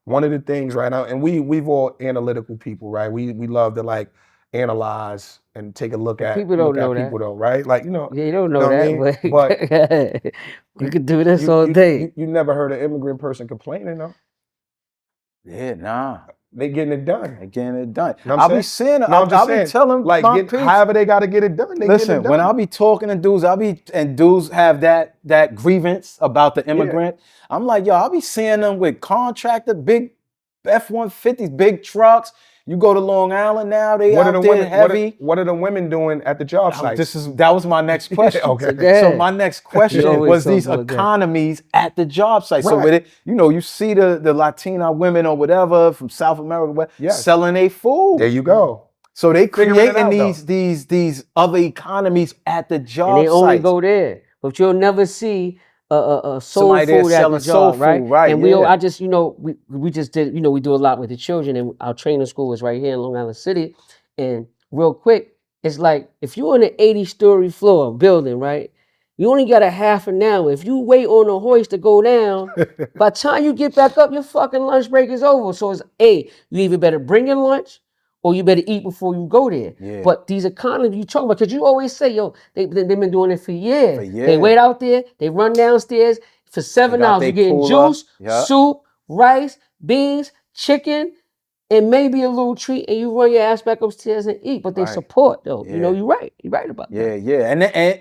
One of the things right now, and we've all analytical people, right? We love to like analyze and take a look at people don't know people that. though, right? Like, you know, Yeah, you don't know that, I mean? but you could do this all day. You never heard an immigrant person complaining, though. Yeah, nah. They getting it done. They getting it done. You know I'll be saying, I'll be telling like however they got to get it done. Listen, when I'll be talking to dudes, dudes have that grievance about the immigrant. I'm like, yo, I'll be seeing them with contractor, big F-150s, big trucks. You go to Long Island now, they out there heavy. What are the women doing at the job site? That was my next question. Okay. So my next question was these economies at the job site. So with it, you know, you see the Latina women or whatever from South America selling their food. There you go. So they creating these other economies at the job site. And they only go there, but you'll never see soul Somebody food at the job, right? And I just, you know, we just did, you know, we do a lot with the children, and our training school is right here in Long Island City. And real quick, it's like if you're on an 80-story floor building, right? You only got a half an hour. If you wait on a hoist to go down, by the time you get back up, your fucking lunch break is over. So it's you either better bring your lunch, or you better eat before you go there. Yeah. But these economies you talk about, because you always say, yo, they've been doing it for years. They wait out there, they run downstairs for 7 hours. You're getting juice, soup, rice, beans, chicken, and maybe a little treat, and you run your ass back upstairs and eat. But they support, though. You know, you're right. You're right about that. Yeah.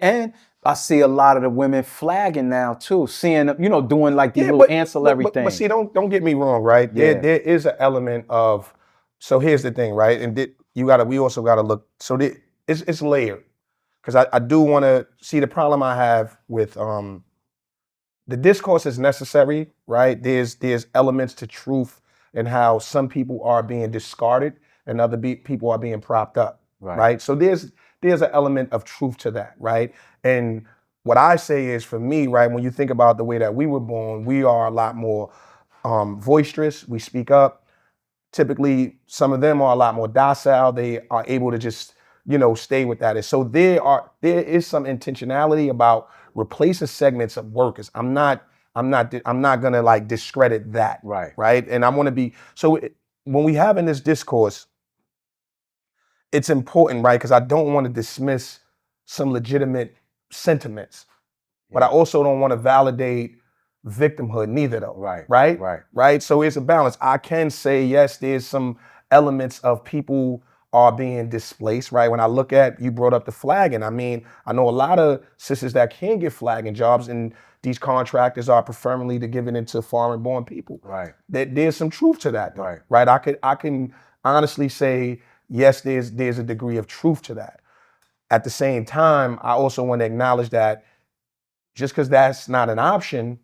And I see a lot of the women flagging now too, seeing them, you know, doing like these little ancillary things. But see, don't get me wrong, right? There is an element of. So here's the thing, right? And we also gotta look. So it's layered, because I do want to see the problem I have with the discourse is necessary, right? There's elements to truth and how some people are being discarded and other people are being propped up, right? So there's an element of truth to that, right? And what I say is, for me, right, when you think about the way that we were born, we are a lot more boisterous. We speak up. Typically, some of them are a lot more docile. They are able to just, you know, stay with that. And so there is some intentionality about replacing segments of workers. I'm not I'm not gonna like discredit that. Right. And I want to be, so when we having this discourse, it's important, right? Because I don't want to dismiss some legitimate sentiments, but I also don't want to validate victimhood neither though. Right. So it's a balance. I can say, yes, there's some elements of people are being displaced, right? When I look at, you brought up the flagging. I mean, I know a lot of sisters that can get flagging jobs, and these contractors are preferably to giving it to foreign born people. There's some truth to that though. Right. I can honestly say, yes, there's a degree of truth to that. At the same time, I also want to acknowledge that just because that's not an option,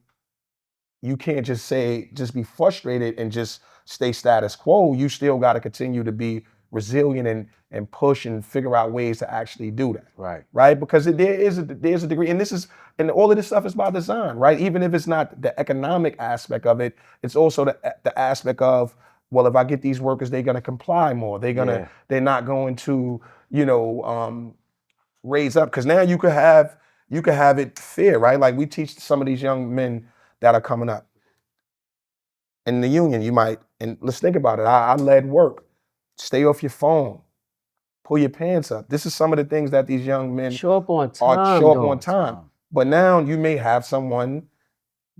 you can't just be frustrated and just stay status quo. You still got to continue to be resilient and push and figure out ways to actually do that. Right. Because there's a degree, and all of this stuff is by design, right? Even if it's not the economic aspect of it, it's also the aspect of, well, if I get these workers, they're gonna comply more. They're not going to, raise up. Because now you could have it fair, right? Like we teach some of these young men that are coming up in the union. You might, and let's think about it. I led work. Stay off your phone. Pull your pants up. This is some of the things that these young men show up on time. But now you may have someone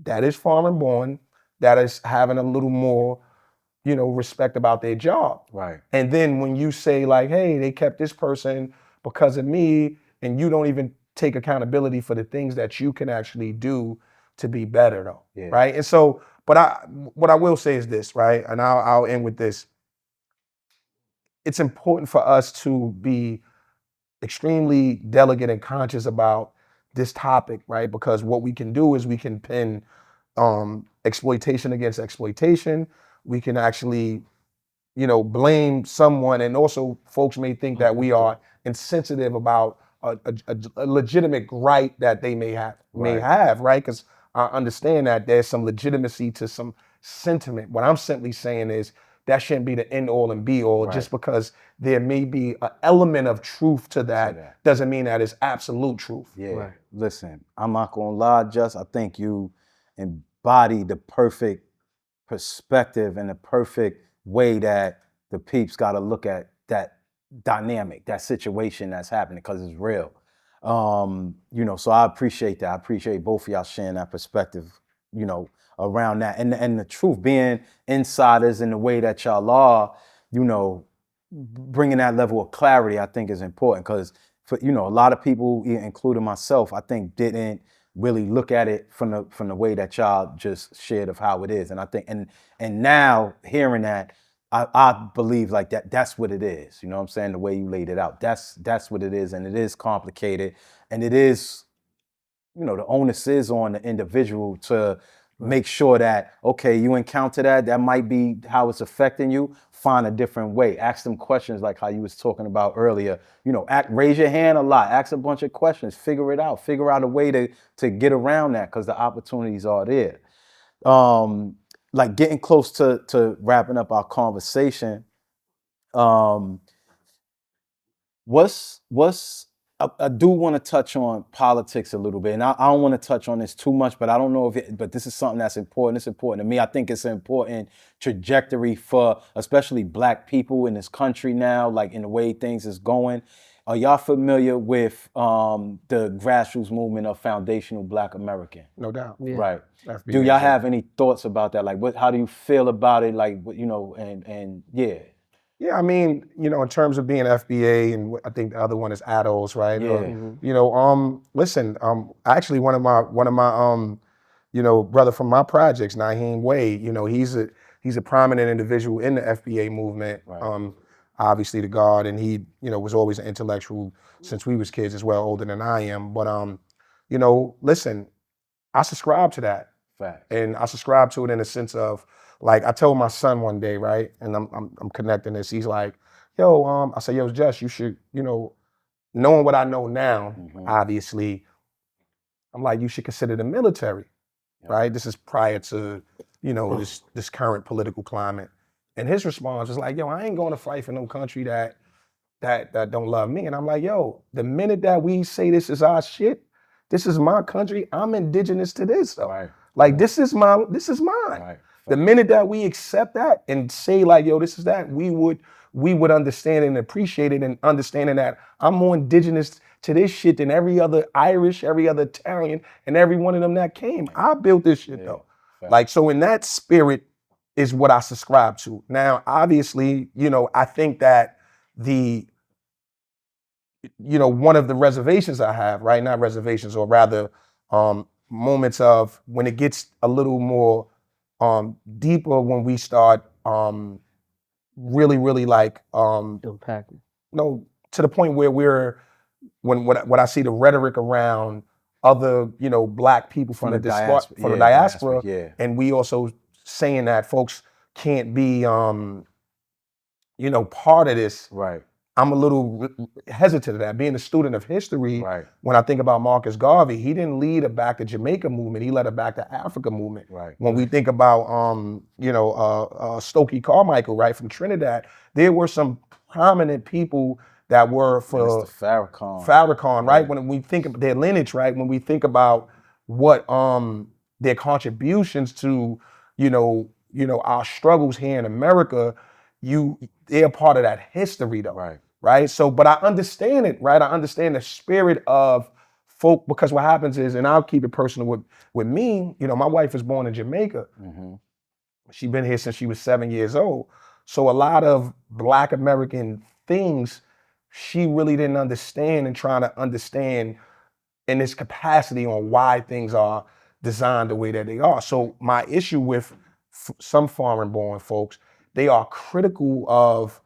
that is foreign born that is having a little more, respect about their job. And then when you say like, hey, they kept this person because of me, and you don't even take accountability for the things that you can actually do to be better though. Right. And so, but what I will say is this, right? And I'll end with this. It's important for us to be extremely delicate and conscious about this topic, right? Because what we can do is we can pin exploitation against exploitation. We can actually, blame someone, and also folks may think that we are insensitive about a legitimate right that they may have, right? Because I understand that there's some legitimacy to some sentiment. What I'm simply saying is that shouldn't be the end all and be all. Just because there may be an element of truth to that doesn't mean that it's absolute truth. Listen, I'm not gonna lie, Jus. I think you embody the perfect perspective and the perfect way that the peeps got to look at that dynamic, that situation that's happening, because it's real. So I appreciate that. I appreciate both of y'all sharing that perspective, around that, and the truth, being insiders in the way that y'all are, bringing that level of clarity, I think is important, because for a lot of people, including myself, I think didn't really look at it from the way that y'all just shared of how it is. And I think and now hearing that, I believe like that's what it is. You know what I'm saying? The way you laid it out, that's what it is. And it is complicated, and it is, the onus is on the individual to make sure that, okay, you encounter that might be how it's affecting you. Find a different way. Ask them questions like how you was talking about earlier. Raise your hand a lot. Ask a bunch of questions. Figure it out. Figure out a way to get around that, because the opportunities are there. Like getting close to wrapping up our conversation. I do want to touch on politics a little bit, and I don't want to touch on this too much, but I don't know but this is something that's important. It's important to me. I think it's an important trajectory for especially Black people in this country now, like in the way things is going. Are y'all familiar with the grassroots movement of Foundational Black American? No doubt. Right. Do y'all have any thoughts about that? Like, how do you feel about it? Like, and yeah. Yeah, I mean, in terms of being FBA, and I think the other one is ADOS, right? Listen, actually one of my brother from my projects, Naheem Wade, he's a prominent individual in the FBA movement. Obviously the guard, and he, was always an intellectual since we was kids as well, older than I am. But listen, I subscribe to that. Fact. And I subscribe to it in the sense of, like, I told my son one day, right, and I'm connecting this. He's like, yo, I said, yo, Jus, you should, knowing what I know now, obviously, I'm like, you should consider the military, right? This is prior to, this current political climate. And his response was like, yo, I ain't going to fight for no country that don't love me. And I'm like, yo, the minute that we say this is our shit, this is my country, I'm indigenous to this, though. Like this is mine. Right. The minute that we accept that and say like, yo, this is that, we would understand and appreciate it, and understanding that I'm more indigenous to this shit than every other Irish, every other Italian, and every one of them that came. I built this shit though. Like, so in that spirit is what I subscribe to. Now, obviously, I think that one of the reservations I have, right? Not reservations, or rather moments of when it gets a little more deeper, when we start really, really like Impacting. to the point where when I see the rhetoric around other, black people from the diaspora, yeah. and we also saying that folks can't be part of this. Right. I'm a little hesitant to that. Being a student of history, Right. when I think about Marcus Garvey, he didn't lead a Back to Jamaica movement. He led a Back to Africa movement. Right. When we think about, Stokely Carmichael, right, from Trinidad, there were some prominent people that were for Mr. Farrakhan. Farrakhan, right? When we think of their lineage, right? When we think about what their contributions to, our struggles here in America, they're part of that history though. Right. Right. So, but I understand it, right? I understand the spirit of folk, because what happens is, and I'll keep it personal with me, my wife was born in Jamaica. Mm-hmm. She's been here since she was 7 years old. So a lot of Black American things she really didn't understand, and trying to understand in this capacity on why things are designed the way that they are. So my issue with some foreign born folks, they are critical of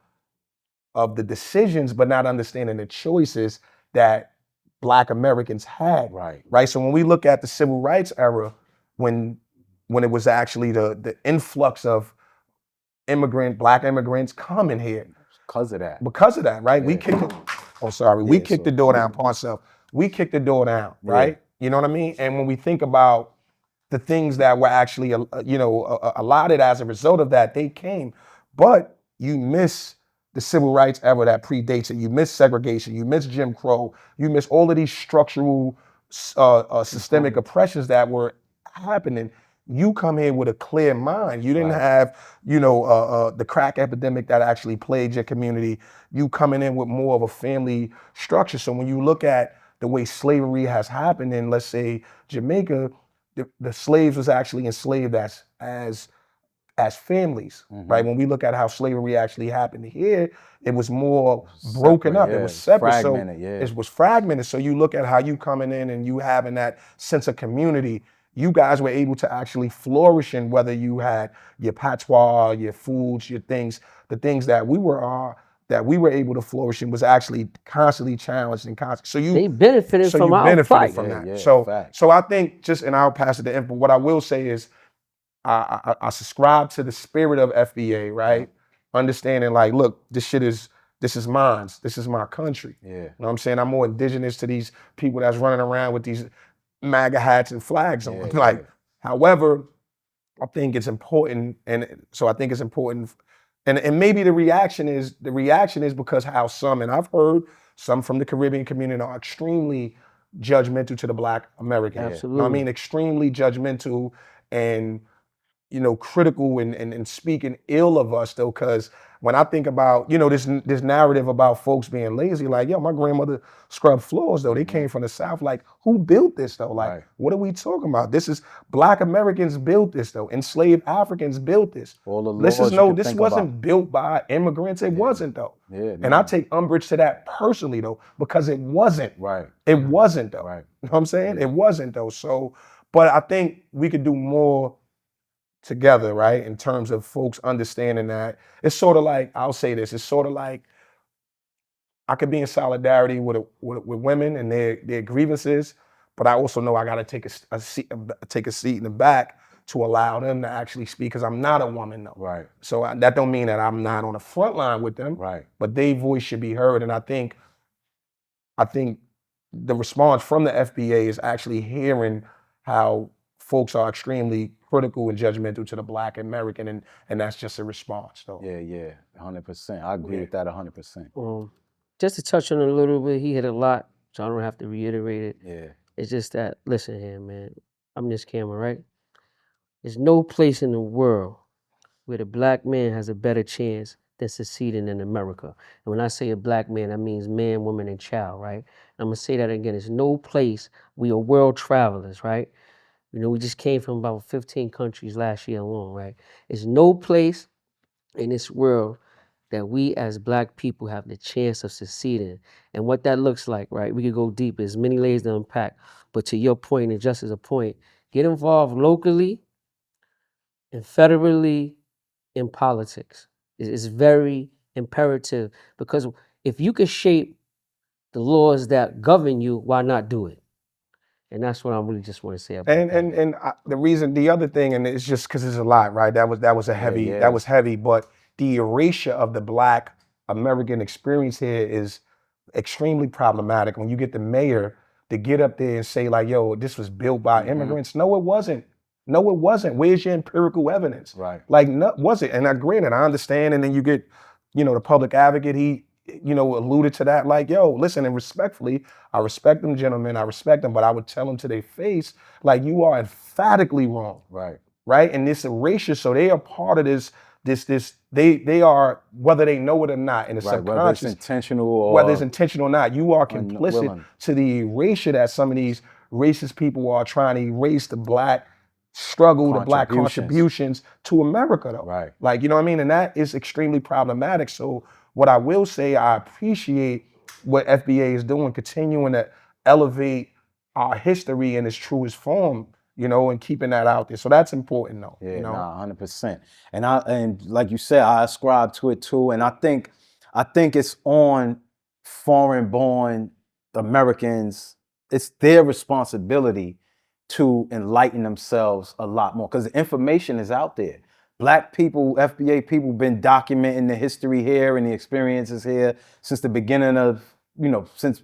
the decisions, but not understanding the choices that Black Americans had. Right. Right. So when we look at the civil rights era, when it was actually the influx of Black immigrants coming here. Because of that. Right? Yeah. We kicked the door down, Parcel. We kicked the door down, right? Yeah. You know what I mean? And when we think about the things that were actually, allotted as a result of that, they came. But you miss the civil rights era that predates it. You miss segregation. You miss Jim Crow. You miss all of these structural, systemic oppressions that were happening. You come here with a clear mind. You didn't have, the crack epidemic that actually plagued your community. You coming in with more of a family structure. So when you look at the way slavery has happened in, let's say, Jamaica, the slaves was actually enslaved as families, right? When we look at how slavery actually happened here, it was more broken up. It was separate. Fragmented, It was fragmented. So you look at how you coming in and you having that sense of community. You guys were able to actually flourish in, whether you had your patois, your foods, your things, the things that we were able to flourish in was actually constantly challenged and constantly. So they benefited from our fight. from that. Yeah, so I think and I'll pass it to info. What I will say is, I subscribe to the spirit of FBA, right? Understanding like, look, this is mine. This is my country. Yeah. You know what I'm saying? I'm more indigenous to these people that's running around with these MAGA hats and flags on. However, I think it's important, and maybe the reaction is because how some, and I've heard some from the Caribbean community, are extremely judgmental to the Black American. Absolutely. You know what I mean? Extremely judgmental and critical and speaking ill of us though, because when I think about, this narrative about folks being lazy, like, yo, my grandmother scrubbed floors though. They came from the South. Like, who built this though? Like, what are we talking about? This is Black Americans built this though. Enslaved Africans built this. All the This laws wasn't built by immigrants. It wasn't though. Yeah, and I take umbrage to that personally though, because it wasn't. Right. It wasn't though. Right. You know what I'm saying? It wasn't though. So, but I think we could do more together, right? In terms of folks understanding that it's sort of like, I'll say this, it's sort of like I could be in solidarity with women and their grievances, but I also know I got to take a seat in the back to allow them to actually speak, because I'm not a woman though. Right. So that don't mean that I'm not on the front line with them. Right. But their voice should be heard, and I think the response from the FBA is actually hearing how folks are extremely critical and judgmental to the Black American, and that's just a response, though. Yeah, 100%. I agree with that 100%. Just to touch on it a little bit, he hit a lot, so I don't have to reiterate it. Yeah. It's just that, listen here, man, I'm this camera, right? There's no place in the world where the black man has a better chance than succeeding in America. And when I say a black man, that means man, woman, and child, right? I'm gonna say that again. There's no place. We are world travelers, right? You know, we just came from about 15 countries last year alone, right? There's no place in this world that we as black people have the chance of succeeding. And what that looks like, right? We could go deep. There's many layers to unpack. But to your point, and just as a point, get involved locally and federally in politics. It's very imperative because if you can shape the laws that govern you, why not do it? And that's what I really just want to say about that. And the reason, the other thing, and it's just because it's a lot, right? That was a heavy, yeah. that was heavy. But the erasure of the Black American experience here is extremely problematic. When you get the mayor to get up there and say like, "Yo, this was built by immigrants," no, it wasn't. No, it wasn't. Where's your empirical evidence? Right. Like, no, was it? And I granted, I understand. And then you get, the public advocate. He, alluded to that. Like, yo, listen, and respectfully, I respect them, gentlemen. I respect them, but I would tell them to their face, like, you are emphatically wrong. Right. Right. And this erasure, so they are part of this. They are, whether they know it or not, in the subconscious, whether it's intentional or whether it's intentional or not, you are complicit unwilling. to the erasure that some of these racist people are trying to erase the Black struggle, the Black contributions to America, though. Right. Like, you know what I mean? And that is extremely problematic. So what I will say, I appreciate what FBA is doing, continuing to elevate our history in its truest form, and keeping that out there. So that's important, though. Yeah, 100%. And like you said, I ascribe to it too. And I think it's on foreign-born Americans. It's their responsibility to enlighten themselves a lot more because the information is out there. Black people, FBA people, been documenting the history here and the experiences here since the beginning of, since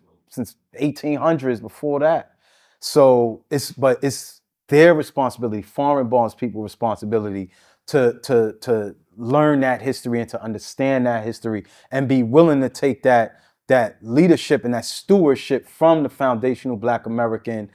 1800s, before that. So it's their responsibility, foreign-born people's responsibility to learn that history and to understand that history and be willing to take that leadership and that stewardship from the foundational Black American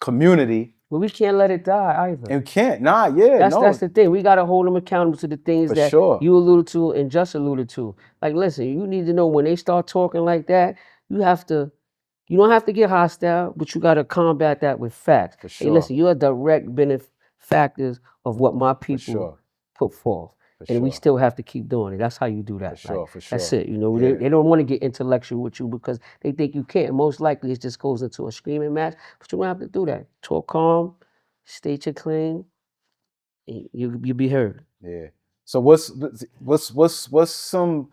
community. But we can't let it die either. And we can't. That's the thing. We gotta hold them accountable to the things that you alluded to and just alluded to. Like, listen, you need to know when they start talking like that, you don't have to get hostile, but you gotta combat that with facts. For sure. Hey, listen, you're a direct benefactors of what my people put forth. And we still have to keep doing it. That's how you do that. For sure. That's it. They don't want to get intellectual with you because they think you can't. Most likely it just goes into a screaming match, but you don't have to do that. Talk calm, state your claim, and you'll be heard. Yeah. So what's some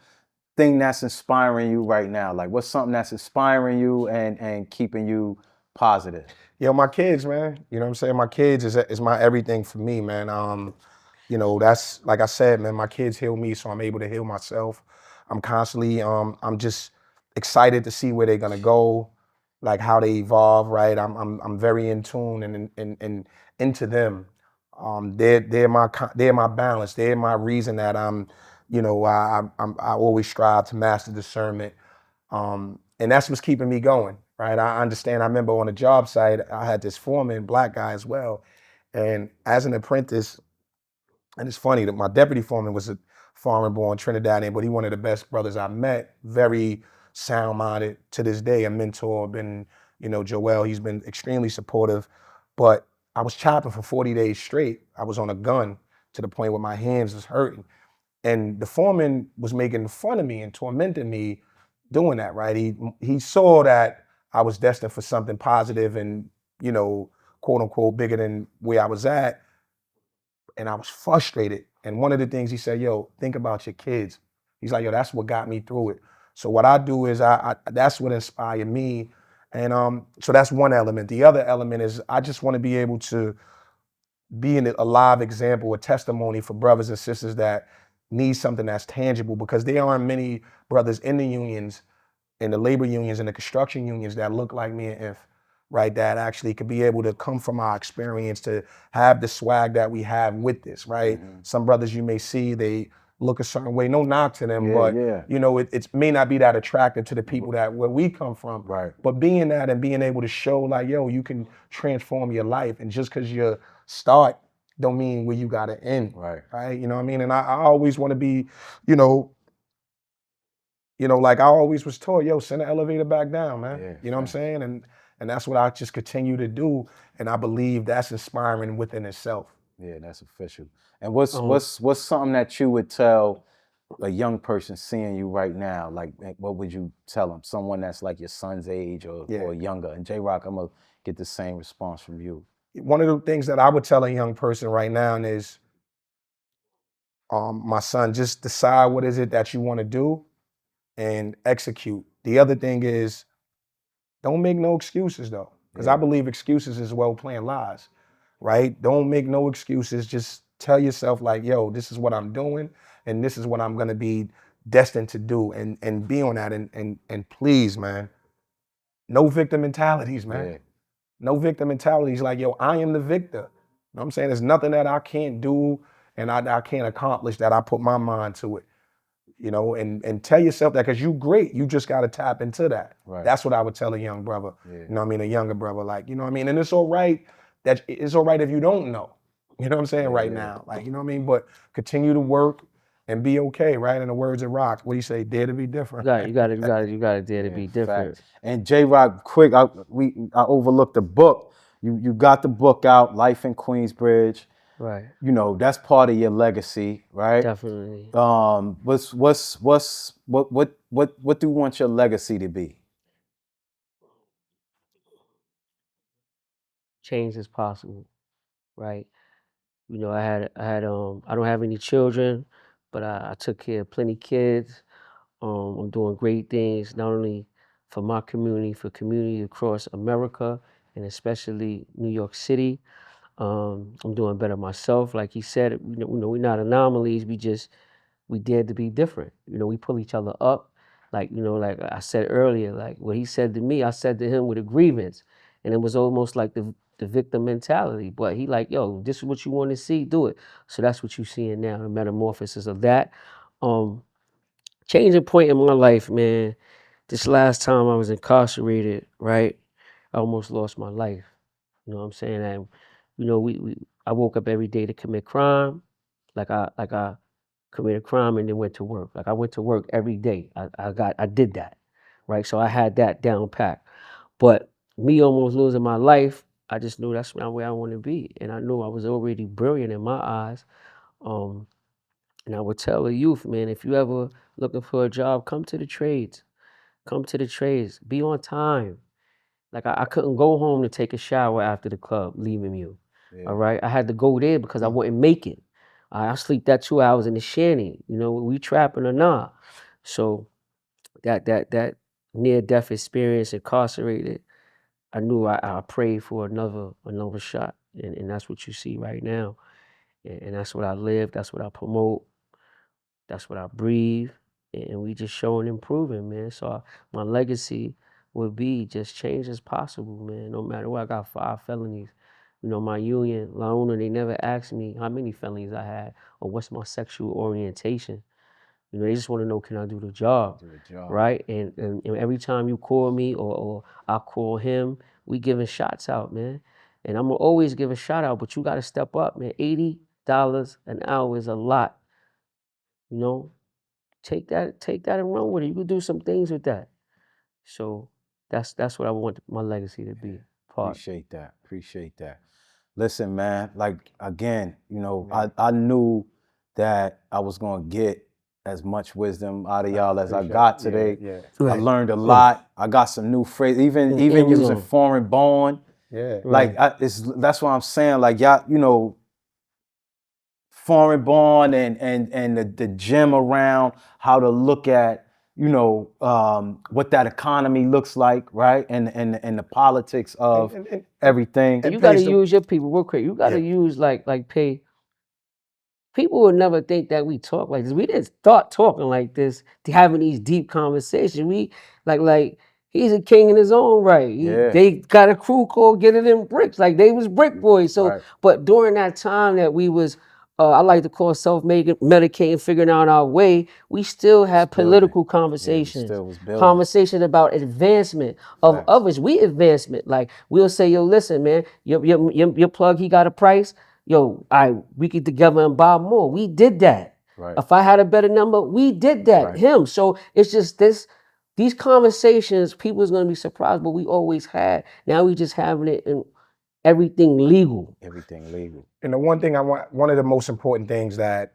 thing that's inspiring you right now? Like, what's something that's inspiring you and keeping you positive? Yo, my kids, man. You know what I'm saying? My kids is my everything for me, man. That's, like I said, man, my kids heal me, so I'm able to heal myself. I'm constantly, I'm just excited to see where they're gonna go, like how they evolve, right? I'm very in tune and into them. They're my balance. They're my reason that I always strive to master discernment. And that's what's keeping me going, right? I understand. I remember on a job site, I had this foreman, Black guy as well. And as an apprentice, and it's funny that my deputy foreman was a foreign-born Trinidadian, but he one of the best brothers I met, very sound-minded to this day, a mentor, been, Joel, he's been extremely supportive. But I was chopping for 40 days straight. I was on a gun to the point where my hands was hurting. And the foreman was making fun of me and tormenting me doing that, right? He saw that I was destined for something positive and, quote unquote, bigger than where I was at. And I was frustrated. And one of the things he said, yo, think about your kids. He's like, yo, that's what got me through it. So what I do is that's what inspired me. And so that's one element. The other element is I just want to be able to be a live example, a testimony for brothers and sisters that need something that's tangible, because there aren't many brothers in the unions, in the labor unions, and the construction unions that look like me and If, right? That actually could be able to come from our experience to have the swag that we have with this, right? Mm-hmm. Some brothers you may see, they look a certain way, no knock to them, but it may not be that attractive to the people that where we come from. Right. But being that and being able to show like, yo, you can transform your life. And just because you start don't mean where you gotta end. Right. Right. You know what I mean? And I always want to be, like I always was told, yo, send the elevator back down, man. Yeah, You know what I'm fact. saying? And that's what I just continue to do. And I believe that's inspiring within itself. Yeah, that's official. And what's Um, something that you would tell a young person seeing you right now? Like, what would you tell them? Someone that's like your son's age or younger. And J-Rock, I'm gonna get the same response from you. One of the things that I would tell a young person right now is, my son, just decide what is it that you want to do and execute. The other thing is, don't make no excuses though, because I believe excuses is well playing lies, right? Don't make no excuses. Just tell yourself like, yo, this is what I'm doing, and this is what I'm gonna be destined to do, and be on that. And please, man, no victim mentalities, man. Yeah. No victim mentalities. Like, yo, I am the victor. You know what I'm saying? There's nothing that I can't do and I can't accomplish that I put my mind to it. And tell yourself that, because you great. You just got to tap into that. Right. That's what I would tell a young brother. Yeah. You know what I mean? A younger brother, like, you know what I mean? And it's all right if you don't know. You know what I'm saying? Right now. Like, you know what I mean? But continue to work and be okay, right? In the words of Rock, what do you say? Dare to be different. you got to dare to be different. Facts. And J-Rock, quick, I overlooked the book. You got the book out, Life in Queensbridge. Right. That's part of your legacy, right? Definitely. What do you want your legacy to be? Change is possible, right? I don't have any children, but I took care of plenty kids. I'm doing great things, not only for my community, for community across America, and especially New York City. I'm doing better myself. Like he said, we're not anomalies. We dared to be different. We pull each other up. Like I said earlier, like what he said to me, I said to him with a grievance. And it was almost like the victim mentality. But he like, yo, this is what you want to see, do it. So that's what you're seeing now, the metamorphosis of that. Um, Changing point in my life, man. This last time I was incarcerated, right? I almost lost my life. You know what I'm saying? And I woke up every day to commit crime. Like I committed crime and then went to work. Like I went to work every day. I did that. Right. So I had that down pat. But me almost losing my life, I just knew that's not where I want to be. And I knew I was already brilliant in my eyes. Um, and I would tell the youth, man, if you ever looking for a job, come to the trades. Come to the trades. Be on time. Like I couldn't go home to take a shower after the club, leaving you. Yeah. All right. I had to go there because I wouldn't make it. I sleep that 2 hours in the shanty. We trapping or not. So that near death experience, incarcerated, I knew I prayed for another shot. And that's what you see right now. And that's what I live, that's what I promote, that's what I breathe. And we just showing improving, man. So my legacy would be just change as possible, man. No matter what, I got 5 felonies. My union, La Una, they never asked me how many felonies I had or what's my sexual orientation. They just want to know, can I do the job? Right? And every time you call me or I call him, we giving shots out, man. And I'm gonna always give a shout out, but you gotta step up, man. $80 an hour is a lot. You know, take that and run with it. You could do some things with that. So that's what I want my legacy to be. Appreciate that. Listen, man, like again, I knew that I was gonna get as much wisdom out of y'all as I got today. Yeah. I learned a lot. I got some new phrases, even using Amazon. foreign born. Yeah. Like that's what I'm saying. Like y'all, foreign born and the gem around how to look at what that economy looks like, right? And the politics of everything. And you got to use your people. Real quick, you got to use like pay. People would never think that we talk like this. We didn't start talking like this, to having these deep conversations. We like he's a king in his own right. They got a crew called Get It In Bricks. Like they was brick boys. So, but during that time that we was, I like to call self-medicating, figuring out our way, we still had political conversations. Conversation about advancement of others. We advancement. Like we'll say, yo, listen, man, your plug, he got a price. yo, we get together and buy more. We did that. Right. If I had a better number, we did that. Right. Him. So it's just these conversations, people is gonna be surprised, but we always had. Now we just having it in everything legal. Everything legal. And the one of the most important things that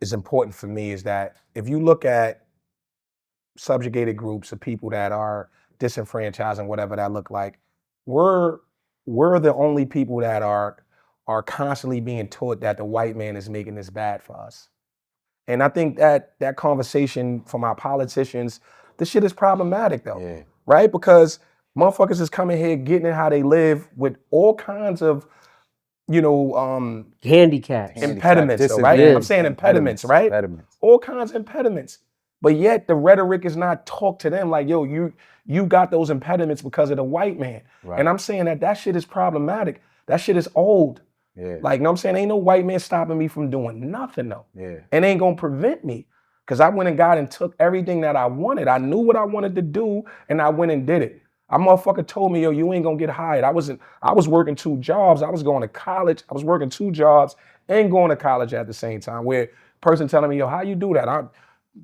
is important for me is that if you look at subjugated groups of people that are disenfranchised and whatever that look like, we're the only people that are constantly being taught that the white man is making this bad for us. And I think that conversation from our politicians, this shit is problematic though, Yeah. right? Because motherfuckers is coming here getting it how they live with all kinds of, Handicaps. impediments though, right? Yeah. I'm saying impediments, right? Impediments. All kinds of impediments. But yet the rhetoric is not talked to them like, yo, you got those impediments because of the white man. Right. And I'm saying that shit is problematic. That shit is old. Yeah. Like, you know what I'm saying? Ain't no white man stopping me from doing nothing though. Yeah. And ain't gonna prevent me. Cause I went and got and took everything that I wanted. I knew what I wanted to do and I went and did it. A motherfucker told me, yo, you ain't gonna get hired. I was working 2 jobs. I was going to college. I was working 2 jobs and going to college at the same time. Where person telling me, yo, how you do that? I'm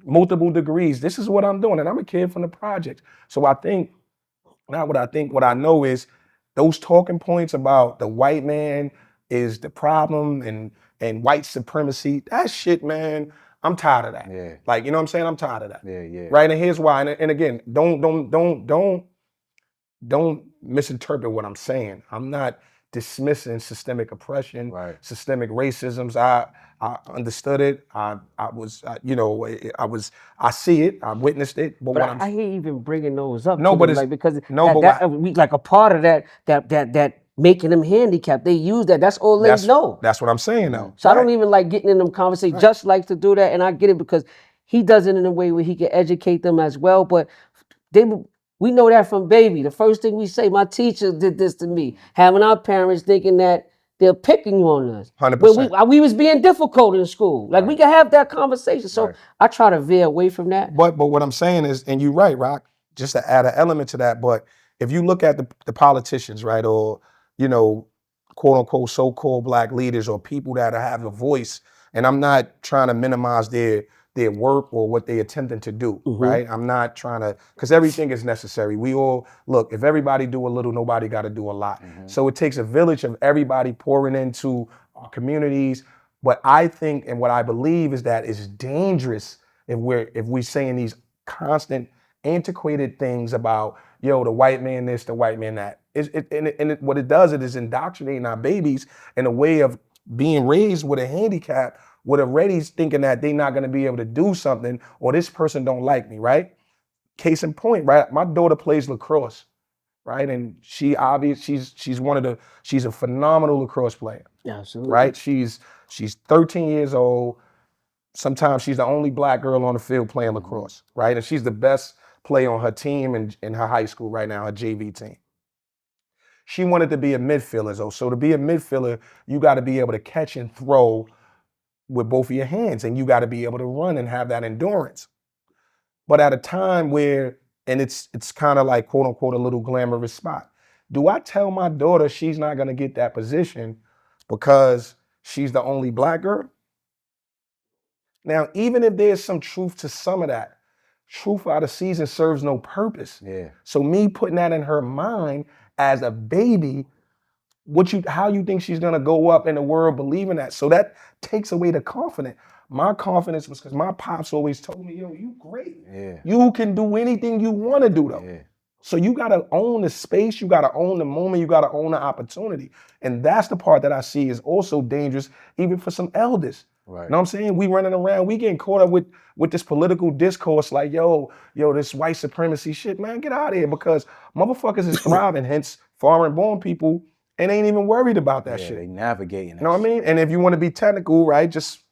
multiple degrees. This is what I'm doing. And I'm a kid from the project. So I think, what I know is those talking points about the white man is the problem and white supremacy, that shit, man, I'm tired of that. Yeah. Like, you know what I'm saying? I'm tired of that. Yeah. Yeah. Right. And here's why. And again, don't misinterpret what I'm saying. I'm not dismissing systemic oppression, Right. systemic racisms. I understood it. I see it. I witnessed it. But But what I'm I hate even bringing those up. No, to but them, it's- like because no, but that we like a part of that making them handicapped. They use that. That's all they know. That's what I'm saying though. So I don't even like getting in them conversations. Right. Just likes to do that, and I get it because he does it in a way where he can educate them as well. But we know that from baby. The first thing we say, my teacher did this to me. Having our parents thinking that they're picking on us. 100%. When we was being difficult in school. Like we Right. can have that conversation. So Right. I try to veer away from that. But what I'm saying is, and you're right, Rock, just to add an element to that, but if you look at the politicians, right, or, quote unquote so-called black leaders or people that have a voice, and I'm not trying to minimize their work or what they attempting to do, right? I'm not trying to, because everything is necessary. We all, look, if everybody do a little, nobody got to do a lot. So it takes a village of everybody pouring into our communities. But I think, and what I believe is that it's dangerous if we saying these constant antiquated things about, yo, the white man this, the white man that. What it does, it is indoctrinating our babies in a way of being raised with a handicap, with already thinking that they're not going to be able to do something, or this person don't like me, right? Case in point, right? My daughter plays lacrosse, right? And she's a phenomenal lacrosse player, Absolutely. right? She's 13 years old. Sometimes she's the only black girl on the field playing lacrosse, right? And she's the best player on her team in her high school right now, her JV team. She wanted to be a midfielder, though. So to be a midfielder, you got to be able to catch and throw with both of your hands, and you got to be able to run and have that endurance. But at a time where, and it's kind of like, quote unquote, a little glamorous spot. Do I tell my daughter she's not going to get that position because she's the only black girl? Now, even if there's some truth to some of that, truth out of season serves no purpose. Yeah. So me putting that in her mind as a baby, how you think she's gonna go up in the world believing that? So that takes away the confidence. My confidence was because my pops always told me, yo, you great. Yeah. You can do anything you want to do though. Yeah. So you gotta own the space, you gotta own the moment, you gotta own the opportunity. And that's the part that I see is also dangerous, even for some elders. Right. You know what I'm saying? We running around, we getting caught up with this political discourse like, yo, this white supremacy shit, man, get out of here, because motherfuckers is thriving, hence foreign born people, and ain't even worried about that shit. They navigating it. You know what I mean? And if you want to be technical, right, just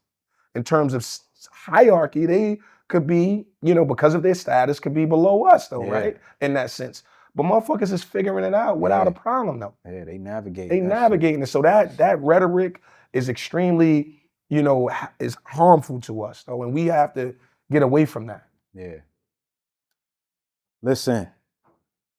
in terms of hierarchy, they could be, because of their status, could be below us though, right? In that sense. But motherfuckers is figuring it out without a problem though. Yeah, they navigating. They navigating it. So that rhetoric is extremely, is harmful to us though, and we have to get away from that. Yeah. Listen,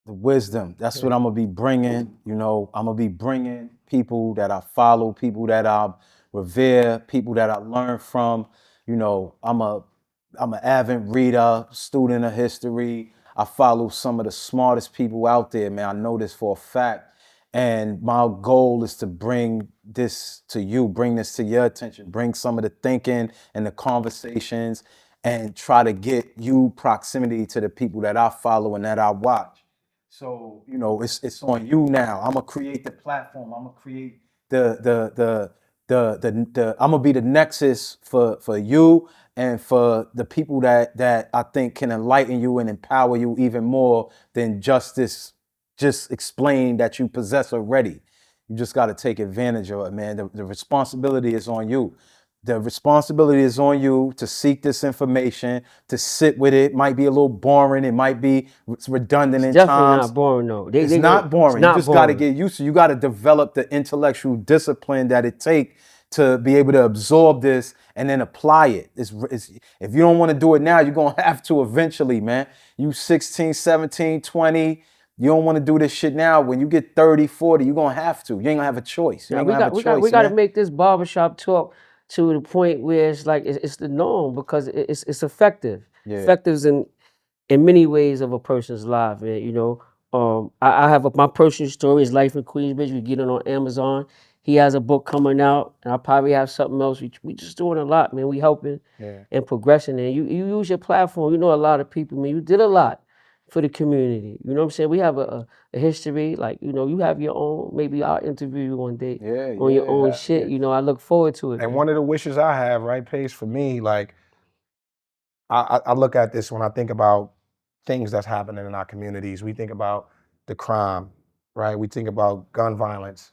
The wisdom. That's what I'm gonna be bringing. You know, I'm gonna be bringing people that I follow, people that I revere, people that I learn from. You know, I'm an avid reader, student of history. I follow some of the smartest people out there, man. I know this for a fact. And my goal is to bring this to you, bring this to your attention, bring some of the thinking and the conversations, and try to get you proximity to the people that I follow and that I watch. So, you know, it's on you now. I'm gonna create the platform. I'm gonna create the I'm gonna be the nexus for you and for the people that I think can enlighten you and empower you even more than just explain that you possess already. You just got to take advantage of it, man. The responsibility is on you. The responsibility is on you to seek this information, to sit with it. Might be a little boring. It might be redundant It's in definitely times. not boring though. It's not boring. It's You not just got to boring. get used to. You got to develop the intellectual discipline that it takes to be able to absorb this and then apply it. If you don't want to do it now, you're going to have to eventually, man. You 16, 17, 20. You don't want to do this shit now. When you get 30, 40, you're going to have to. You ain't going to have a choice. You Now ain't going to have a choice, we got to man. make this barbershop talk to the point where it's like it's the norm because it's effective. Yeah. Effective in many ways of a person's life, man. You know, I have my personal story is Life in Queensbridge. You get it on Amazon. He has a book coming out, and I probably have something else. We just doing a lot, man. We helping Yeah. and progressing. And you use your platform. You know a lot of people, man. You did a lot for the community. You know what I'm saying? We have a history. Like, you know, you have your own. Maybe I'll interview you one day on your own shit. Yeah. You know, I look forward to it. And Man. one of the wishes I have, right, Pace, for me, like I look at this when I think about things that's happening in our communities. We think about the crime, right? We think about gun violence,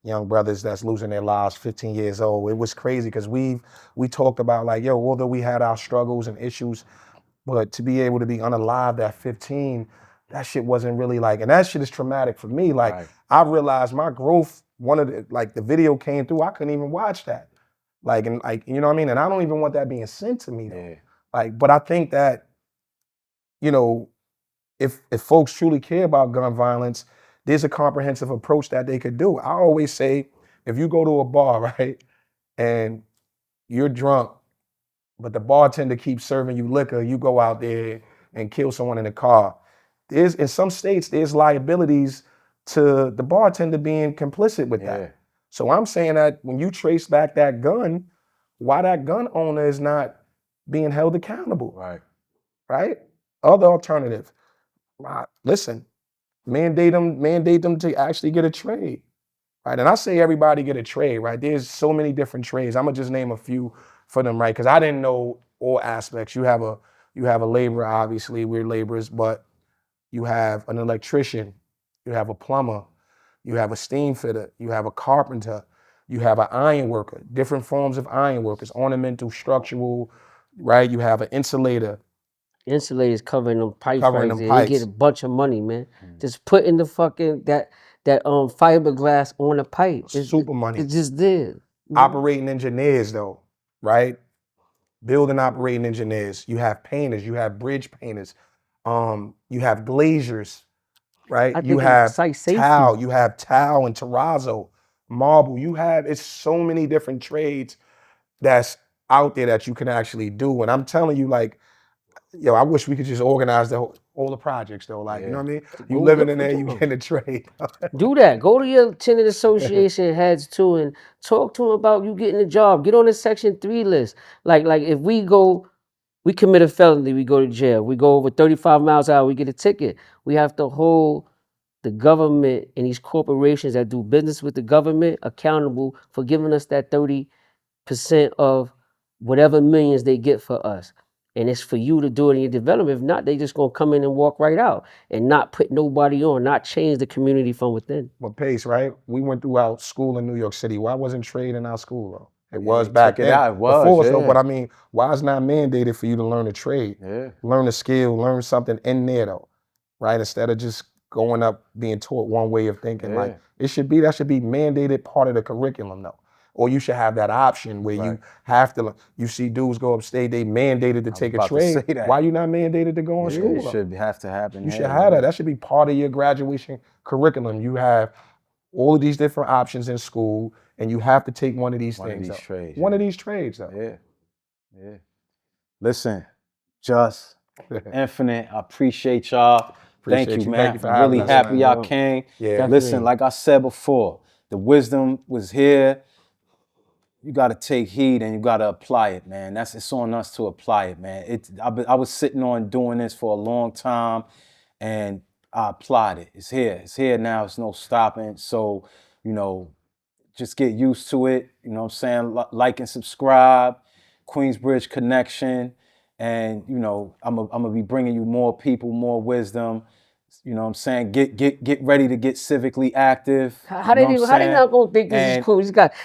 young brothers that's losing their lives 15 years old. It was crazy because we talked about like, yo, although we had our struggles and issues, but to be able to be unalived at 15, that shit wasn't really like, and that shit is traumatic for me. Like Right. I realized my growth, one of the, like the video came through, I couldn't even watch that. Like, and like, you know what I mean? And I don't even want that being sent to me though. Yeah. Like, but I think that, you know, if folks truly care about gun violence, there's a comprehensive approach that they could do. I always say, if you go to a bar, right, and you're drunk, but the bartender keeps serving you liquor, you go out there and kill someone in the car. There's in some states, there's liabilities to the bartender being complicit with Yeah. that. So I'm saying that when you trace back that gun, why that gun owner is not being held accountable, Right. right? Other alternative. Listen, mandate them to actually get a trade, right? And I say everybody get a trade, right? There's so many different trades. I'm gonna just name a few for them, right? Because I didn't know all aspects. You have a laborer, obviously, we're laborers, but you have an electrician, you have a plumber, you have a steam fitter, you have a carpenter, you have an iron worker, different forms of iron workers, ornamental, structural, right? You have an insulator, Insulators covering them pipes covering right them there. They get a pipes. bunch of money, man. Just putting the fucking that fiberglass on the pipe. Super money. It just did. Operating engineers, though, right? Building operating engineers. You have painters. You have bridge painters. You have glaziers, right? I You think it's have site safety. towel. You have towel and terrazzo, marble. It's so many different trades that's out there that you can actually do. And I'm telling you, like, yo, I wish we could just organize all the projects though. Like, you know what I mean? You Go living look in for there, you jobs. getting a trade. Do that. Go to your tenant association heads too and talk to them about you getting a job. Get on the Section 3 list. Like if we commit a felony, we go to jail. We go over 35 miles an hour, we get a ticket. We have to hold the government and these corporations that do business with the government accountable for giving us that 30% of whatever millions they get for us. And it's for you to do it in your development. If not, they just gonna come in and walk right out and not put nobody on, not change the community from within. But Pace, right? We went through our school in New York City. Why wasn't trade in our school though? It Yeah, was they back took it then. out. It Before was, us though. yeah. But I mean, why is not mandated for you to learn a trade? Yeah. Learn a skill, learn something in there though, right? Instead of just going up being taught one way of thinking. Yeah. Like that should be mandated part of the curriculum though. or you should have that option where you have to. You see dudes go upstate, they mandated to take a about to say trade. that. Why you not mandated to go on Yeah, school? it should have to happen. You should here, have that. That should be part of your graduation curriculum. You have all of these different options in school, and you have to take one of these things. Trades. One of these trades, though. Yeah. Listen, Just, Infinite, I appreciate y'all. Thank you, man. Thank you for I'm having really us, happy man. y'all came. Yeah. Listen, like I said before, the wisdom was here. You got to take heed and you got to apply it, man. It's on us to apply it, man. I was sitting on doing this for a long time, and I applied it. It's here. It's here now. It's no stopping. So, just get used to it. You know what I'm saying? Like and subscribe. Queensbridge Connection. And, I'm gonna be bringing you more people, more wisdom. You know what I'm saying? Get ready to get civically active. How they not gonna think this is cool?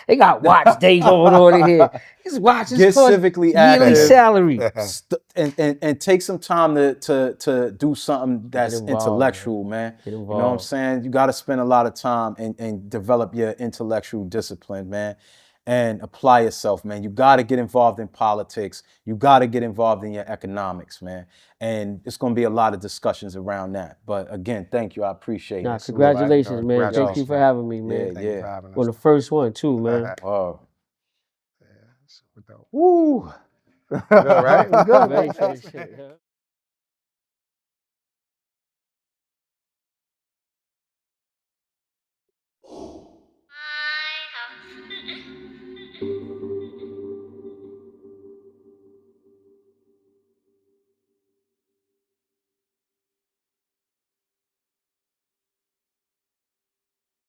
They got watch day going on in here. These watches get cost civically yearly active, salary. and take some time to do something that's intellectual, man. Get involved. You know what I'm saying? You got to spend a lot of time and develop your intellectual discipline, man, and apply yourself, man. You got to get involved in politics. You got to get involved in your economics, man. And it's going to be a lot of discussions around that. But again, thank you. I appreciate it. Congratulations, man. Thank you for having me, man. Yeah. On the first one, too, man. Oh. Super dope. Woo. Good, right? We're good. Very shit, huh?